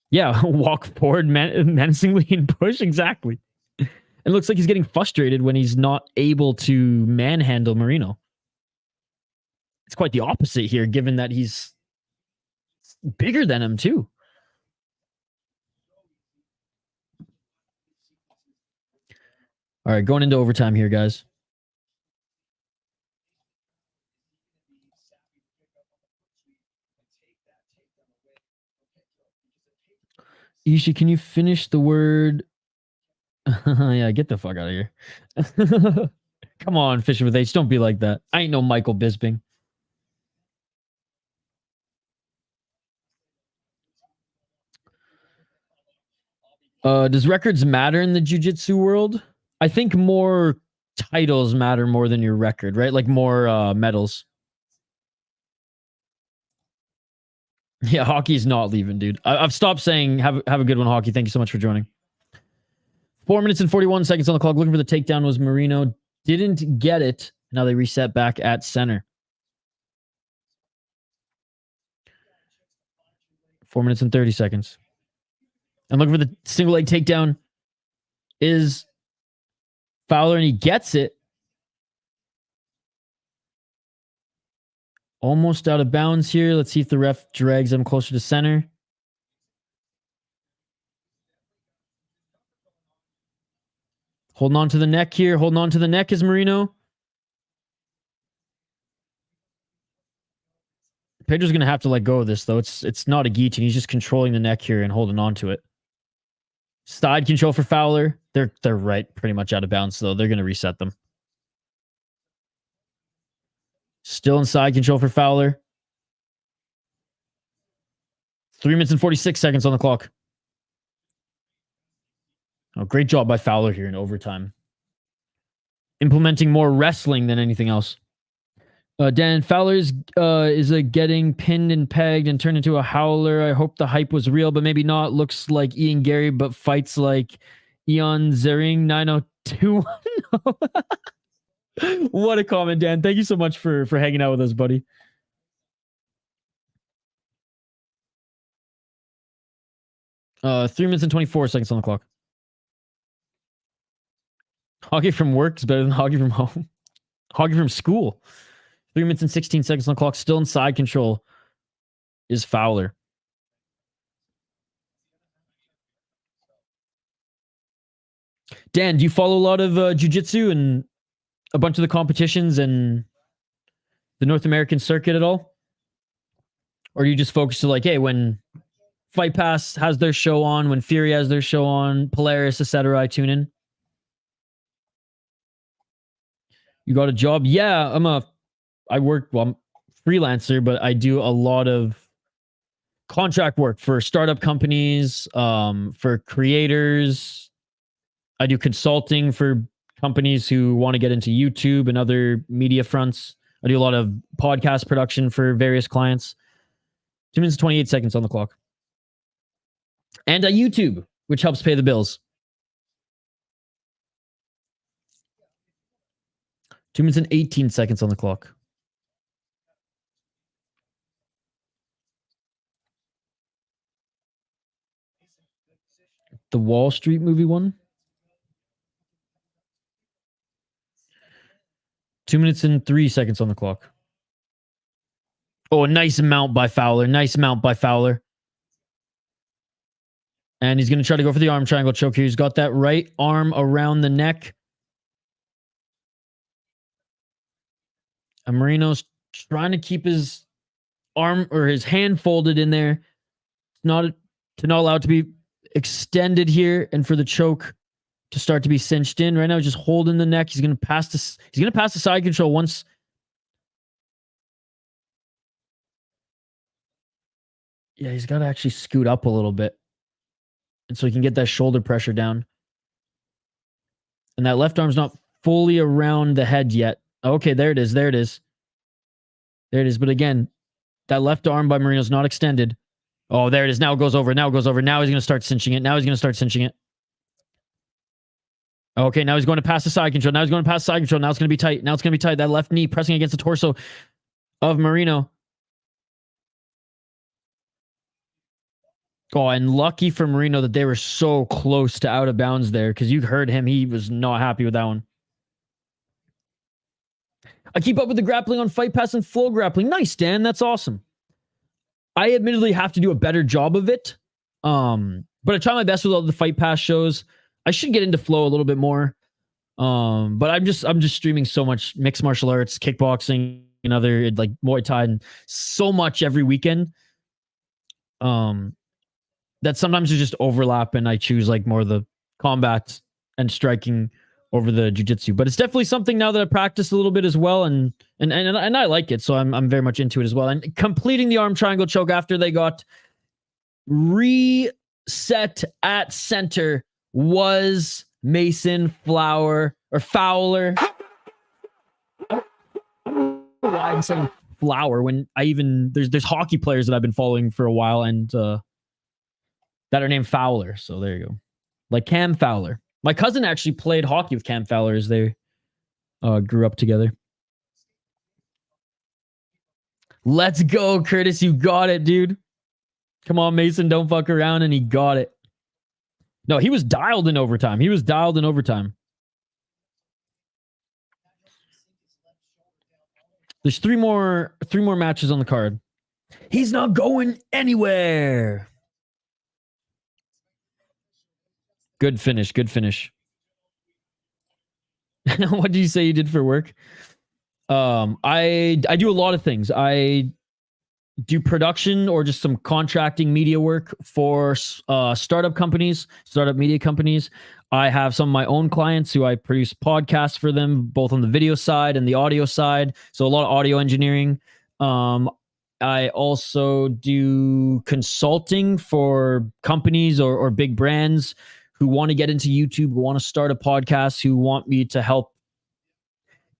Yeah, walk forward menacingly and push, exactly. It looks like he's getting frustrated when he's not able to manhandle Marino. It's quite the opposite here, given that he's bigger than him, too. All right, going into overtime here, guys. Ishi, can you finish the word? Yeah, get the fuck out of here. Come on, Fishing with H. Don't be like that. I ain't no Michael Bisping. Does records matter in the jiu-jitsu world? I think more titles matter more than your record, right? Like more medals. Yeah, Hockey's not leaving, dude. I've stopped saying have a good one, Hockey. Thank you so much for joining. 4 minutes and 41 seconds on the clock. Looking for the takedown was Marino. Didn't get it. Now they reset back at center. 4 minutes and 30 seconds. And looking for the single leg takedown is Fowler, and he gets it. Almost out of bounds here. Let's see if the ref drags him closer to center. Holding on to the neck here. Holding on to the neck is Marino. Pedro's going to have to let go of this, though. It's not a guillotine. He's just controlling the neck here and holding on to it. Side control for Fowler. They're right pretty much out of bounds, though. They're going to reset them. Still in side control for Fowler. 3 minutes and 46 seconds on the clock. Oh, great job by Fowler here in overtime. Implementing more wrestling than anything else. Dan, Fowler is getting pinned and pegged and turned into a howler. I hope the hype was real, but maybe not. Looks like Ian Gary, but fights like Ian Zering 9021. What a comment, Dan. Thank you so much for hanging out with us, buddy. Uh, 3 minutes and 24 seconds on the clock. Hockey from work is better than hockey from home. Hockey from school. 3 minutes and 16 seconds on the clock. Still in side control is Fowler. Dan, do you follow a lot of jiu-jitsu and a bunch of the competitions? And the North American circuit at all? Or do you just focus to like, hey, when Fight Pass has their show on, when Fury has their show on, Polaris, etc., I tune in? You got a job? Yeah, I'm a freelancer, but I do a lot of contract work for startup companies, for creators. I do consulting for companies who want to get into YouTube and other media fronts. I do a lot of podcast production for various clients. 2 minutes and 28 seconds on the clock. And YouTube, which helps pay the bills. 2 minutes and 18 seconds on the clock. The Wall Street movie one. 2 minutes and 3 seconds on the clock. Oh, a nice mount by Fowler. Nice mount by Fowler. And he's going to try to go for the arm triangle choke here. He's got that right arm around the neck. And Marino's trying to keep his arm or his hand folded in there. Not allowed to be extended here, and for the choke to start to be cinched in. Right now, he's just holding the neck. He's going to pass this. He's going to pass the side control once. Yeah, he's got to actually scoot up a little bit, and so he can get that shoulder pressure down. And that left arm's not fully around the head yet. Okay, there it is. There it is. There it is. But again, that left arm by Marino's not extended. Oh, there it is. Now it goes over. Now it goes over. Now he's going to start cinching it. Now he's going to start cinching it. Okay, now he's going to pass the side control. Now he's going to pass the side control. Now it's going to be tight. Now it's going to be tight. That left knee pressing against the torso of Marino. Oh, and lucky for Marino that they were so close to out of bounds there, because you heard him. He was not happy with that one. I keep up with the grappling on Fight Pass and Flow Grappling. Nice, Dan. That's awesome. I admittedly have to do a better job of it. But I try my best with all the Fight Pass shows. I should get into Flow a little bit more. But I'm just streaming so much mixed martial arts, kickboxing, and other like Muay Thai, and so much every weekend. That sometimes you just overlap, and I choose like more of the combat and striking over the jiu-jitsu. But it's definitely something now that I practice a little bit as well, and I like it, so I'm very much into it as well. And completing the arm triangle choke after they got reset at center was Mason Fowler. Why I'm saying Flower when there's hockey players that I've been following for a while, and that are named Fowler. So there you go. Like Cam Fowler. My cousin actually played hockey with Cam Fowler as they grew up together. Let's go, Curtis. You got it, dude. Come on, Mason. Don't fuck around. And he got it. No, he was dialed in overtime. There's three more matches on the card. He's not going anywhere. Good finish. What did you say you did for work? I do a lot of things. I do production or just some contracting media work for startup media companies. I have some of my own clients who I produce podcasts for them, both on the video side and the audio side. So a lot of audio engineering. I also do consulting for companies or big brands who want to get into YouTube, who want to start a podcast, who want me to help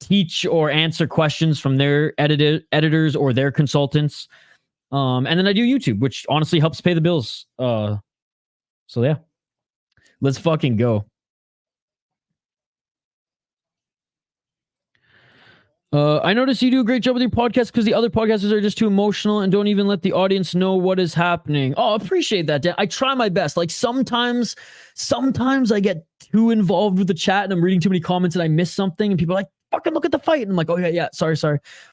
teach or answer questions from their editors or their consultants. And then I do YouTube, which honestly helps pay the bills. So yeah, let's fucking go. I notice you do a great job with your podcast because the other podcasters are just too emotional and don't even let the audience know what is happening. Oh, appreciate that, Dan. I try my best. Like sometimes I get too involved with the chat and I'm reading too many comments and I miss something and people are like, fucking look at the fight. And I'm like, oh yeah, sorry.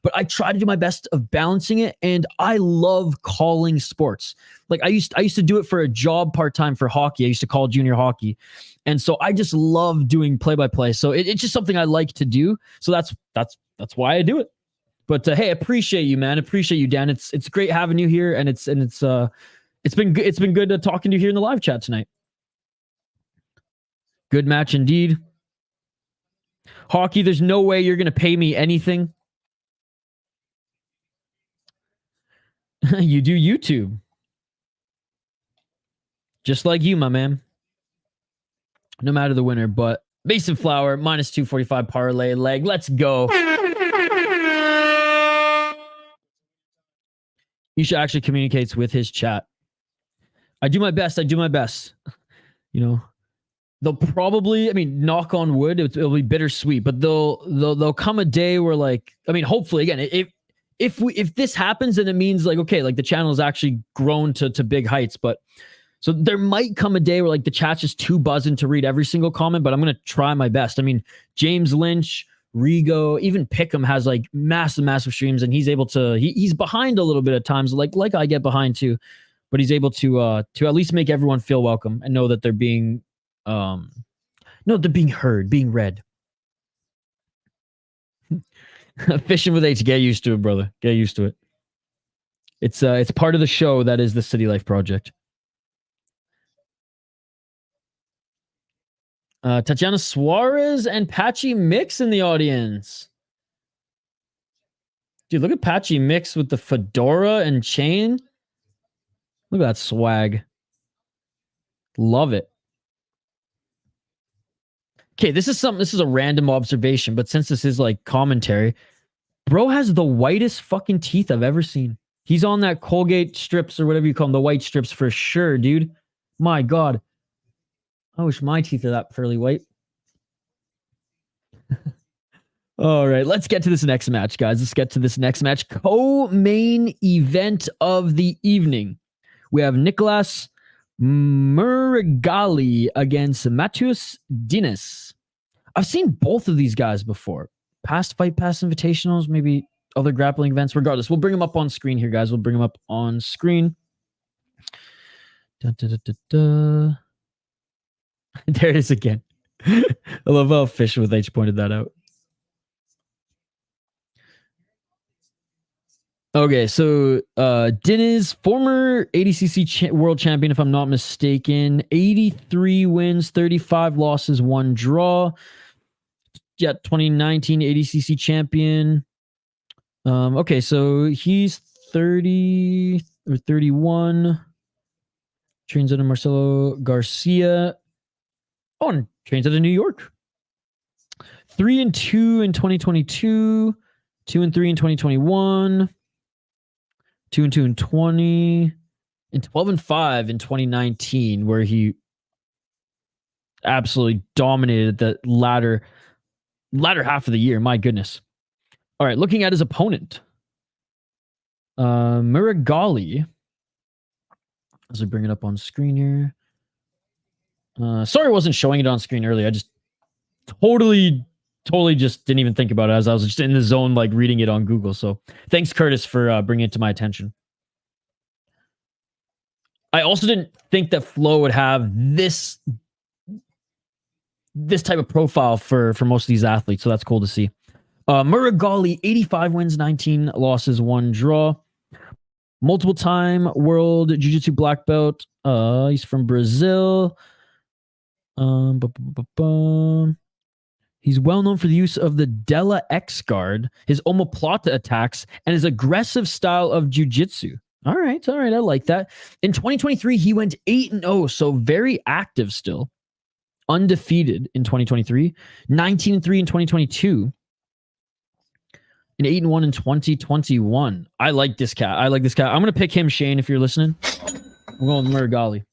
But I try to do my best of balancing it. And I love calling sports. Like I used to do it for a job part-time for hockey. I used to call junior hockey. And so I just love doing play-by-play. So it's just something I like to do. So that's why I do it. But hey, appreciate you, man. Appreciate you, Dan. It's great having you here, and it's been good talking to you here in the live chat tonight. Good match indeed. Hockey, there's no way you're gonna pay me anything. You do YouTube. Just like you, my man. No matter the winner, but Mason Flower, minus 245 parlay leg. Let's go. Isha actually communicates with his chat. I do my best. You know, they'll probably, I mean, knock on wood, it'll be bittersweet, but they'll come a day where, like, I mean, hopefully, again, if this happens, then it means, like, okay, like the channel's actually grown to big heights. But so there might come a day where, like, the chat's just too buzzing to read every single comment, but I'm gonna try my best. I mean, James Lynch, Rigo, even Pickham has like massive streams, and he's able to, he's behind a little bit at times, like I get behind too, but he's able to at least make everyone feel welcome and know that they're being they're being heard, being read. Fishing with H, get used to it, brother. Get used to it. It's part of the show that is the City Life Project. Tatiana Suarez and Patchy Mix in the audience. Dude, look at Patchy Mix with the fedora and chain. Look at that swag. Love it. Okay, this is a random observation, but since this is like commentary, bro has the whitest fucking teeth I've ever seen. He's on that Colgate strips or whatever you call them, the white strips for sure, dude. My God. I wish my teeth are that pearly white. All right, let's get to this next match, guys. Let's get to this next match. Co-main event of the evening. We have Nicholas Meregali against Matheus Diniz. I've seen both of these guys before. Past Fight Pass Invitationals, maybe other grappling events. Regardless, we'll bring them up on screen here, guys. We'll bring them up on screen. There it is again. I love how Fish with H pointed that out. Okay, so Diniz, former ADCC world champion, if I'm not mistaken, 83 wins, 35 losses, 1 draw. Yeah, 2019 ADCC champion. Okay, so he's 30 or 31. Trains under Marcelo Garcia. Oh, and trains out of New York. 3-2 in 2022. 2-3 in 2021. 2-2 in 20. And 12-5 in 2019, where he absolutely dominated the latter half of the year. My goodness. All right, looking at his opponent. Meregali. As I bring it up on screen here. Sorry I wasn't showing it on screen earlier. I just totally just didn't even think about it as I was just in the zone, like reading it on Google. So thanks, Curtis, for bringing it to my attention. I also didn't think that Flo would have this type of profile for most of these athletes. So that's cool to see. Meregali, 85 wins, 19 losses, 1 draw. Multiple time world jiu-jitsu black belt. He's from Brazil. He's well known for the use of the Della X guard, his omoplata attacks, and his aggressive style of jiu-jitsu. All right. I like that. In 2023, he went 8-0, so very active still. Undefeated in 2023, 19-3 in 2022, and 8-1 in 2021. I like this cat. I'm going to pick him, Shane, if you're listening. I'm going with Meregali.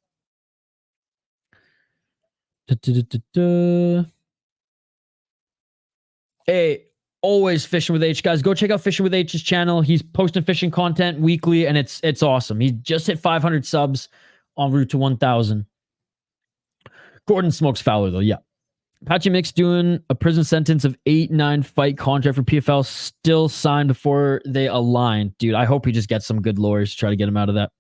Hey, always Fishing with H, guys. Go check out Fishing with H's channel. He's posting fishing content weekly, and it's awesome. He just hit 500 subs en route to 1,000. Gordon smokes Fowler, though. Yeah. Patchy Mix doing a prison sentence of 8-9 fight contract for PFL, still signed before they align. Dude, I hope he just gets some good lawyers to try to get him out of that.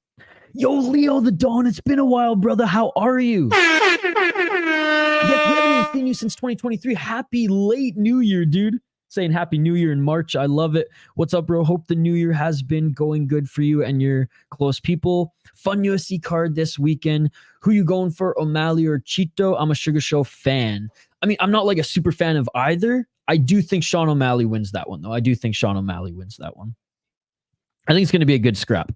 Yo, Leo the Dawn, it's been a while, brother. How are you? Yes, we haven't even seen you since 2023. Happy late New Year, dude. saying Happy New Year in March. I love it. What's up, bro? Hope the new year has been going good for you and your close people. Fun UFC card this weekend. Who you going for, O'Malley or Chito? I'm a Sugar Show fan. I mean, I'm not like a super fan of either. I do think Sean O'Malley wins that one, though. I do think Sean O'Malley wins that one. I think it's going to be a good scrap.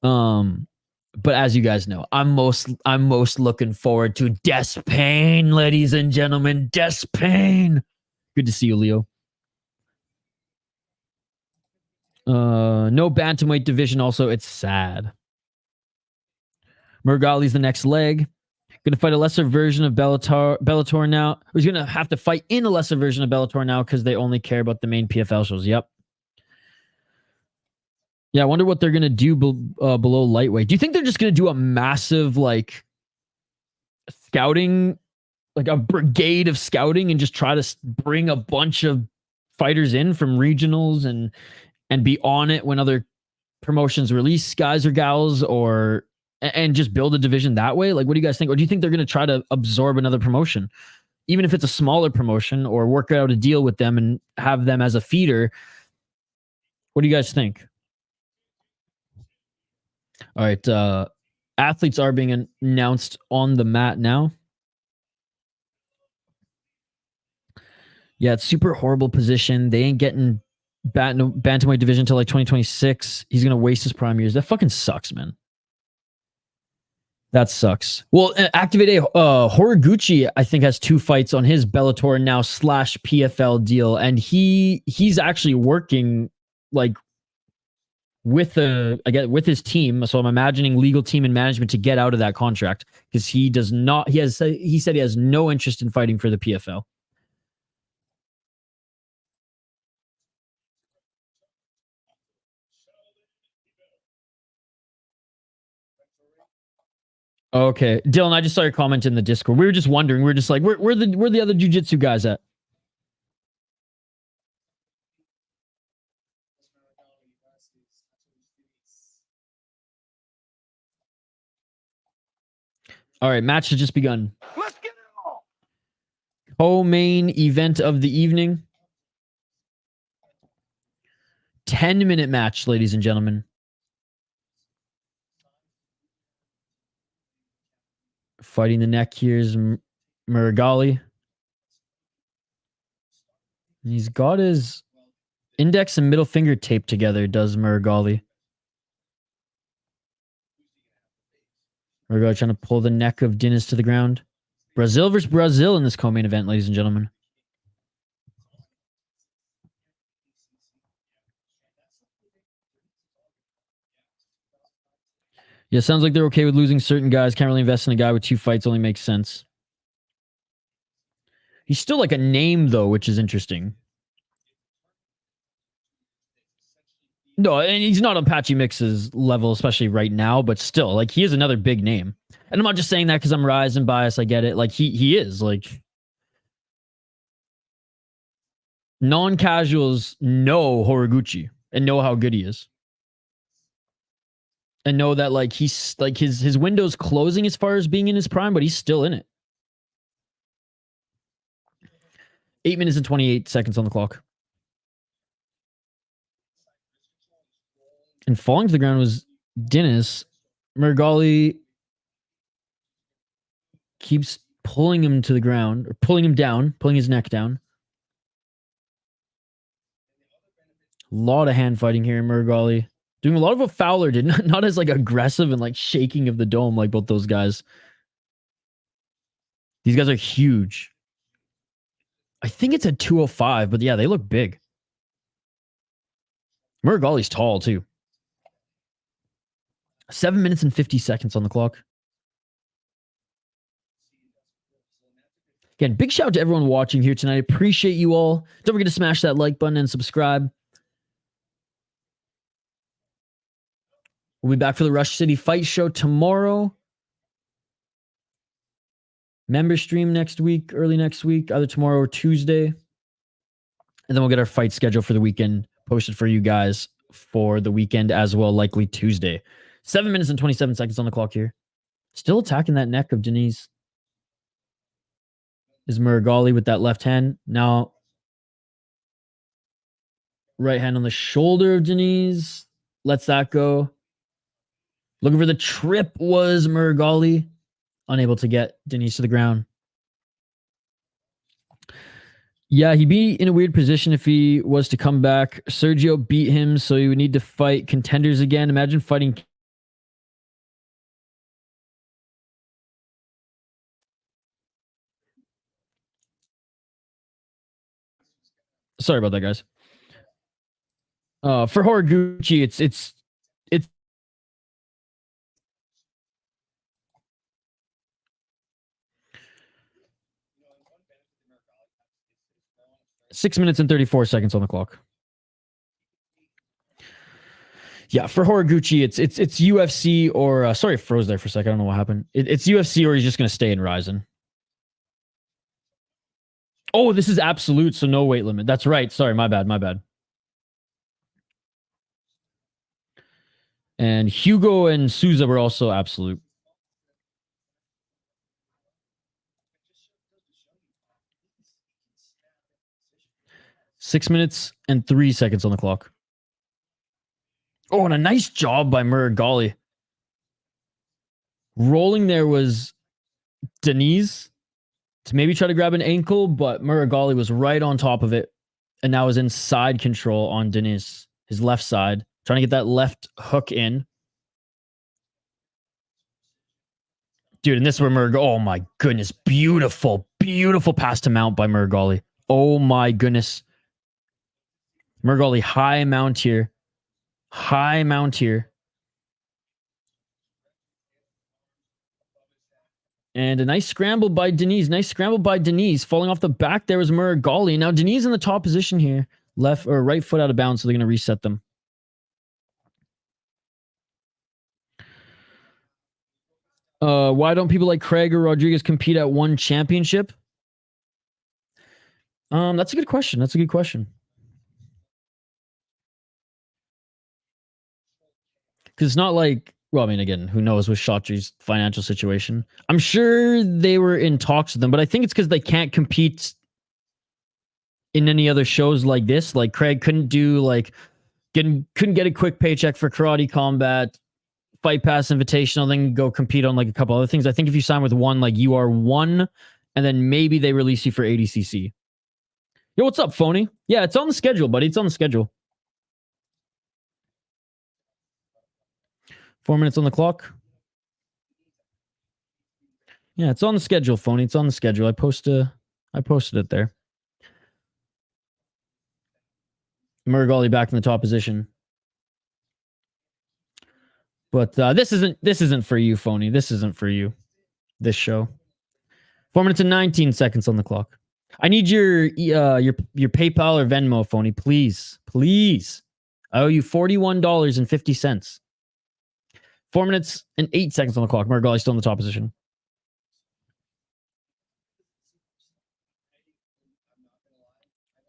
But as you guys know, I'm most looking forward to Des Payne, ladies and gentlemen. Des Payne. Good to see you, Leo. No bantamweight division. Also, it's sad. Meregali's the next leg. Going to fight a lesser version of Bellator now. He's going to have to fight in a lesser version of Bellator now because they only care about the main PFL shows. Yep. Yeah, I wonder what they're going to do below lightweight. Do you think they're just going to do a massive, like, scouting, like a brigade of scouting and just try to bring a bunch of fighters in from regionals and be on it when other promotions release guys or gals, or and just build a division that way? Like, what do you guys think? Or do you think they're going to try to absorb another promotion, even if it's a smaller promotion, or work out a deal with them and have them as a feeder? What do you guys think? All right. Athletes are being announced on the mat now. Yeah, it's super horrible position. They ain't getting bantamweight division until like 2026. He's going to waste his prime years. That fucking sucks, man. That sucks. Well, Activate Horiguchi, I think, has 2 fights on his Bellator now / PFL deal. And he's actually working like with his team. So I'm imagining legal team and management to get out of that contract, because he said he has no interest in fighting for the PFL. Okay, Dylan, I just saw your comment in the Discord. We were just wondering. We were just like, where the other jiu-jitsu guys at? All right, match has just begun. Let's get it on. Co-main event of the evening. 10-minute match, ladies and gentlemen. Fighting the neck here is Meregali. And he's got his index and middle finger taped together, does Meregali. Meregali trying to pull the neck of Diniz to the ground. Brazil versus Brazil in this co-main event, ladies and gentlemen. Yeah, sounds like they're okay with losing certain guys. Can't really invest in a guy with 2 fights. Only makes sense. He's still like a name, though, which is interesting. No, and he's not on Patchy Mix's level, especially right now, but still, like, he is another big name. And I'm not just saying that because I'm Ryzen bias. I get it. Like, he is, like... Non-casuals know Horiguchi and know how good he is. And know that, like, he's, like, his window's closing as far as being in his prime, but he's still in it. 8 minutes and 28 seconds on the clock. And falling to the ground was Diniz. Meregali keeps pulling him to the ground, or pulling him down, pulling his neck down. A lot of hand fighting here in Meregali. Doing a lot of what Fowler did, not as like aggressive and like shaking of the dome like both those guys. These guys are huge. I think it's at 205, but yeah, they look big. Meregali's tall too. 7 minutes and 50 seconds on the clock. Again, big shout out to everyone watching here tonight. I appreciate you all. Don't forget to smash that like button and subscribe. We'll be back for the Rush City Fight Show tomorrow. Member stream next week, early next week, either tomorrow or Tuesday. And then we'll get our fight schedule for the weekend posted for you guys for the weekend as well, likely Tuesday. 7 minutes and 27 seconds on the clock here. Still attacking that neck of Diniz. Is Meregali with that left hand. Now Right hand on the shoulder of Diniz. Lets that go. Looking for the trip was Meregali. Unable to get Diniz to the ground. Yeah, he'd be in a weird position if he was to come back. Sergio beat him, so he would need to fight contenders again. Imagine fighting... Sorry about that, guys. For Horiguchi, it's 6 minutes and 34 seconds on the clock. Yeah, for Horiguchi, it's UFC or sorry, I froze there for a second. I don't know what happened. It's UFC or he's just gonna stay in Ryzen. Oh, this is absolute, so no weight limit. That's right. Sorry, my bad. And Hugo and Sousa were also absolute. Six minutes and 3 seconds on the clock. Oh, and a nice job by Meregali. Rolling there was Diniz to maybe try to grab an ankle, but Meregali was right on top of it. And now is in side control on Diniz, his left side, trying to get that left hook in. Dude, and this is where Meregali, oh my goodness, beautiful pass to mount by Meregali. Oh my goodness. Meregali, high mount here. And a nice scramble by Diniz. Falling off the back there was Meregali. Now Diniz in the top position here. Left or right foot out of bounds, so they're going to reset them. Why don't people like Craig or Rodriguez compete at one championship? That's a good question. Because it's not like, well, I mean, again, who knows with Shotji's financial situation. I'm sure they were in talks with them, but I think it's because they can't compete in any other shows like this. Like Craig couldn't do couldn't get a quick paycheck for Karate Combat, Fight Pass Invitational, then go compete on like a couple other things. I think if you sign with one, like you are one, and then maybe they release you for ADCC. Yo, what's up, Phony? Yeah, it's on the schedule, buddy. It's on the schedule. 4 minutes on the clock. Yeah, it's on the schedule, Phony. It's on the schedule. I posted it there. Meregali back in the top position. But this isn't for you, Phony. This isn't for you. This show. 4 minutes and 19 seconds on the clock. I need your PayPal or Venmo, Phony, please. I owe you $41.50. 4 minutes and 8 seconds on the clock. Meregali still in the top position.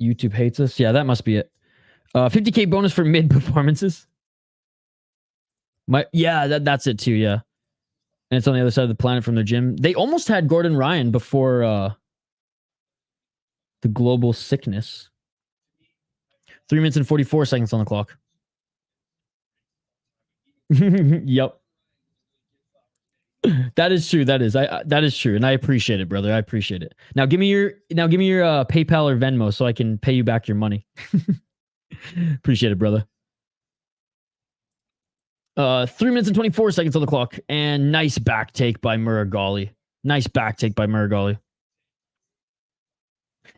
YouTube hates us. Yeah, that must be it. 50K bonus for mid performances. That's it too. Yeah, and it's on the other side of the planet from their gym. They almost had Gordon Ryan before the global sickness. 3 minutes and 44 seconds on the clock. Yep. That is true. That is true, and I appreciate it, brother. I appreciate it. Now give me your PayPal or Venmo so I can pay you back your money. Appreciate it, brother. 3 minutes and 24 seconds on the clock, and nice back take by Meregali.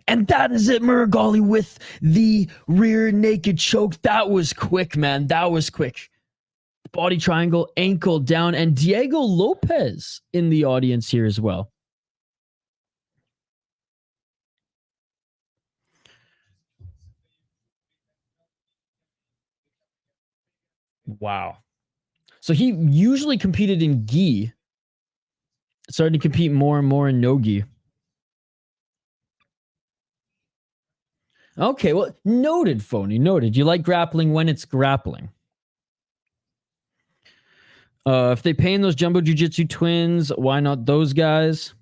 And that is it, Meregali with the rear naked choke. That was quick, man. That was quick. Body triangle, ankle down, and Diego Lopez in the audience here as well. Wow. So he usually competed in gi. Started to compete more and more in no gi. Okay, well, noted, Phony. Noted. You like grappling when it's grappling. If they pay in those jumbo jiu-jitsu twins, why not those guys?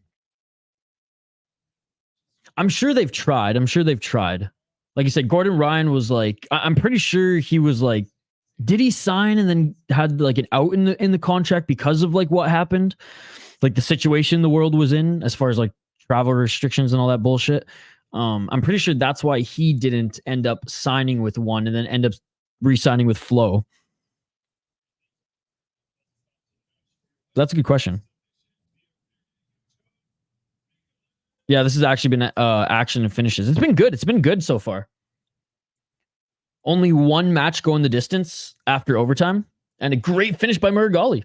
I'm sure they've tried. like I said, Gordon Ryan was like, I'm pretty sure he was like, did he sign and then had like an out in the contract because of like what happened, like the situation the world was in as far as like travel restrictions and all that bullshit. I'm pretty sure that's why he didn't end up signing with one and then end up re-signing with Flow. That's a good question. Yeah, this has actually been action and finishes. It's been good. It's been good so far. Only one match going the distance after overtime, and a great finish by Meregali.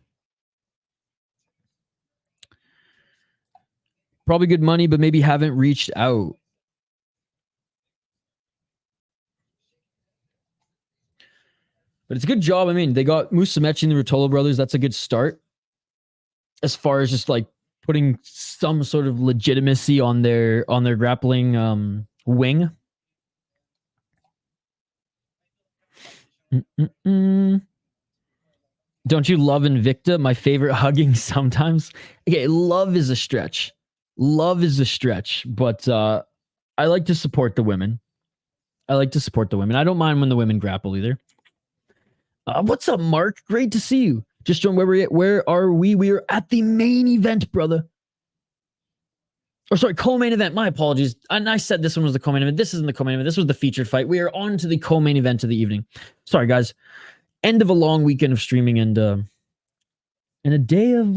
Probably good money, but maybe haven't reached out. But it's a good job. I mean, they got Musumeci and the Rotolo brothers. That's a good start. As far as just like putting some sort of legitimacy on their grappling wing. Don't you love Invicta? My favorite hugging sometimes. Okay, love is a stretch. Love is a stretch, but I like to support the women. I like to support the women. I don't mind when the women grapple either. What's up, Mark? Great to see you. Just join where we're at. Where are we? We are at the main event, brother. Or sorry, co-main event. My apologies. And I said this one was the co-main event. This isn't the co-main event. This was the featured fight. We are on to the co-main event of the evening. Sorry, guys. End of a long weekend of streaming and a day of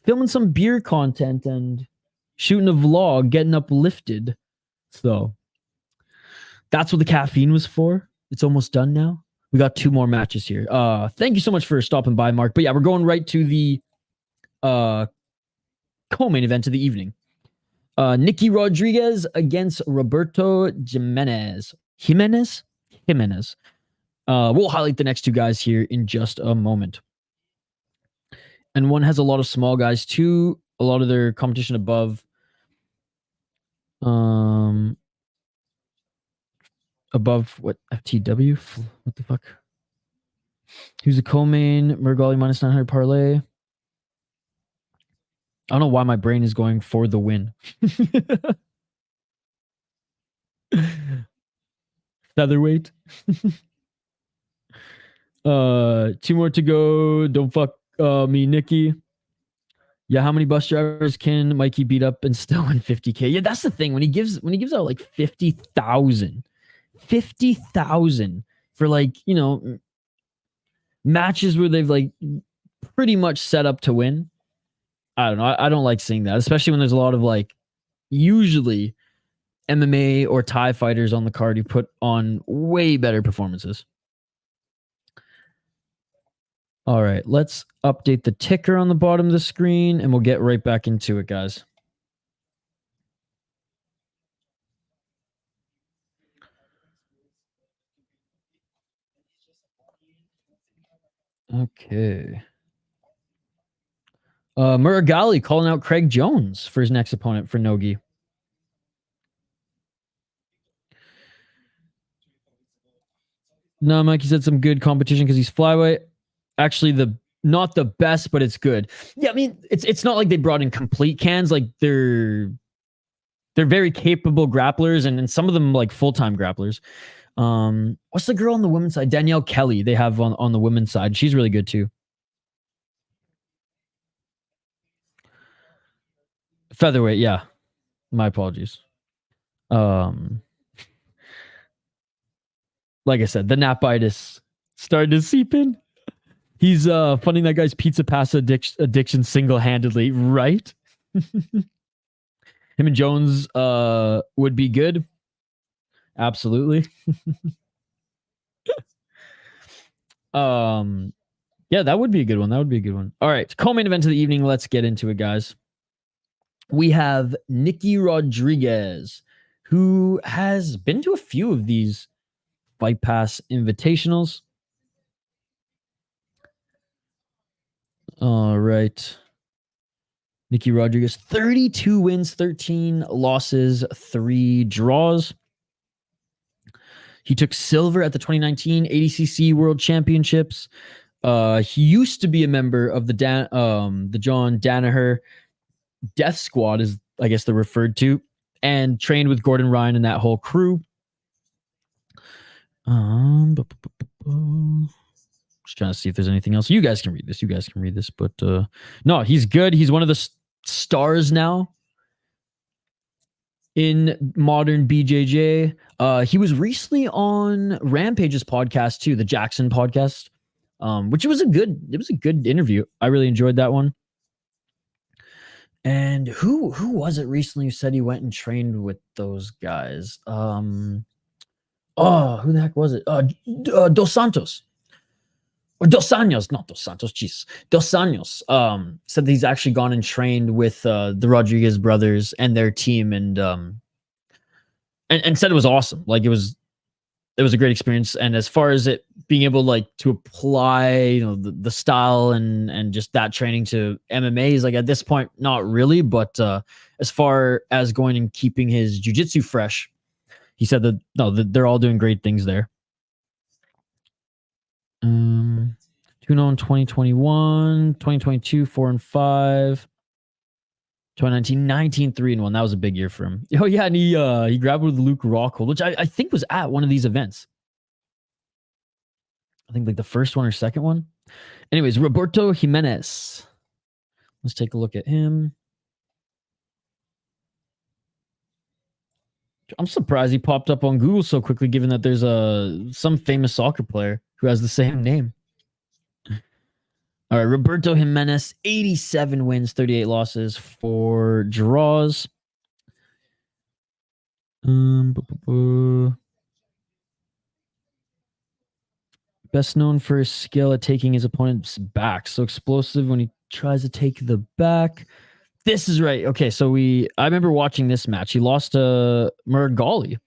filming some beer content and shooting a vlog, getting uplifted. So that's what the caffeine was for. It's almost done now. We got 2 more matches here. Thank you so much for stopping by, Mark. But yeah, we're going right to the co-main event of the evening. Nicky Rodriguez against Roberto Jimenez. Jimenez. We'll highlight the next 2 guys here in just a moment. And one has a lot of small guys too. A lot of their competition above. Above what? FTW? What the fuck? Who's a co-main? Meregali minus 900 parlay. I don't know why my brain is going for the win. Featherweight. 2 more to go. Don't fuck me, Nicky. Yeah, how many bus drivers can Mikey beat up and still win 50K? Yeah, that's the thing. When he gives out like 50,000 for like, you know, matches where they've like pretty much set up to win. I don't know. I don't like seeing that, especially when there's a lot of like usually MMA or Thai fighters on the card who put on way better performances. All right, let's update the ticker on the bottom of the screen and we'll get right back into it, guys. Okay. Meregali calling out Craig Jones for his next opponent for Nogi. No, Mikey said some good competition because he's flyweight. Actually, not the best, but it's good. Yeah, I mean, it's not like they brought in complete cans. Like they're very capable grapplers, and some of them like full-time grapplers. What's the girl on the women's side? Danielle Kelly. They have on the women's side. She's really good too. Featherweight, yeah. My apologies. Like I said, the napitis started to seep in. He's funding that guy's pizza pasta addiction single-handedly, right? Him and Jones would be good. Absolutely. Yeah, that would be a good one. All right, co-main event of the evening. Let's get into it, guys. We have Nicky Rodriguez, who has been to a few of these Fight Pass invitationals. All right. Nicky Rodriguez, 32 wins, 13 losses, 3 draws. He took silver at the 2019 ADCC World Championships. He used to be a member of the John Danaher Death Squad, is I guess they're referred to, and trained with Gordon Ryan and that whole crew. Just trying to see if there's anything else. You guys can read this. But no, he's good. He's one of the stars now in modern BJJ. He was recently on Rampage's podcast too, the Jackson podcast, which was a good interview. I really enjoyed that one. And who was it recently who said he went and trained with those guys? Who the heck was it? Dos Santos. Or Dos Anjos, not Dos Santos, jeez. Dos Anjos said that he's actually gone and trained with the Rodriguez brothers and their team, and said it was awesome. Like it was a great experience. And as far as it being able like to apply, the style and just that training to MMA is like at this point not really, but as far as going and keeping his jiu-jitsu fresh, he said that they're all doing great things there. 2-0 in 2021, 2022, 4-5. 2019, 3-1. That was a big year for him. Oh yeah, and he grabbed with Luke Rockhold, which I think was at one of these events. I think like the first one or second one. Anyways, Roberto Jimenez. Let's take a look at him. I'm surprised he popped up on Google so quickly, given that there's some famous soccer player who has the same name. All right, Roberto Jimenez, 87 wins, 38 losses, 4 draws. Best known for his skill at taking his opponent's back. So explosive when he tries to take the back. This is right. Okay, so I remember watching this match. He lost to Meregali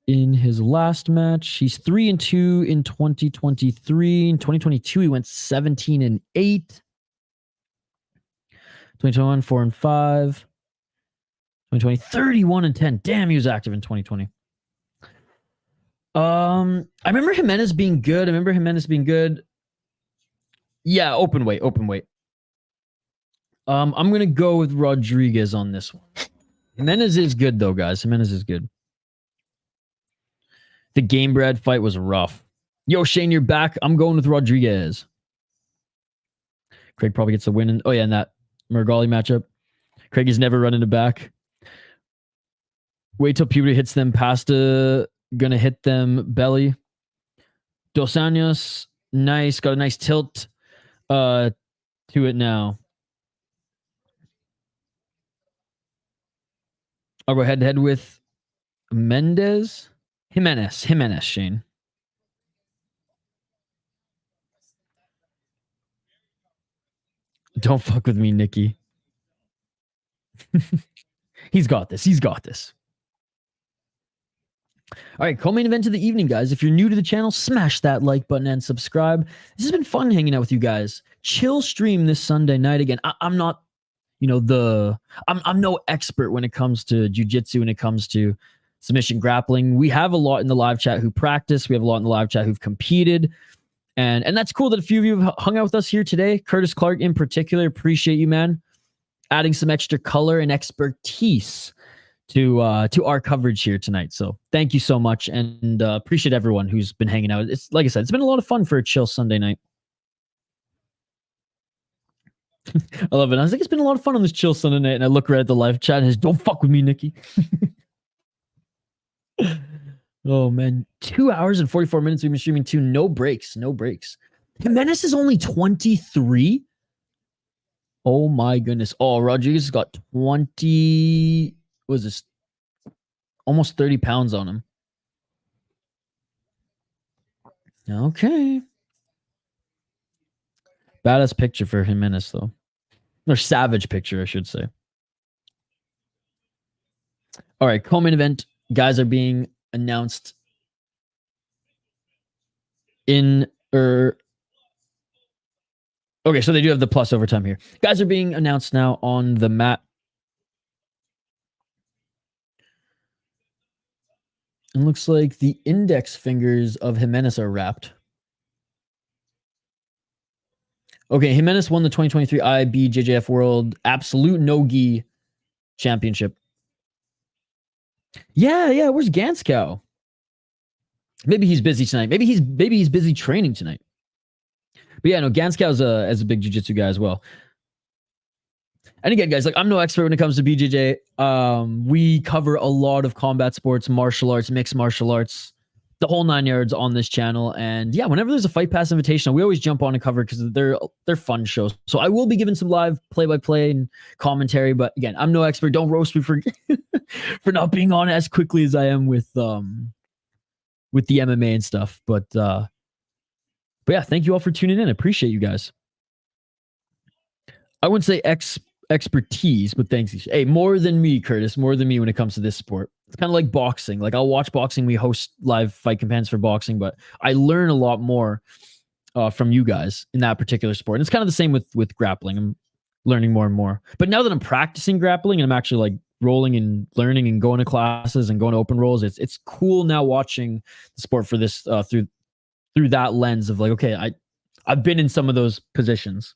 in his last match. He's 3-2 in 2023. In 2022, he went 17-8. 2021, 4-5. 2020, 31-10. Damn, he was active in 2020. I remember Jimenez being good. Yeah, open weight. I'm gonna go with Rodriguez on this one. Jimenez is good though, guys. Jimenez is good. The Game Bread fight was rough. Yo, Shane, you're back. I'm going with Rodriguez. Craig probably gets a win. In that Meregali matchup. Craig is never running it back. Wait till puberty hits them pasta. Gonna hit them belly. Dos Anjos, nice. Got a nice tilt to it now. I'll go head to head with Jimenez, Shane. Don't fuck with me, Nicky. He's got this. All right, co-main event of the evening, guys. If you're new to the channel, smash that like button and subscribe. This has been fun hanging out with you guys. Chill stream this Sunday night again. I'm not, I'm no expert when it comes to jiu-jitsu, when it comes to submission grappling. We have a lot in the live chat who practice. We have a lot in the live chat who've competed. And that's cool that a few of you have hung out with us here today. Curtis Clark in particular, appreciate you, man. Adding some extra color and expertise to our coverage here tonight. So thank you so much, and appreciate everyone who's been hanging out. It's like I said, it's been a lot of fun for a chill Sunday night. I love it. I was like, it's been a lot of fun on this chill Sunday night, and I look right at the live chat and it's, don't fuck with me, Nicky. Oh man, 2 hours and 44 minutes we've been streaming too. No breaks. Jimenez is only 23. Oh my goodness. Oh, Rodriguez got 20. What was this? Almost 30 pounds on him. Okay. Badass picture for Jimenez, though. Or savage picture, I should say. All right, co-main event. Guys are being announced in... Okay, so they do have the plus overtime here. Guys are being announced now on the mat. It looks like the index fingers of Jimenez are wrapped. Okay, Jimenez won the 2023 IBJJF World Absolute No-Gi Championship. Yeah, where's Ganskow? Maybe he's busy tonight. Maybe he's busy training tonight. But yeah, no, Ganskow's as a big jiu-jitsu guy as well. And again, guys, like I'm no expert when it comes to BJJ. We cover a lot of combat sports, martial arts, mixed martial arts, the whole 9 yards on this channel. And yeah, whenever there's a Fight Pass Invitational, we always jump on and cover because they're fun shows. So I will be giving some live play-by-play and commentary. But again, I'm no expert. Don't roast me for for not being on as quickly as I am with the MMA and stuff. But yeah, thank you all for tuning in. I appreciate you guys. I wouldn't say expertise, but thanks. Hey, more than me, Curtis, more than me when it comes to this sport. It's kind of like boxing. Like I'll watch boxing. We host live fight companions for boxing, but I learn a lot more from you guys in that particular sport. And it's kind of the same with grappling. I'm learning more and more. But now that I'm practicing grappling and I'm actually like rolling and learning and going to classes and going to open rolls, it's cool now watching the sport for this through that lens of like, okay, I've been in some of those positions.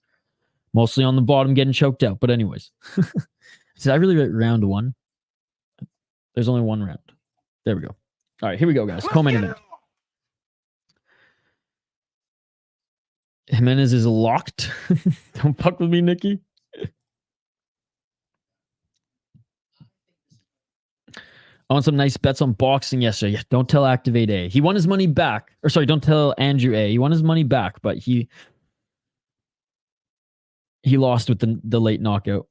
Mostly on the bottom getting choked out. But anyways. Did I really write round 1? There's only 1 round. There we go. All right, here we go, guys. Co-main event. Jimenez is locked. Don't fuck with me, Nicky. I want some nice bets on boxing yesterday. Yeah, don't tell Activate A. He won his money back. Or sorry, don't tell Andrew A. He won his money back, but he lost with the late knockout.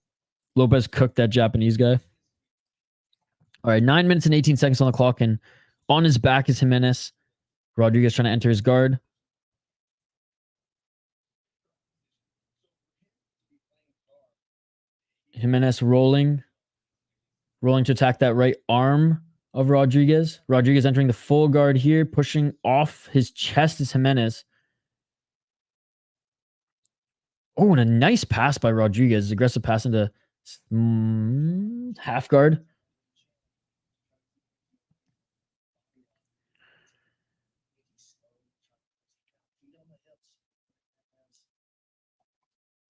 Lopez cooked that Japanese guy. All right, 9 minutes and 18 seconds on the clock, and on his back is Jimenez. Rodriguez trying to enter his guard. Jimenez rolling to attack that right arm of Rodriguez. Rodriguez entering the full guard here, pushing off his chest is Jimenez. Oh, and a nice pass by Rodriguez. Aggressive pass into half guard.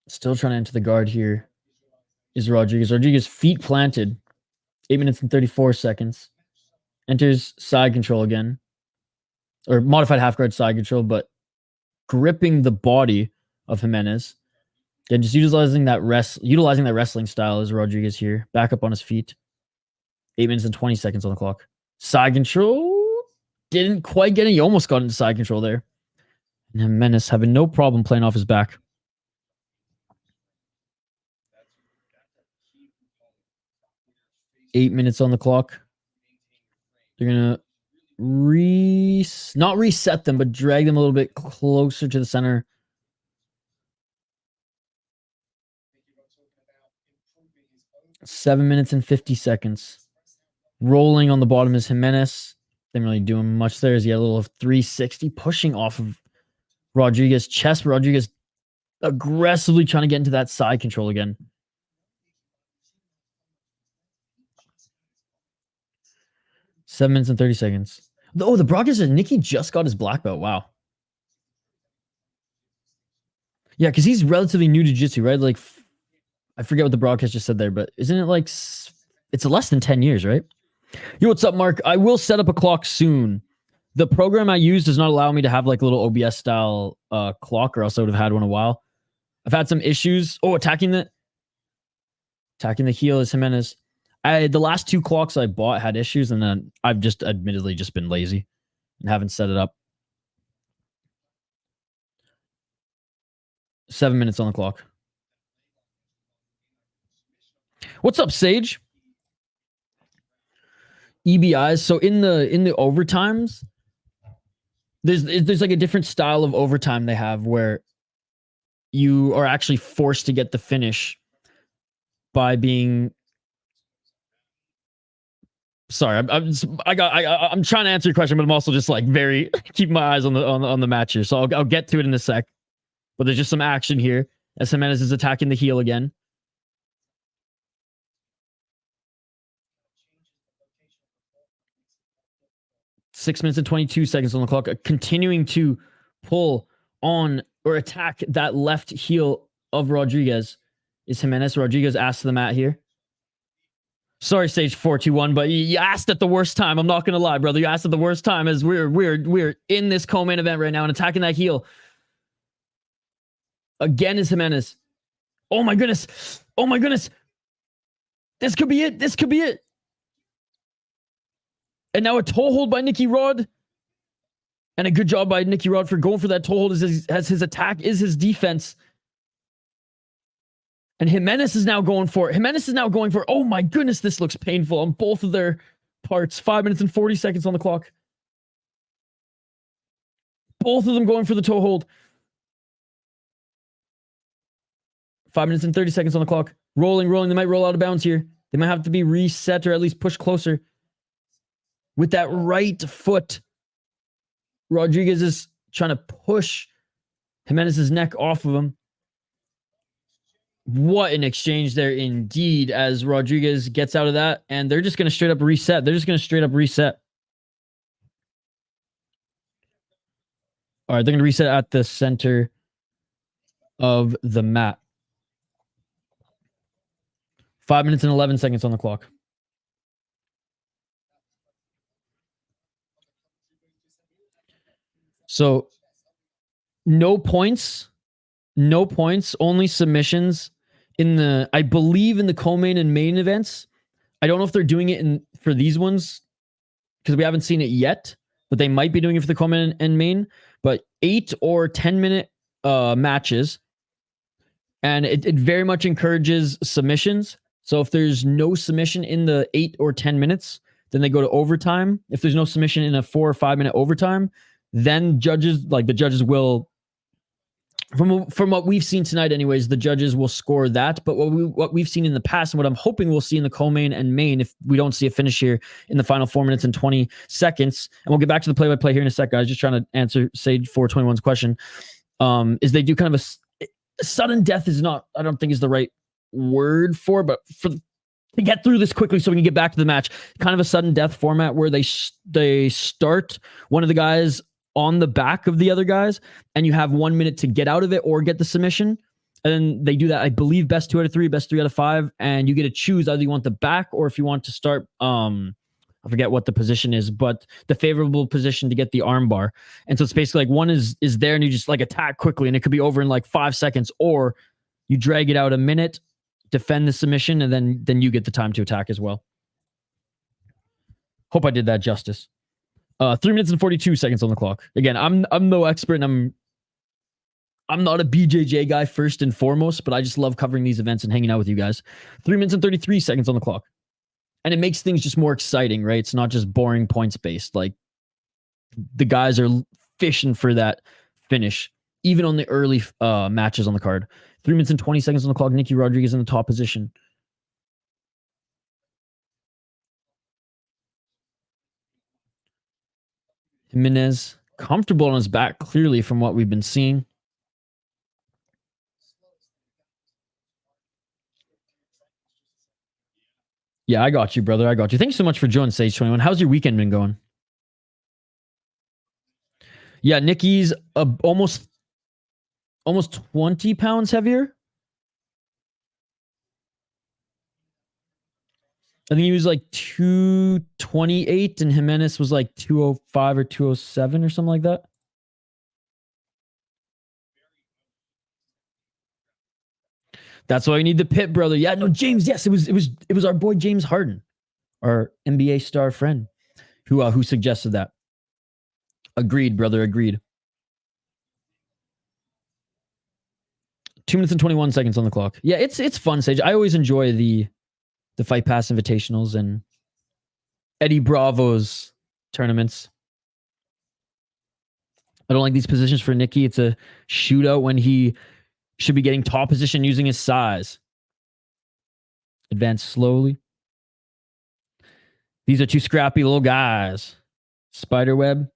Still trying to enter the guard here is Rodriguez. Rodriguez feet planted. 8 minutes and 34 seconds. Enters side control again. Or modified half guard side control, but gripping the body of Jimenez. And just utilizing that wrestling style is Rodriguez here. Back up on his feet. 8 minutes and 20 seconds on the clock. Side control. Didn't quite get it. He almost got into side control there. And Jimenez having no problem playing off his back. Eight minutes on the clock. They're going to not reset them, but drag them a little bit closer to the center. Seven minutes and 50 seconds. Rolling on the bottom is Jimenez. Didn't really do much there. He had a little of 360 pushing off of Rodriguez's chest. Rodriguez aggressively trying to get into that side control again. Seven minutes and 30 seconds. Oh, the broadcast is Nicky just got his black belt. Wow. Yeah, because he's relatively new to jiu-jitsu, right? Like, I forget what the broadcast just said there, but isn't it like it's less than 10 years, right? Yo, what's up, Mark? I will set up a clock soon. The program I use does not allow me to have like a little OBS style clock, or else I would have had one a while. I've had some issues. Oh, attacking the heel is Jimenez. The last 2 clocks I bought had issues, and then I've just admittedly just been lazy and haven't set it up. 7 minutes on the clock. What's up, Sage? EBIs. So in the overtimes, there's like a different style of overtime they have where you are actually forced to get the finish by being. Sorry, I'm trying to answer your question, but I'm also just like very keep my eyes on the match here. So I'll get to it in a sec. But there's just some action here as Jimenez is attacking the heel again. Six minutes and 22 seconds on the clock. Continuing to pull on or attack that left heel of Rodriguez is Jimenez. Rodriguez asked to the mat here. Sorry, Sage 421, but you asked at the worst time. I'm not gonna lie, brother. You asked at the worst time as we're in this co-main event right now and attacking that heel. Again is Jimenez. Oh my goodness. Oh my goodness. This could be it. This could be it. And now a toe hold by Nicky Rod. And a good job by Nicky Rod for going for that toe hold as his attack is his defense. And Jimenez is now going for it. Oh my goodness, this looks painful on both of their parts. 5 minutes and 40 seconds on the clock. Both of them going for the toe hold. 5 minutes and 30 seconds on the clock. Rolling. They might roll out of bounds here. They might have to be reset or at least pushed closer. With that right foot, Rodriguez is trying to push Jimenez's neck off of him. What an exchange there indeed as Rodriguez gets out of that. And they're just going to straight up reset. All right, they're going to reset at the center of the mat. 5 minutes and 11 seconds on the clock. So, no points, only submissions in the, I believe in the co-main and main events. I don't know if they're doing it for these ones because we haven't seen it yet, but they might be doing it for the co-main and main. But 8 or 10 minute matches, and it very much encourages submissions. So if there's no submission in the 8 or 10 minutes, then they go to overtime. If there's no submission in a 4 or 5 minute overtime, then the judges will, from what we've seen tonight anyways, the judges will score that. But what we've seen in the past and what I'm hoping we'll see in the co-main and main, if we don't see a finish here in the final 4 minutes and 20 seconds, and we'll get back to the play-by-play here in a sec, guys, just trying to answer Sage 421's question, is they do kind of a sudden death is not, I don't think is the right word for, but to get through this quickly so we can get back to the match, kind of a sudden death format where they start one of the guys on the back of the other guys, and you have 1 minute to get out of it or get the submission. And then they do that, I believe, best 2 out of 3, best 3 out of 5, and you get to choose either you want the back or if you want to start, I forget what the position is, but the favorable position to get the arm bar. And so it's basically like one is there and you just like attack quickly and it could be over in like 5 seconds, or you drag it out a minute, defend the submission, and then you get the time to attack as well. Hope I did that justice. 3 minutes and 42 seconds on the clock. Again, I'm no expert, and I'm not a BJJ guy first and foremost, but I just love covering these events and hanging out with you guys. 3 minutes and 33 seconds on the clock. And it makes things just more exciting, right? It's not just boring points based. Like, the guys are fishing for that finish, even on the early matches on the card. 3 minutes and 20 seconds on the clock. Nicky Rodriguez in the top position. Jimenez comfortable on his back, clearly, from what we've been seeing. Yeah, I got you, brother. I got you. Thanks so much for joining, Sage21. How's your weekend been going? Yeah, Nicky's almost 20 pounds heavier. I think he was like 228 and Jimenez was like 205 or 207 or something like that. That's why we need the pit, brother. Yeah, no, James. Yes, it was our boy James Harden, our NBA star friend, who suggested that. Agreed, brother. Agreed. 2 minutes and 21 seconds on the clock. Yeah, it's fun, Sage. I always enjoy the Fight Pass Invitationals and Eddie Bravo's tournaments. I don't like these positions for Nicky. It's a shootout when he should be getting top position using his size. Advance slowly. These are two scrappy little guys. Spiderweb.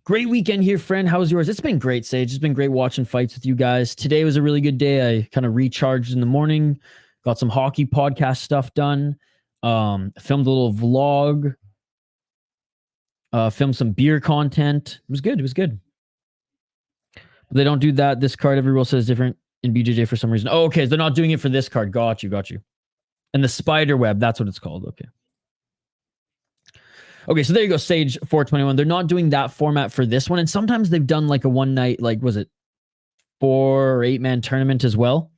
Great weekend here, friend. How was yours? It's been great, Sage. It's been great watching fights with you guys. Today was a really good day. I kind of recharged in the morning. Got some hockey podcast stuff done. Filmed a little vlog. Filmed some beer content. It was good. It was good. But they don't do that. This card, every rule says different in BJJ for some reason. Oh, okay. They're not doing it for this card. Got you. Got you. And the spider web, that's what it's called. Okay. Okay, so there you go, Sage 421. They're not doing that format for this one. And sometimes they've done like a one night, like, was it 4 or 8 man tournament as well?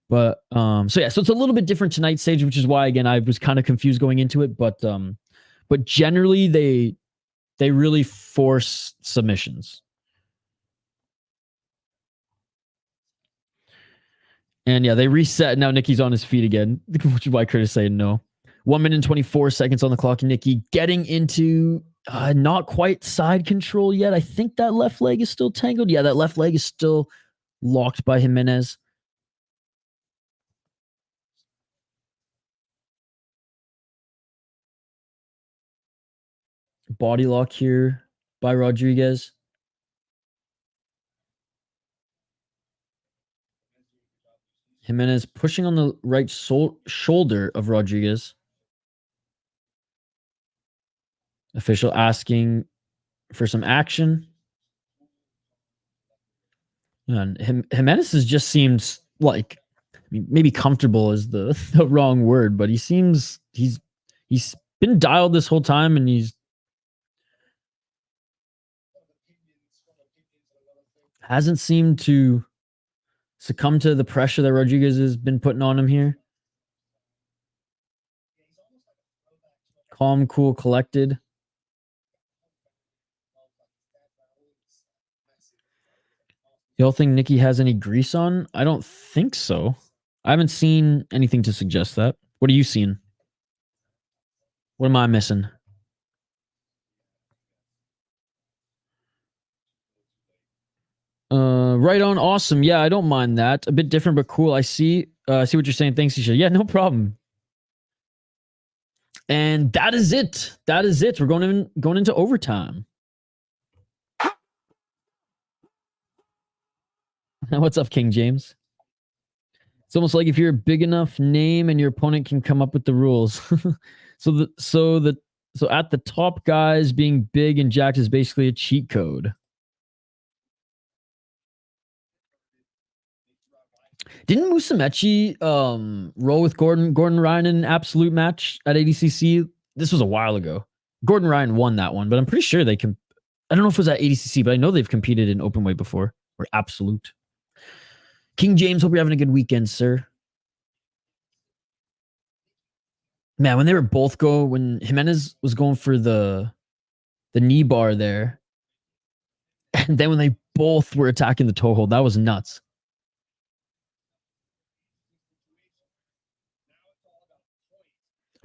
But so yeah, so it's a little bit different tonight, Sage, which is why again I was kind of confused going into it. But generally they really force submissions. And yeah, they reset. Now Nicky's on his feet again, which is why Curtis saying no. 1 minute and 24 seconds on the clock. Nicky getting into not quite side control yet. I think that left leg is still tangled. Yeah, that left leg is still locked by Jimenez. Body lock here by Rodriguez. Jimenez pushing on the right shoulder of Rodriguez. Official asking for some action. And Jimenez just seems like, I mean, maybe comfortable is the wrong word, but he seems he's been dialed this whole time, and he's hasn't seemed to succumb to the pressure that Rodriguez has been putting on him here. Calm, cool, collected. Y'all think Nicky has any grease on? I don't think so. I haven't seen anything to suggest that. What are you seeing? What am I missing? Right on. Awesome. Yeah, I don't mind that. A bit different, but cool. I see what you're saying. Thanks, Isha. Yeah, no problem. And that is it. That is it. We're going into overtime. What's up, King James? It's almost like if you're a big enough name and your opponent can come up with the rules. So at the top guys being big and jacked is basically a cheat code. Didn't Musumeci roll with Gordon Ryan in an absolute match at ADCC? This was a while ago. Gordon Ryan won that one, but I'm pretty sure they can. I don't know if it was at ADCC, but I know they've competed in open weight before, or absolute. King James, hope you're having a good weekend, sir. Man, when they were both when Jimenez was going for the knee bar there, and then when they both were attacking the toe hold, that was nuts.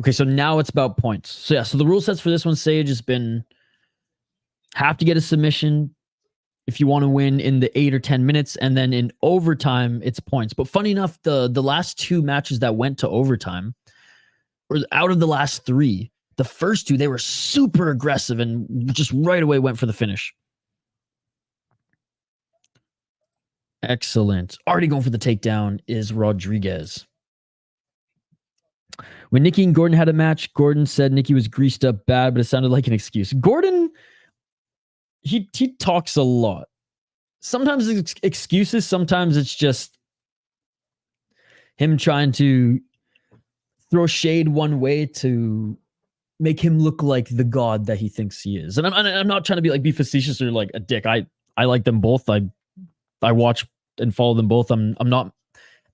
Okay, so now it's about points. So yeah, so the rule sets for this one, Sage, has been have to get a submission if you want to win in the 8 or 10 minutes, and then in overtime, it's points. But funny enough, the last 2 matches that went to overtime, or out of the last 3, the first 2, they were super aggressive and just right away went for the finish. Excellent. Already going for the takedown is Rodriguez. When Nicky and Gordon had a match, Gordon said Nicky was greased up bad, but it sounded like an excuse. Gordon, he talks a lot. Sometimes it's excuses, sometimes it's just him trying to throw shade one way to make him look like the god that he thinks he is. And I'm not trying to be facetious or like a dick. I like them both. I watch and follow them both. I'm not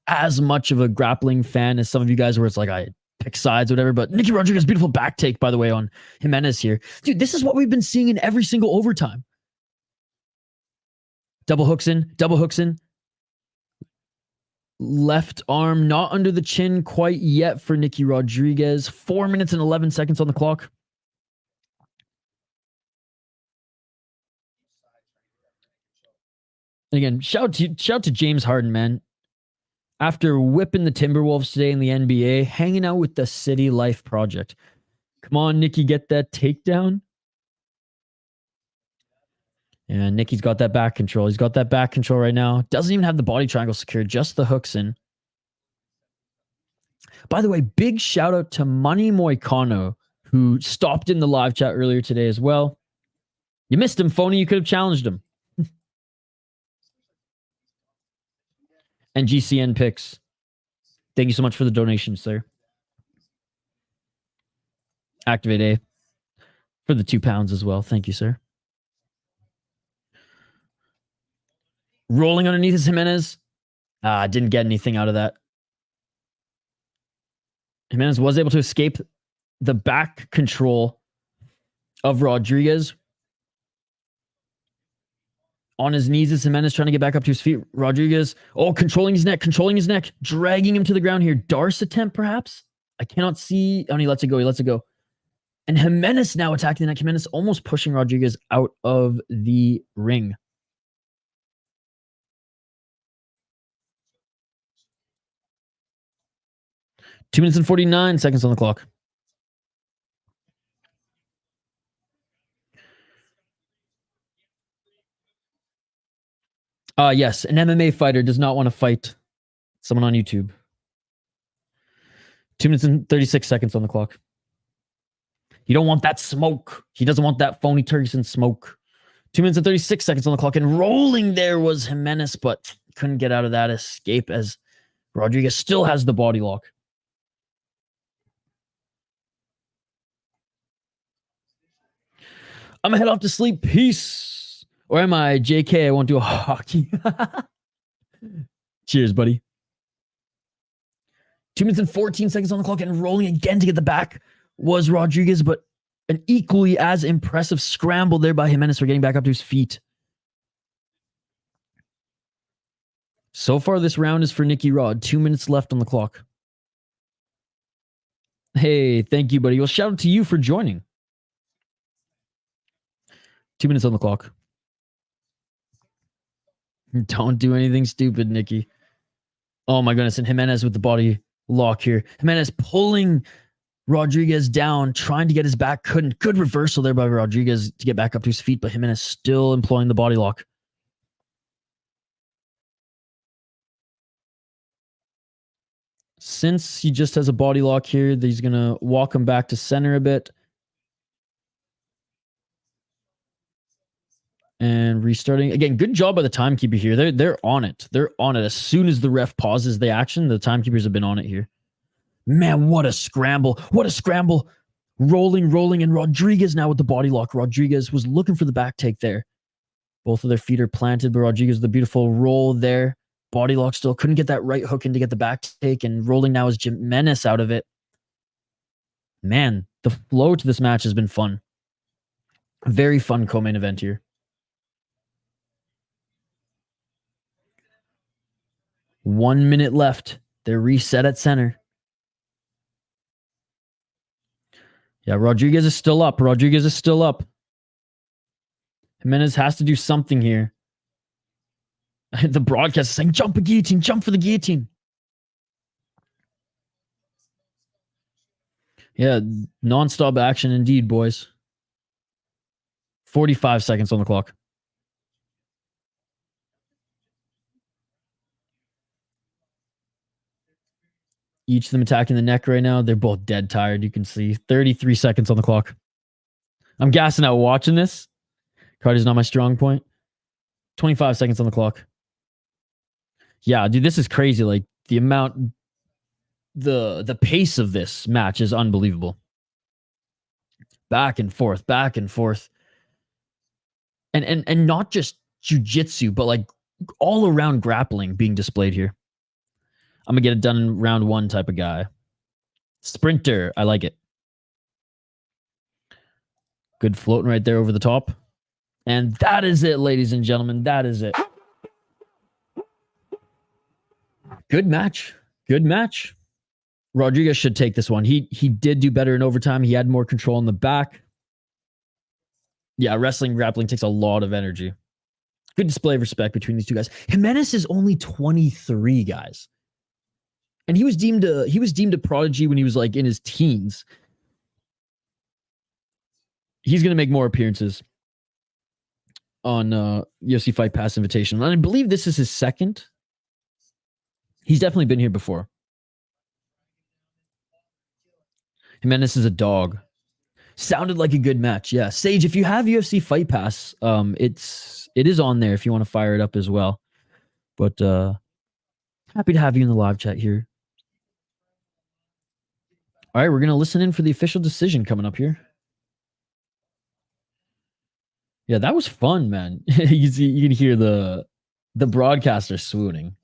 as much of a grappling fan as some of you guys, where it's like I pick sides or whatever. But Nicky Rodriguez, beautiful back take, by the way, on Jimenez here. Dude, this is what we've been seeing in every single overtime. Double hooks in. Left arm not under the chin quite yet for Nicky Rodriguez. 4 minutes and 11 seconds on the clock. And again, shout to James Harden, man. After whipping the Timberwolves today in the NBA, hanging out with the City Life Project. Come on, Nicky, get that takedown. And Nicky's got that back control. He's got that back control right now. Doesn't even have the body triangle secured, just the hooks in. By the way, big shout out to Money Moicano, who stopped in the live chat earlier today as well. You missed him, Phony. You could have challenged him. And GCN picks. Thank you so much for the donation, sir. Activate A for the £2 as well. Thank you, sir. Rolling underneath is Jimenez. Didn't get anything out of that. Jimenez was able to escape the back control of Rodriguez. On his knees is Jimenez trying to get back up to his feet. Rodriguez, controlling his neck, dragging him to the ground here. Darce attempt, perhaps? I cannot see. Oh, he lets it go. And Jimenez now attacking the neck. Jimenez almost pushing Rodriguez out of the ring. Two minutes and 49 seconds on the clock. Yes, an MMA fighter does not want to fight someone on YouTube. 2 minutes and 36 seconds on the clock. You don't want that smoke. He doesn't want that phony Turkson smoke. 2 minutes and 36 seconds on the clock. And rolling there was Jimenez, but couldn't get out of that escape as Rodriguez still has the body lock. I'm going to head off to sleep. Peace. Or am I JK? I won't do a hockey. Cheers, buddy. 2 minutes and 14 seconds on the clock and rolling again to get the back was Rodriguez, but an equally as impressive scramble there by Jimenez for getting back up to his feet. So far, this round is for Nicky Rod. 2 minutes left on the clock. Hey, thank you, buddy. Well, shout out to you for joining. 2 minutes on the clock. Don't do anything stupid, Nicky. Oh my goodness. And Jimenez with the body lock here. Jimenez pulling Rodriguez down, trying to get his back. Couldn't. Good reversal there by Rodriguez to get back up to his feet, but Jimenez still employing the body lock. Since he just has a body lock here, he's going to walk him back to center a bit. And restarting. Again, good job by the timekeeper here. They're on it. They're on it. As soon as the ref pauses the action, the timekeepers have been on it here. Man, what a scramble. What a scramble. Rolling, and Rodriguez now with the body lock. Rodriguez was looking for the back take there. Both of their feet are planted, but Rodriguez with the beautiful roll there. Body lock still. Couldn't get that right hook in to get the back take, and rolling now is Jimenez out of it. Man, the flow to this match has been fun. Very fun co-main event here. 1 minute left. They're reset at center. Yeah, Rodriguez is still up. Jimenez has to do something here. The broadcast is saying, jump a guillotine, jump for the guillotine. Yeah, non-stop action indeed, boys. 45 seconds on the clock. Each of them attacking the neck right now. They're both dead tired. You can see 33 seconds on the clock. I'm gassing out watching this. Cody's not my strong point. 25 seconds on the clock. Yeah, dude, this is crazy. Like the amount, the pace of this match is unbelievable. Back and forth. And not just jiu-jitsu, but like all around grappling being displayed here. I'm going to get it done in round one type of guy. Sprinter. I like it. Good floating right there over the top. And that is it, ladies and gentlemen. That is it. Good match. Rodriguez should take this one. He did do better in overtime. He had more control in the back. Yeah, wrestling, grappling takes a lot of energy. Good display of respect between these two guys. Jimenez is only 23, guys. And he was deemed a prodigy when he was like in his teens. He's going to make more appearances on UFC Fight Pass Invitational. And I believe this is his second. He's definitely been here before. Jimenez is a dog. Sounded like a good match. Yeah. Sage, if you have UFC Fight Pass, it is on there if you want to fire it up as well. But happy to have you in the live chat here. All right, we're gonna listen in for the official decision coming up here. Yeah, that was fun, man. You can hear the broadcaster swooning.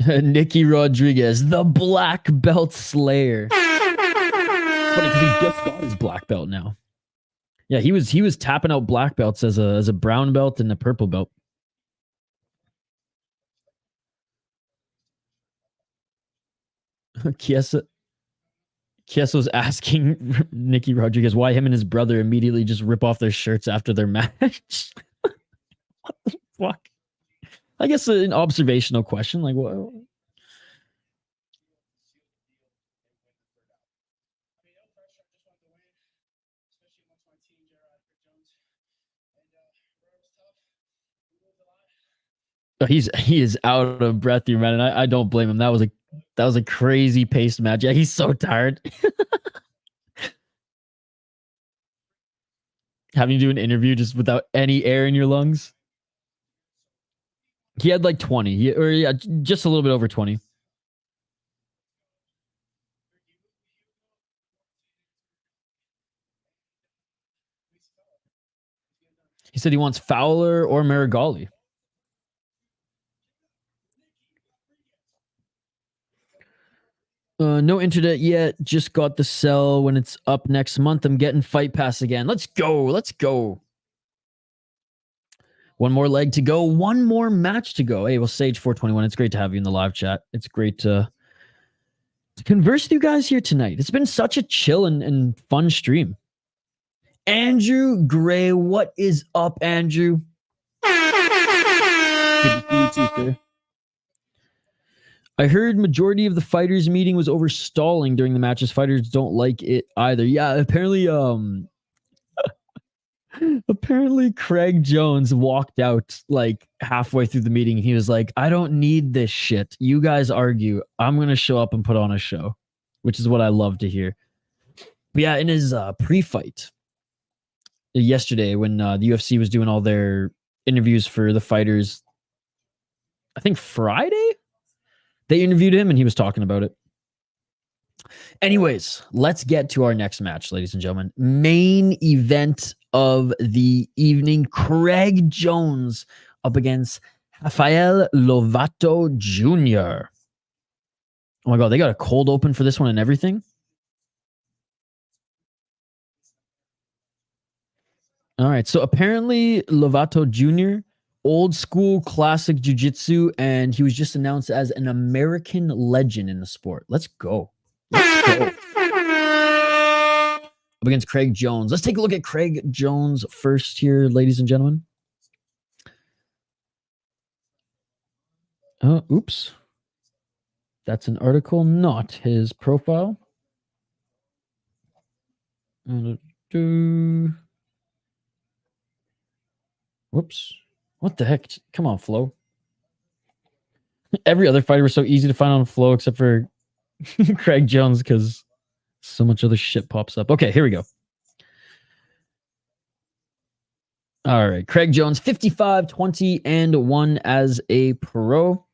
Nicky Rodriguez, the black belt slayer. It's funny because he just got his black belt now. Yeah, he was tapping out black belts as a brown belt and a purple belt. Kiesa's asking Nicky Rodriguez why him and his brother immediately just rip off their shirts after their match. What the fuck? I guess an observational question. Like, what? He is out of breath here, man. And I don't blame him. That was a crazy paced match. Yeah, he's so tired. Having to do an interview just without any air in your lungs. He had like 20, just a little bit over 20. He said he wants Fowler or Meregali. No internet yet. Just got the cell. When it's up next month, I'm getting Fight Pass again. Let's go. Let's go. One more leg to go. One more match to go. Hey, well, Sage 421, it's great to have you in the live chat. It's great to converse with you guys here tonight. It's been such a chill and fun stream. Andrew Gray, what is up, Andrew? Good to see you too, sir. I heard majority of the fighters meeting was over stalling during the matches. Fighters don't like it either. Yeah, apparently Craig Jones walked out like halfway through the meeting. He was like, I don't need this shit. You guys argue. I'm going to show up and put on a show, which is what I love to hear. But yeah, in his pre-fight yesterday when the UFC was doing all their interviews for the fighters, I think Friday, they interviewed him and he was talking about it. Anyways, let's get to our next match, ladies and gentlemen. Main event of the evening. Craig Jones up against Rafael Lovato Jr. Oh my God, they got a cold open for this one and everything. All right, so apparently Lovato Jr., old school classic jiu-jitsu, and he was just announced as an American legend in the sport. Let's go. Let's go. Up against Craig Jones. Let's take a look at Craig Jones first here, ladies and gentlemen. Oh, oops. That's an article, not his profile. Whoops. What the heck? Come on, Flo. Every other fighter was so easy to find on Flo except for Craig Jones because so much other shit pops up. Okay, here we go. All right. Craig Jones, 55, 20, and 1 as a pro.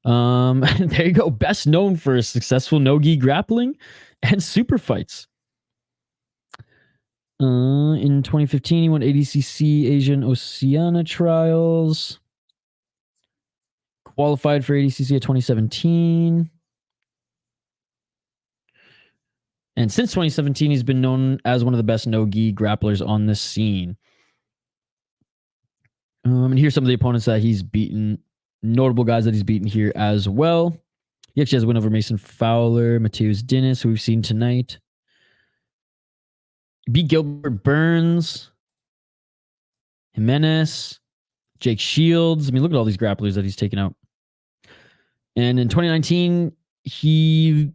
There you go. Best known for successful no-gi grappling and super fights. In 2015, he won ADCC Asian Oceania trials. Qualified for ADCC at 2017. And since 2017, he's been known as one of the best no-gi grapplers on this scene. And here's some of the opponents that he's beaten. Notable guys that he's beaten here as well. He actually has a win over Mason Fowler, Matheus Diniz, who we've seen tonight. Beat Gilbert Burns, Jimenez, Jake Shields. I mean, look at all these grapplers that he's taken out. And in 2019, he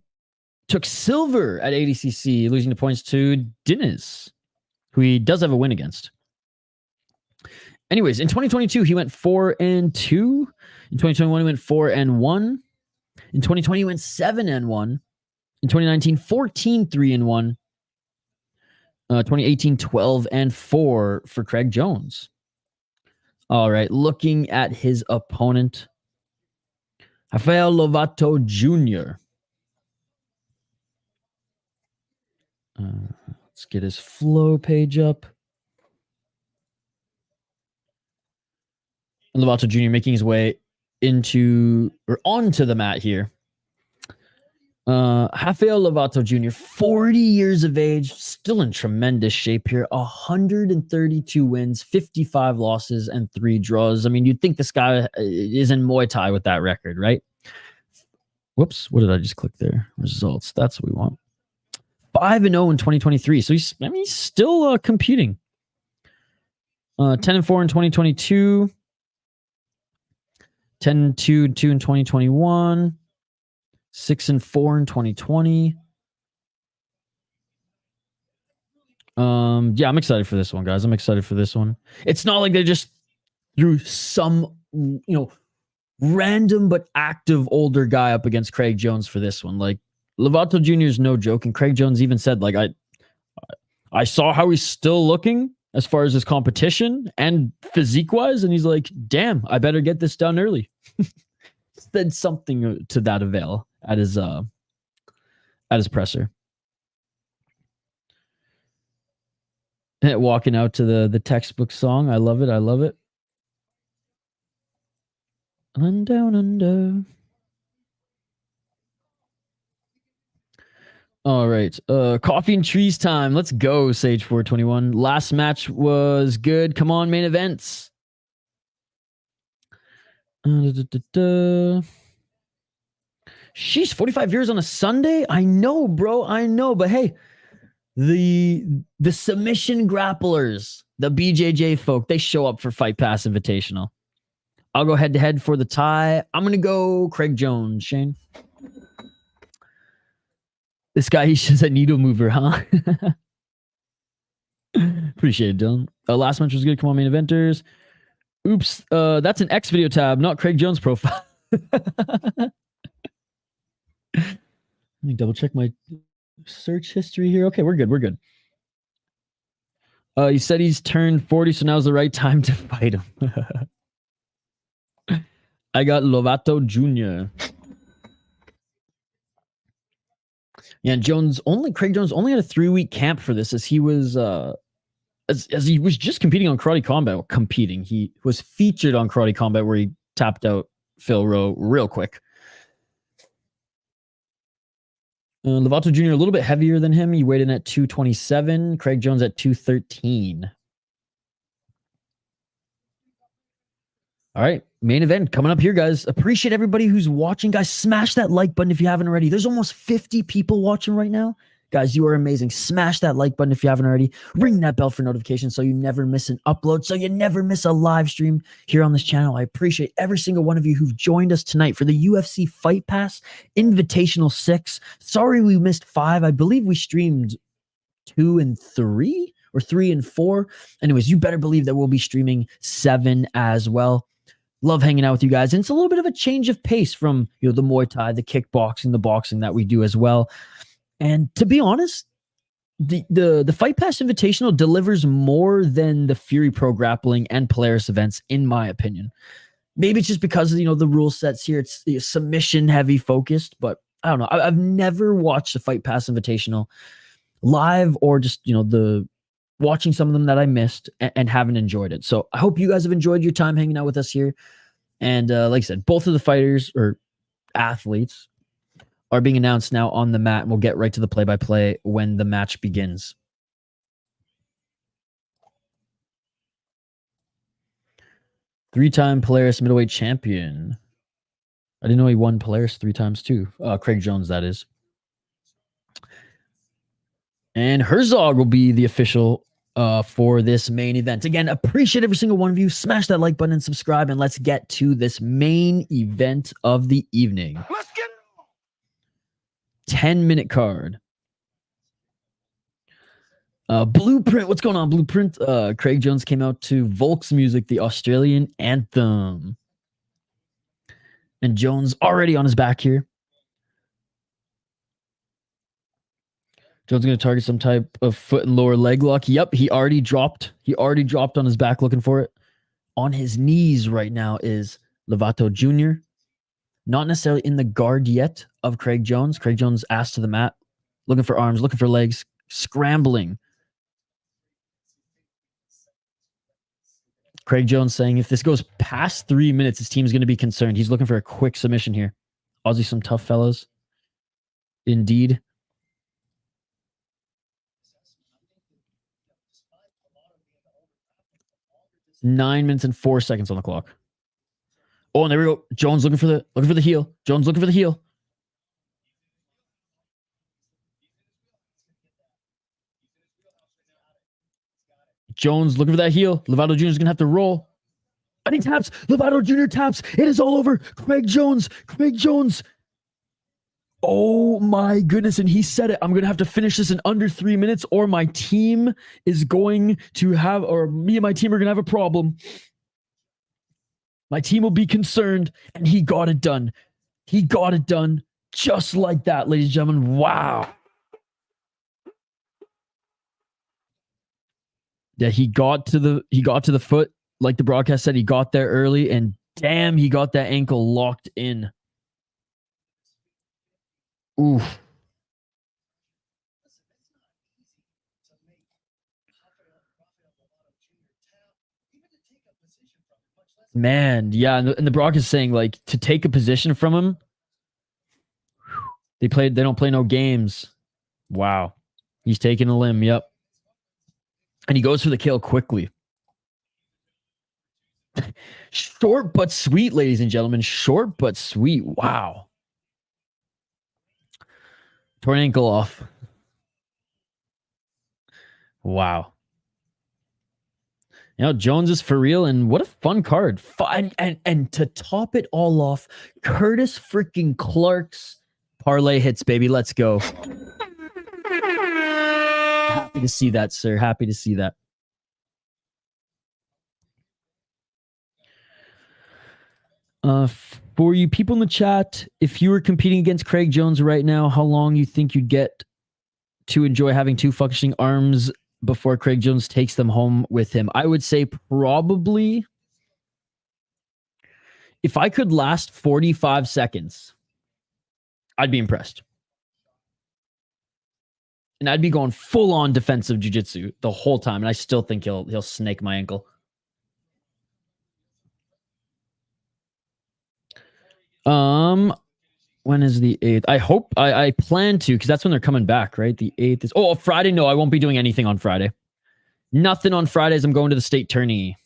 took silver at ADCC, losing the points to Diniz, who he does have a win against. Anyways, in 2022, he went 4-2. In 2021, he went 4-1. In 2020, he went 7-1. In 2019, 14-3-1. 2018, 12-4 for Craig Jones. All right, looking at his opponent, Rafael Lovato Jr. Let's get his flow page up. Lovato Jr. making his way into or onto the mat here. Rafael Lovato Jr., 40 years of age, still in tremendous shape here. 132 wins, 55 losses, and 3 draws. I mean, you'd think this guy is in Muay Thai with that record, right? Whoops, what did I just click there? Results, that's what we want. 5-0 in 2023. So he's still competing. 10-4 in 2022. 10-2 in 2021. 6-4 in 2020. Yeah, I'm excited for this one, guys. I'm excited for this one. It's not like they just threw some, random but active older guy up against Craig Jones for this one. Like, Lovato Jr. is no joke, and Craig Jones even said, like, I saw how he's still looking as far as his competition and physique-wise, and he's like, damn, I better get this done early. Said something to that avail at his presser. Walking out to the textbook song. I love it. I love it. And down under. All right. Coffee and trees time. Let's go, Sage 421. Last match was good. Come on, main events. Sheesh, 45 years on a Sunday? I know, bro. I know. But hey, the submission grapplers, the BJJ folk, they show up for Fight Pass Invitational. I'll go head-to-head for the tie. I'm going to go Craig Jones, Shane. This guy, he's just a needle mover, huh? Appreciate it, Dylan. Last match was good. Come on, main eventers. Oops. That's an X video tab, not Craig Jones' profile. Let me double check my search history here. Okay, we're good. We're good. He said he's turned 40, so now's the right time to fight him. I got Lovato Jr. Yeah, Craig Jones only had a 3-week camp for this, as he was as he was just competing on Karate Combat. He was featured on Karate Combat, where he tapped out Phil Rowe real quick. Lovato Jr. a little bit heavier than him. He weighed in at 227. Craig Jones at 213. All right, main event coming up here, guys. Appreciate everybody who's watching. Guys, smash that like button if you haven't already. There's almost 50 people watching right now. Guys, you are amazing. Smash that like button if you haven't already. Ring that bell for notifications so you never miss an upload, so you never miss a live stream here on this channel. I appreciate every single one of you who've joined us tonight for the UFC Fight Pass Invitational 6. Sorry we missed 5. I believe we streamed 2 and 3 or 3 and 4. Anyways, you better believe that we'll be streaming 7 as well. Love hanging out with you guys. And it's a little bit of a change of pace from, the Muay Thai, the kickboxing, the boxing that we do as well. And to be honest, the Fight Pass Invitational delivers more than the Fury Pro Grappling and Polaris events, in my opinion. Maybe it's just because of, the rule sets here. It's submission heavy focused, but I don't know. I've never watched the Fight Pass Invitational live, or just, watching some of them that I missed and haven't enjoyed it. So I hope you guys have enjoyed your time hanging out with us here. And like I said, both of the fighters or athletes are being announced now on the mat, and we'll get right to the play-by-play when the match begins. Three-time Polaris middleweight champion. I didn't know he won Polaris 3 times too. Craig Jones, that is. And Herzog will be the official for this main event. Again, appreciate every single one of you. Smash that like button and subscribe, and let's get to this main event of the evening. Let's get 10-minute card. Blueprint. What's going on, Blueprint? Craig Jones came out to Volk's music, the Australian anthem. And Jones already on his back here. Jones going to target some type of foot and lower leg lock. Yep, he already dropped. He already dropped on his back looking for it. On his knees right now is Lovato Jr. Not necessarily in the guard yet of Craig Jones. Craig Jones ass to the mat, looking for arms, looking for legs, scrambling. Craig Jones saying if this goes past 3 minutes, his team's going to be concerned. He's looking for a quick submission here. Aussie, some tough fellows. Indeed. Nine minutes and 4 seconds on the clock. Oh, and there we go. Jones looking for the heel. Jones looking for the heel. Jones looking for that heel. Lovato Jr. is going to have to roll. And he taps. Lovato Jr. taps. It is all over. Craig Jones. Craig Jones. Oh my goodness. And he said it. I'm going to have to finish this in under 3 minutes or my team is going to have, or me and my team are going to have a problem. My team will be concerned. And he got it done. He got it done just like that, ladies and gentlemen. Wow. Yeah, he got to the foot, like the broadcast said. He got there early, and damn, he got that ankle locked in. Oof. Man, yeah, and the broadcast is saying like to take a position from him. They don't play no games. Wow, he's taking a limb. Yep. And he goes for the kill quickly. Short but sweet, ladies and gentlemen. Short but sweet. Wow. Torn ankle off. Wow. You know, Jones is for real, and what a fun card. Fun, and to top it all off, Curtis freaking Clark's parlay hits, baby. Let's go. Happy to see that, sir. Happy to see that. For you people in the chat, if you were competing against Craig Jones right now, how long you think you'd get to enjoy having two functioning arms before Craig Jones takes them home with him? I would say probably, if I could last 45 seconds, I'd be impressed. And I'd be going full on defensive jiu-jitsu the whole time. And I still think he'll snake my ankle. When is the 8th? I hope I plan to, because that's when they're coming back, right? The 8th is Friday. No, I won't be doing anything on Friday. Nothing on Fridays. I'm going to the state tourney.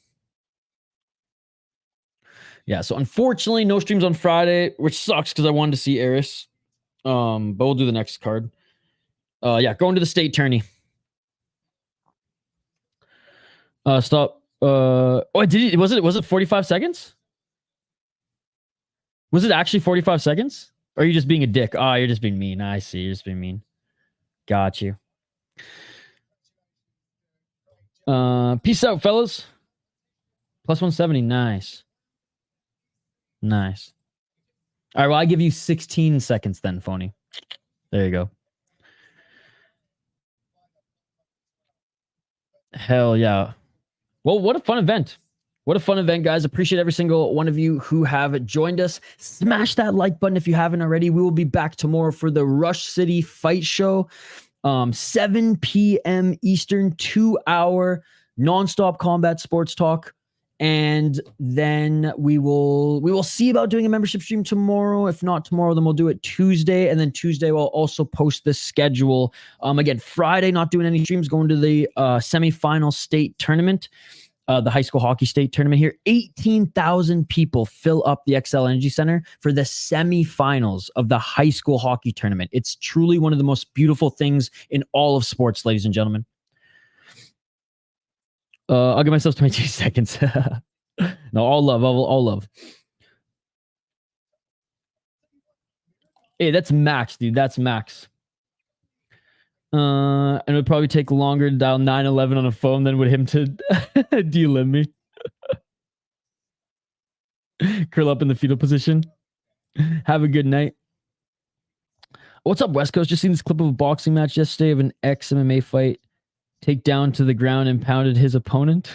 Yeah, so unfortunately, no streams on Friday, which sucks because I wanted to see Eris. But we'll do the next card. Yeah, going to the state tourney. Stop. Was it 45 seconds? Was it actually 45 seconds? Or are you just being a dick? Oh, you're just being mean. I see. You're just being mean. Got you. Peace out, fellas. Plus 170. Nice. Nice. All right, well, I give you 16 seconds then, phony. There you go. Hell yeah. Well, what a fun event. What a fun event, guys. Appreciate every single one of you who have joined us. Smash that like button if you haven't already. We will be back tomorrow for the Rush City Fight Show. 7 p.m. Eastern, 2-hour nonstop combat sports talk. And then we will see about doing a membership stream tomorrow. If not tomorrow, then we'll do it Tuesday. And then Tuesday, we'll also post the schedule. Again, Friday, not doing any streams, going to the semifinal state tournament. The high school hockey state tournament here. 18,000 people fill up the XL Energy Center for the semifinals of the high school hockey tournament. It's truly one of the most beautiful things in all of sports, ladies and gentlemen. I'll give myself 22 seconds. No, all love. All love. Hey, that's max, dude. That's max. And it would probably take longer to dial 911 on a phone than would him to delim me. Curl up in the fetal position. Have a good night. What's up, West Coast? Just seen this clip of a boxing match yesterday of an ex-MMA fight. Take down to the ground and pounded his opponent.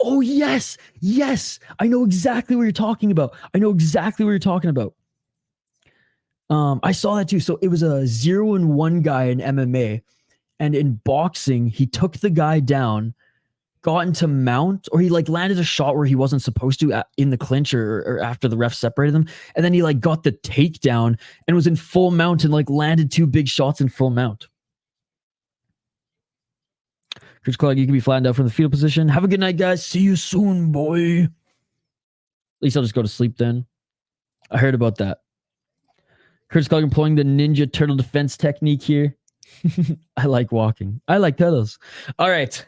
Oh, yes. Yes. I know exactly what you're talking about. I saw that too. So it was a 0-1 guy in MMA. And in boxing, he took the guy down, got into mount, or he like landed a shot where he wasn't supposed to in the clinch or after the ref separated them. And then he like got the takedown and was in full mount and like landed 2 big shots in full mount. Chris Clark, you can be flattened out from the fetal position. Have a good night, guys. See you soon, boy. At least I'll just go to sleep then. I heard about that. Chris Clark employing the ninja turtle defense technique here. I like walking. I like turtles. All right.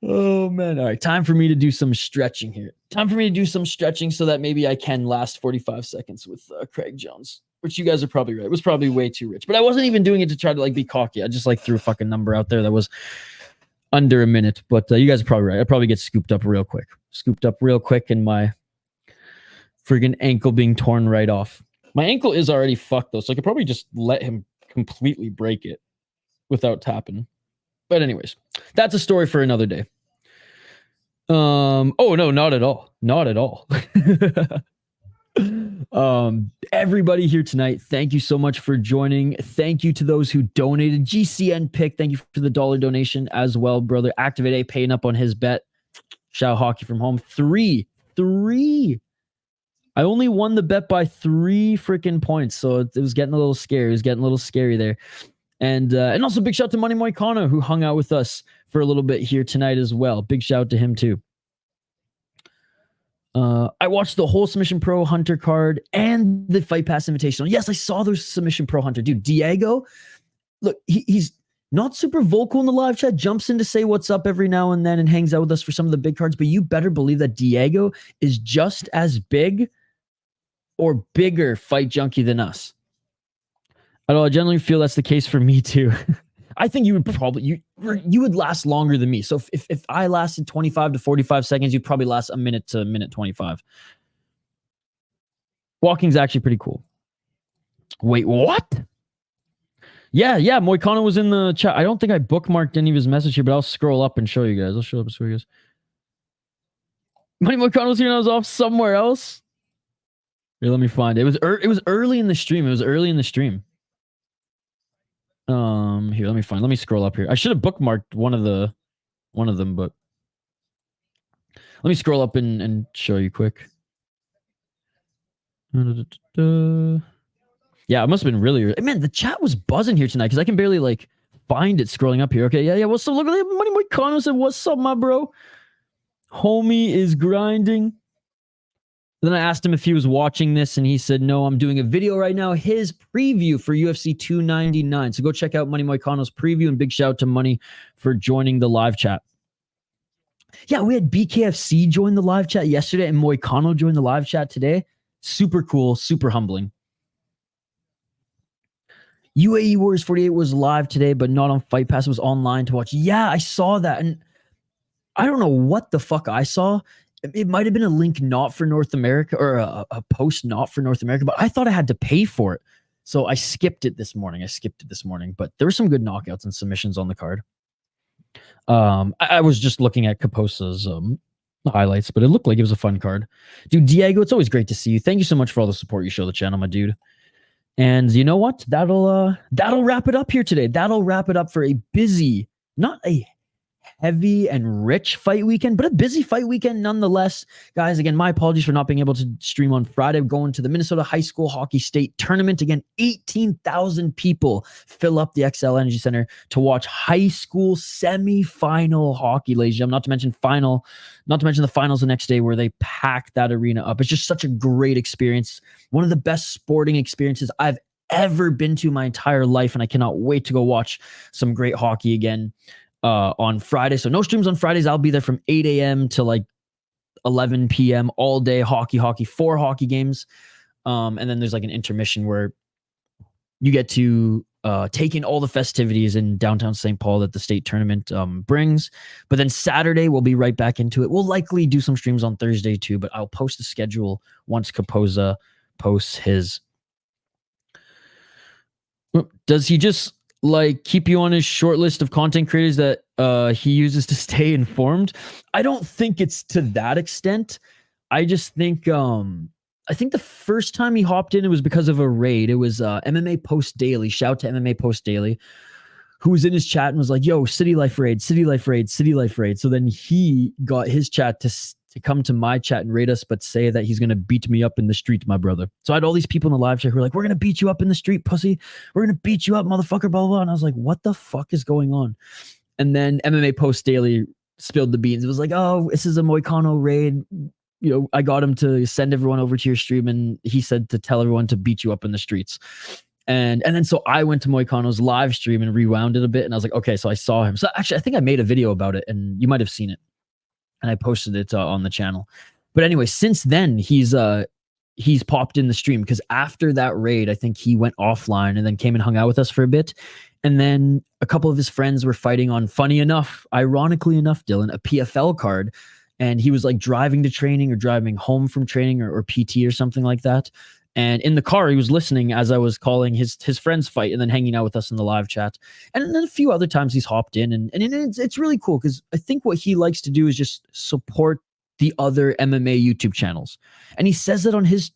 Oh, man. All right. Time for me to do some stretching here. Time for me to do some stretching so that maybe I can last 45 seconds with Craig Jones, which you guys are probably right. It was probably way too rich, but I wasn't even doing it to try to like be cocky. I just like threw a fucking number out there that was under a minute, but you guys are probably right. I'd probably get scooped up real quick and my friggin' ankle being torn right off. My ankle is already fucked though, so I could probably just let him completely break it without tapping. But anyways, that's a story for another day. Oh no, not at all. Not at all. Everybody here tonight, thank you so much for joining. Thank you to those who donated. GCN pick, thank you for the $1 donation as well, brother. Activate A paying up on his bet. Shout hockey from home. 3. I only won the bet by 3 freaking points, so it was getting a little scary. It was getting a little scary there. And also big shout to Money Moicano, who hung out with us for a little bit here tonight as well. Big shout to him too. I watched the whole Submission Pro Hunter card and the Fight Pass Invitational. Yes, I saw the Submission Pro Hunter. Dude, Diego, look, he's not super vocal in the live chat, jumps in to say what's up every now and then and hangs out with us for some of the big cards, but you better believe that Diego is just as big or bigger fight junkie than us. I generally feel that's the case for me too. I think you would probably, you would last longer than me. So if I lasted 25 to 45 seconds, you'd probably last a minute to a minute 25. Walking's actually pretty cool. Wait, what? Yeah, Moicano was in the chat. I don't think I bookmarked any of his message here, but I'll scroll up and show you guys. Money Moicano's here and I was off somewhere else. Here, let me find it. It was early in the stream. Here, let me scroll up here. I should have bookmarked one of them, but let me scroll up and show you quick. Yeah, it must have been really early. Man, the chat was buzzing here tonight because I can barely like find it scrolling up here. Okay, yeah. What's up? Look at Money Moicano said, "What's up, my bro? Homie is grinding." Then I asked him if he was watching this, and he said, no, I'm doing a video right now, his preview for UFC 299. So go check out Money Moicano's preview, and big shout out to Money for joining the live chat. Yeah, we had BKFC join the live chat yesterday, and Moicano joined the live chat today. Super cool, super humbling. UAE Warriors 48 was live today, but not on Fight Pass. It was online to watch. Yeah, I saw that, and I don't know what the fuck I saw. It might have been a link not for North America or a post not for North America, but I thought I had to pay for it. So I skipped it this morning. But there were some good knockouts and submissions on the card. I was just looking at Kaposa's highlights, but it looked like it was a fun card. Dude, Diego, it's always great to see you. Thank you so much for all the support you show the channel, my dude. And you know what? That'll wrap it up here today. That'll wrap it up for a busy, not a heavy and rich fight weekend, but a busy fight weekend nonetheless. Guys, again, my apologies for not being able to stream on Friday. I'm going to the Minnesota High School Hockey State Tournament. Again, 18,000 people fill up the XL Energy Center to watch high school semi-final hockey, ladies and gentlemen. Not to mention the finals the next day where they pack that arena up. It's just such a great experience. One of the best sporting experiences I've ever been to my entire life, and I cannot wait to go watch some great hockey again on Friday. So no streams on Fridays. I'll be there from 8 a.m. to like 11 p.m. all day. Hockey, 4 hockey games. And then there's like an intermission where you get to take in all the festivities in downtown St. Paul that the state tournament brings. But then Saturday, we'll be right back into it. We'll likely do some streams on Thursday too, but I'll post the schedule once Kaposa posts his. Does he just like keep you on his short list of content creators that he uses to stay informed? I don't think it's to that extent. I just think I think the first time he hopped in, it was because of a raid. It was MMA Post Daily. Shout to MMA Post Daily, who was in his chat and was like, yo, City Life raid, City Life raid, City Life raid. So then he got his chat to come to my chat and raid us, but say that he's going to beat me up in the street, my brother. So I had all these people in the live chat who were like, we're going to beat you up in the street, pussy. We're going to beat you up, motherfucker, blah, blah, blah. And I was like, what the fuck is going on? And then MMA Post Daily spilled the beans. It was like, oh, this is a Moicano raid. You know, I got him to send everyone over to your stream, and he said to tell everyone to beat you up in the streets. And then so I went to Moicano's live stream and rewound it a bit, and I was like, okay, so I saw him. So actually, I think I made a video about it, and you might have seen it, and I posted it on the channel. But anyway, since then he's popped in the stream, because after that raid, I think he went offline and then came and hung out with us for a bit. And then a couple of his friends were fighting on, funny enough, ironically enough, Dylan, a PFL card. And he was like driving to training or driving home from training or PT or something like that. And in the car, he was listening as I was calling his friends fight and then hanging out with us in the live chat. And then a few other times he's hopped in. And it's really cool, because I think what he likes to do is just support the other MMA YouTube channels. And he says it on his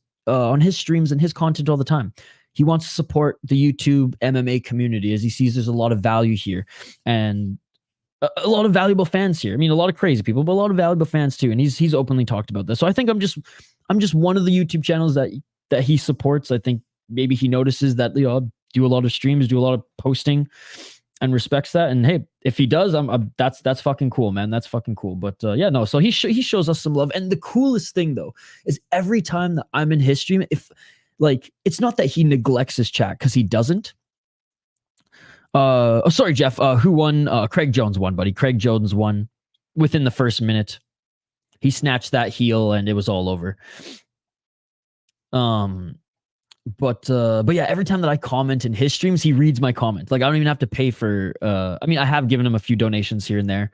streams and his content all the time. He wants to support the YouTube MMA community, as he sees there's a lot of value here and a lot of valuable fans here. I mean, a lot of crazy people, but a lot of valuable fans too. And he's openly talked about this. So I think I'm just one of the YouTube channels that he supports. I think maybe he notices that, you know, I do a lot of streams, do a lot of posting, and respects that. And hey, if he does, that's fucking cool, man. That's fucking cool. But yeah, no. So he shows us some love. And the coolest thing though is every time that I'm in his stream, if like, it's not that he neglects his chat, because he doesn't. Oh, sorry, Jeff. Who won? Craig Jones won, buddy. Craig Jones won within the first minute. He snatched that heel, and it was all over. But yeah, every time that I comment in his streams, he reads my comment. Like, I don't even have to pay for. I mean, I have given him a few donations here and there.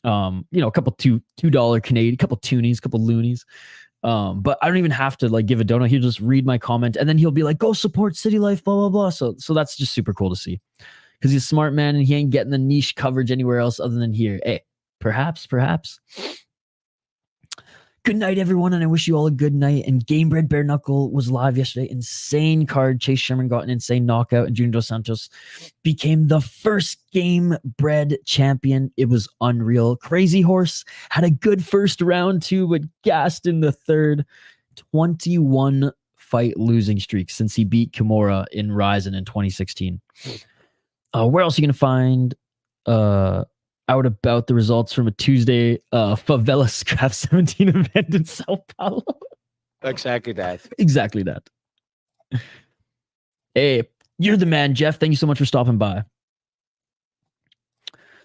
You know, a couple $2 Canadian, a couple toonies, a couple loonies. But I don't even have to like give a donut. He'll just read my comment, and then he'll be like, go support City Life, blah, blah, blah. So that's just super cool to see, because he's a smart man and he ain't getting the niche coverage anywhere else other than here. Hey, perhaps. Good night, everyone, and I wish you all a good night. And Gamebred Bare Knuckle was live yesterday. Insane card. Chase Sherman got an insane knockout, and Junior Dos Santos became the first Gamebred champion. It was unreal. Crazy Horse had a good first round too, but gassed in the third. 21 fight losing streak since he beat Kimura in Ryzen in 2016. Where else are you going to find out about the results from a Tuesday Favela Scrap 17 event in Sao Paulo? Exactly that. Exactly that. Hey, you're the man, Jeff. Thank you so much for stopping by.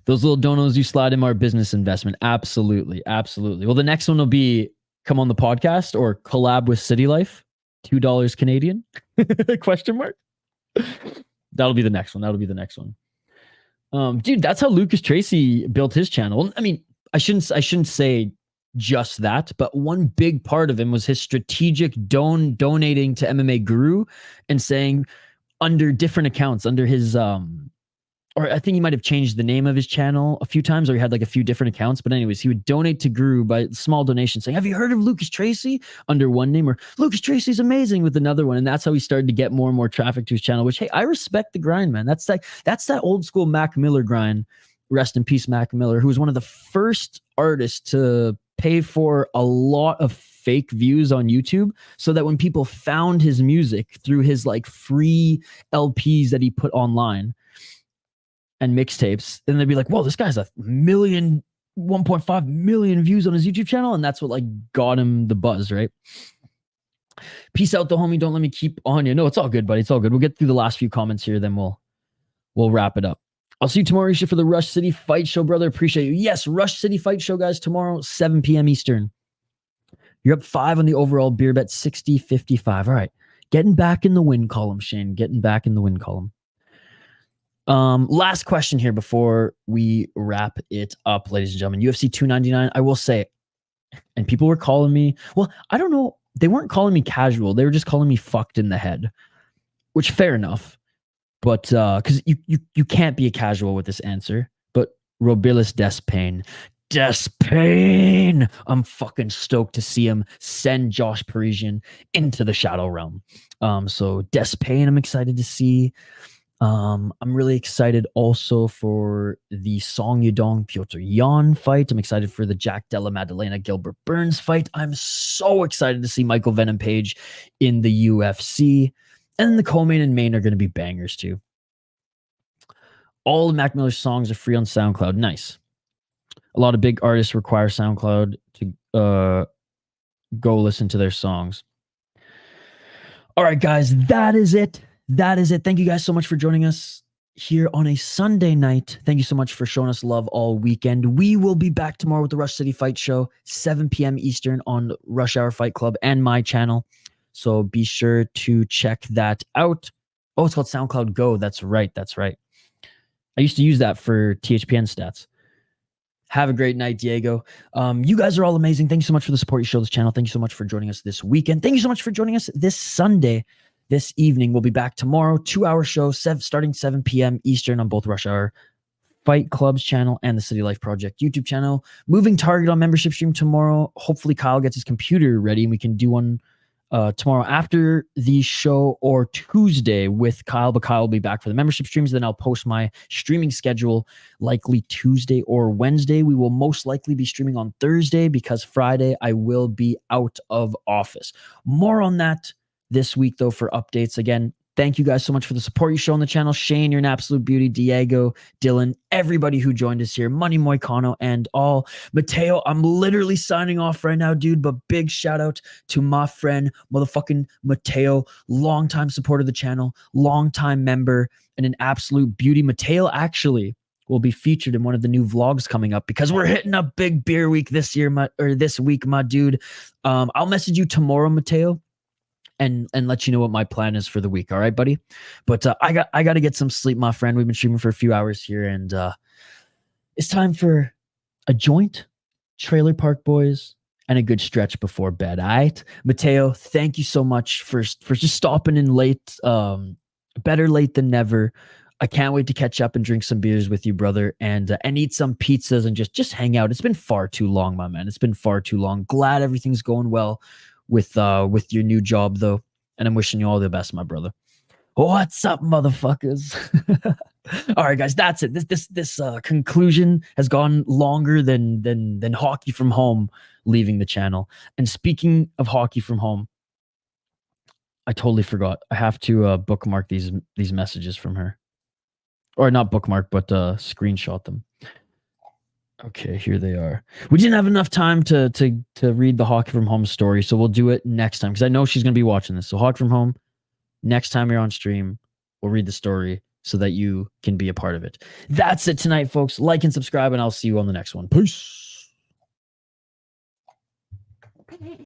Those little donos you slide in are business investment. Absolutely. Absolutely. Well, the next one will be come on the podcast or collab with City Life. $2 Canadian? Question mark. That'll be the next one. That'll be the next one. Dude, that's how Lucas Tracy built his channel. I mean, I shouldn't say just that, but one big part of him was his strategic donating to MMA Guru and saying under different accounts, under his or I think he might have changed the name of his channel a few times, or he had like a few different accounts. But anyways, he would donate to Guru by small donations saying, have you heard of Lucas Tracy? Under one name, or Lucas Tracy's amazing with another one. And that's how he started to get more and more traffic to his channel, which, hey, I respect the grind, man. That's that old school Mac Miller grind. Rest in peace, Mac Miller, who was one of the first artists to pay for a lot of fake views on YouTube, so that when people found his music through his like free LPs that he put online and mixtapes, and they'd be like, whoa, this guy's 1.5 million views on his YouTube channel. And that's what like got him the buzz, right? Peace out, the homie. Don't let me keep on you. No, it's all good, buddy. It's all good. We'll get through the last few comments here, then we'll wrap it up. I'll see you tomorrow, Isha, for the Rush City Fight Show, brother. Appreciate you. Yes, Rush City Fight Show, guys, tomorrow, 7 p.m. Eastern. You're up 5 on the overall beer bet, 60-55. All right. Getting back in the win column, Shane. Getting back in the win column. Last question here before we wrap it up, ladies and gentlemen. UFC 299, I will say, and people were calling me. Well, I don't know they weren't calling me casual. They were just calling me fucked in the head, which fair enough. But because you can't be a casual with this answer. But Robilis Despain. Despain. I'm fucking stoked to see him send Josh Parisian into the Shadow Realm. So Despain, I'm excited to see. I'm really excited also for the Song Yudong Piotr Yan fight. I'm excited for the Jack Della Maddalena Gilbert Burns fight. I'm so excited to see Michael Venom Page in the UFC. And the co-main and main are going to be bangers too. All of Mac Miller's songs are free on SoundCloud. Nice. A lot of big artists require SoundCloud to go listen to their songs. All right, guys, that is it. That is it. Thank you guys so much for joining us here on a Sunday night. Thank you so much for showing us love all weekend. We will be back tomorrow with the Rush City Fight Show, 7 p.m. Eastern on Rush Hour Fight Club and my channel. So be sure to check that out. Oh, it's called SoundCloud Go. That's right. That's right. I used to use that for THPN stats. Have a great night, Diego. You guys are all amazing. Thank you so much for the support you show this channel. Thank you so much for joining us this weekend. Thank you so much for joining us this Sunday. This evening, we'll be back tomorrow. 2-hour show, starting 7 p.m. Eastern on both Rush Hour Fight Club's channel and the City Life Project YouTube channel. Moving target on membership stream tomorrow. Hopefully, Kyle gets his computer ready and we can do one tomorrow after the show or Tuesday with Kyle. But Kyle will be back for the membership streams. Then I'll post my streaming schedule likely Tuesday or Wednesday. We will most likely be streaming on Thursday because Friday I will be out of office. More on that this week, though, for updates. Again, thank you guys so much for the support you show on the channel. Shane, you're an absolute beauty. Diego, Dylan, everybody who joined us here. Money Moicano and all. Mateo, I'm literally signing off right now, dude. But big shout out to my friend, motherfucking Mateo. Longtime supporter of the channel. Longtime member and an absolute beauty. Mateo actually will be featured in one of the new vlogs coming up because we're hitting up big beer week this week, my dude. I'll message you tomorrow, Mateo, and let you know what my plan is for the week. All right, buddy? But I got to get some sleep, my friend. We've been streaming for a few hours here, and it's time for a joint, Trailer Park Boys, and a good stretch before bed. All right? Mateo, thank you so much for just stopping in late. Better late than never. I can't wait to catch up and drink some beers with you, brother, and eat some pizzas and just hang out. It's been far too long, my man. It's been far too long. Glad everything's going well with your new job, though, and I'm wishing you all the best, my brother. What's up, motherfuckers? All right, guys, that's it. This conclusion has gone longer than Hockey from Home leaving the channel. And speaking of Hockey from Home, I totally forgot. I have to bookmark these messages from her, or not bookmark, but screenshot them. Okay, here they are. We didn't have enough time to read the Hockey from Home story, so we'll do it next time because I know she's going to be watching this. So Hockey from Home, next time you're on stream, we'll read the story so that you can be a part of it. That's it tonight, folks. Like and subscribe, and I'll see you on the next one. Peace.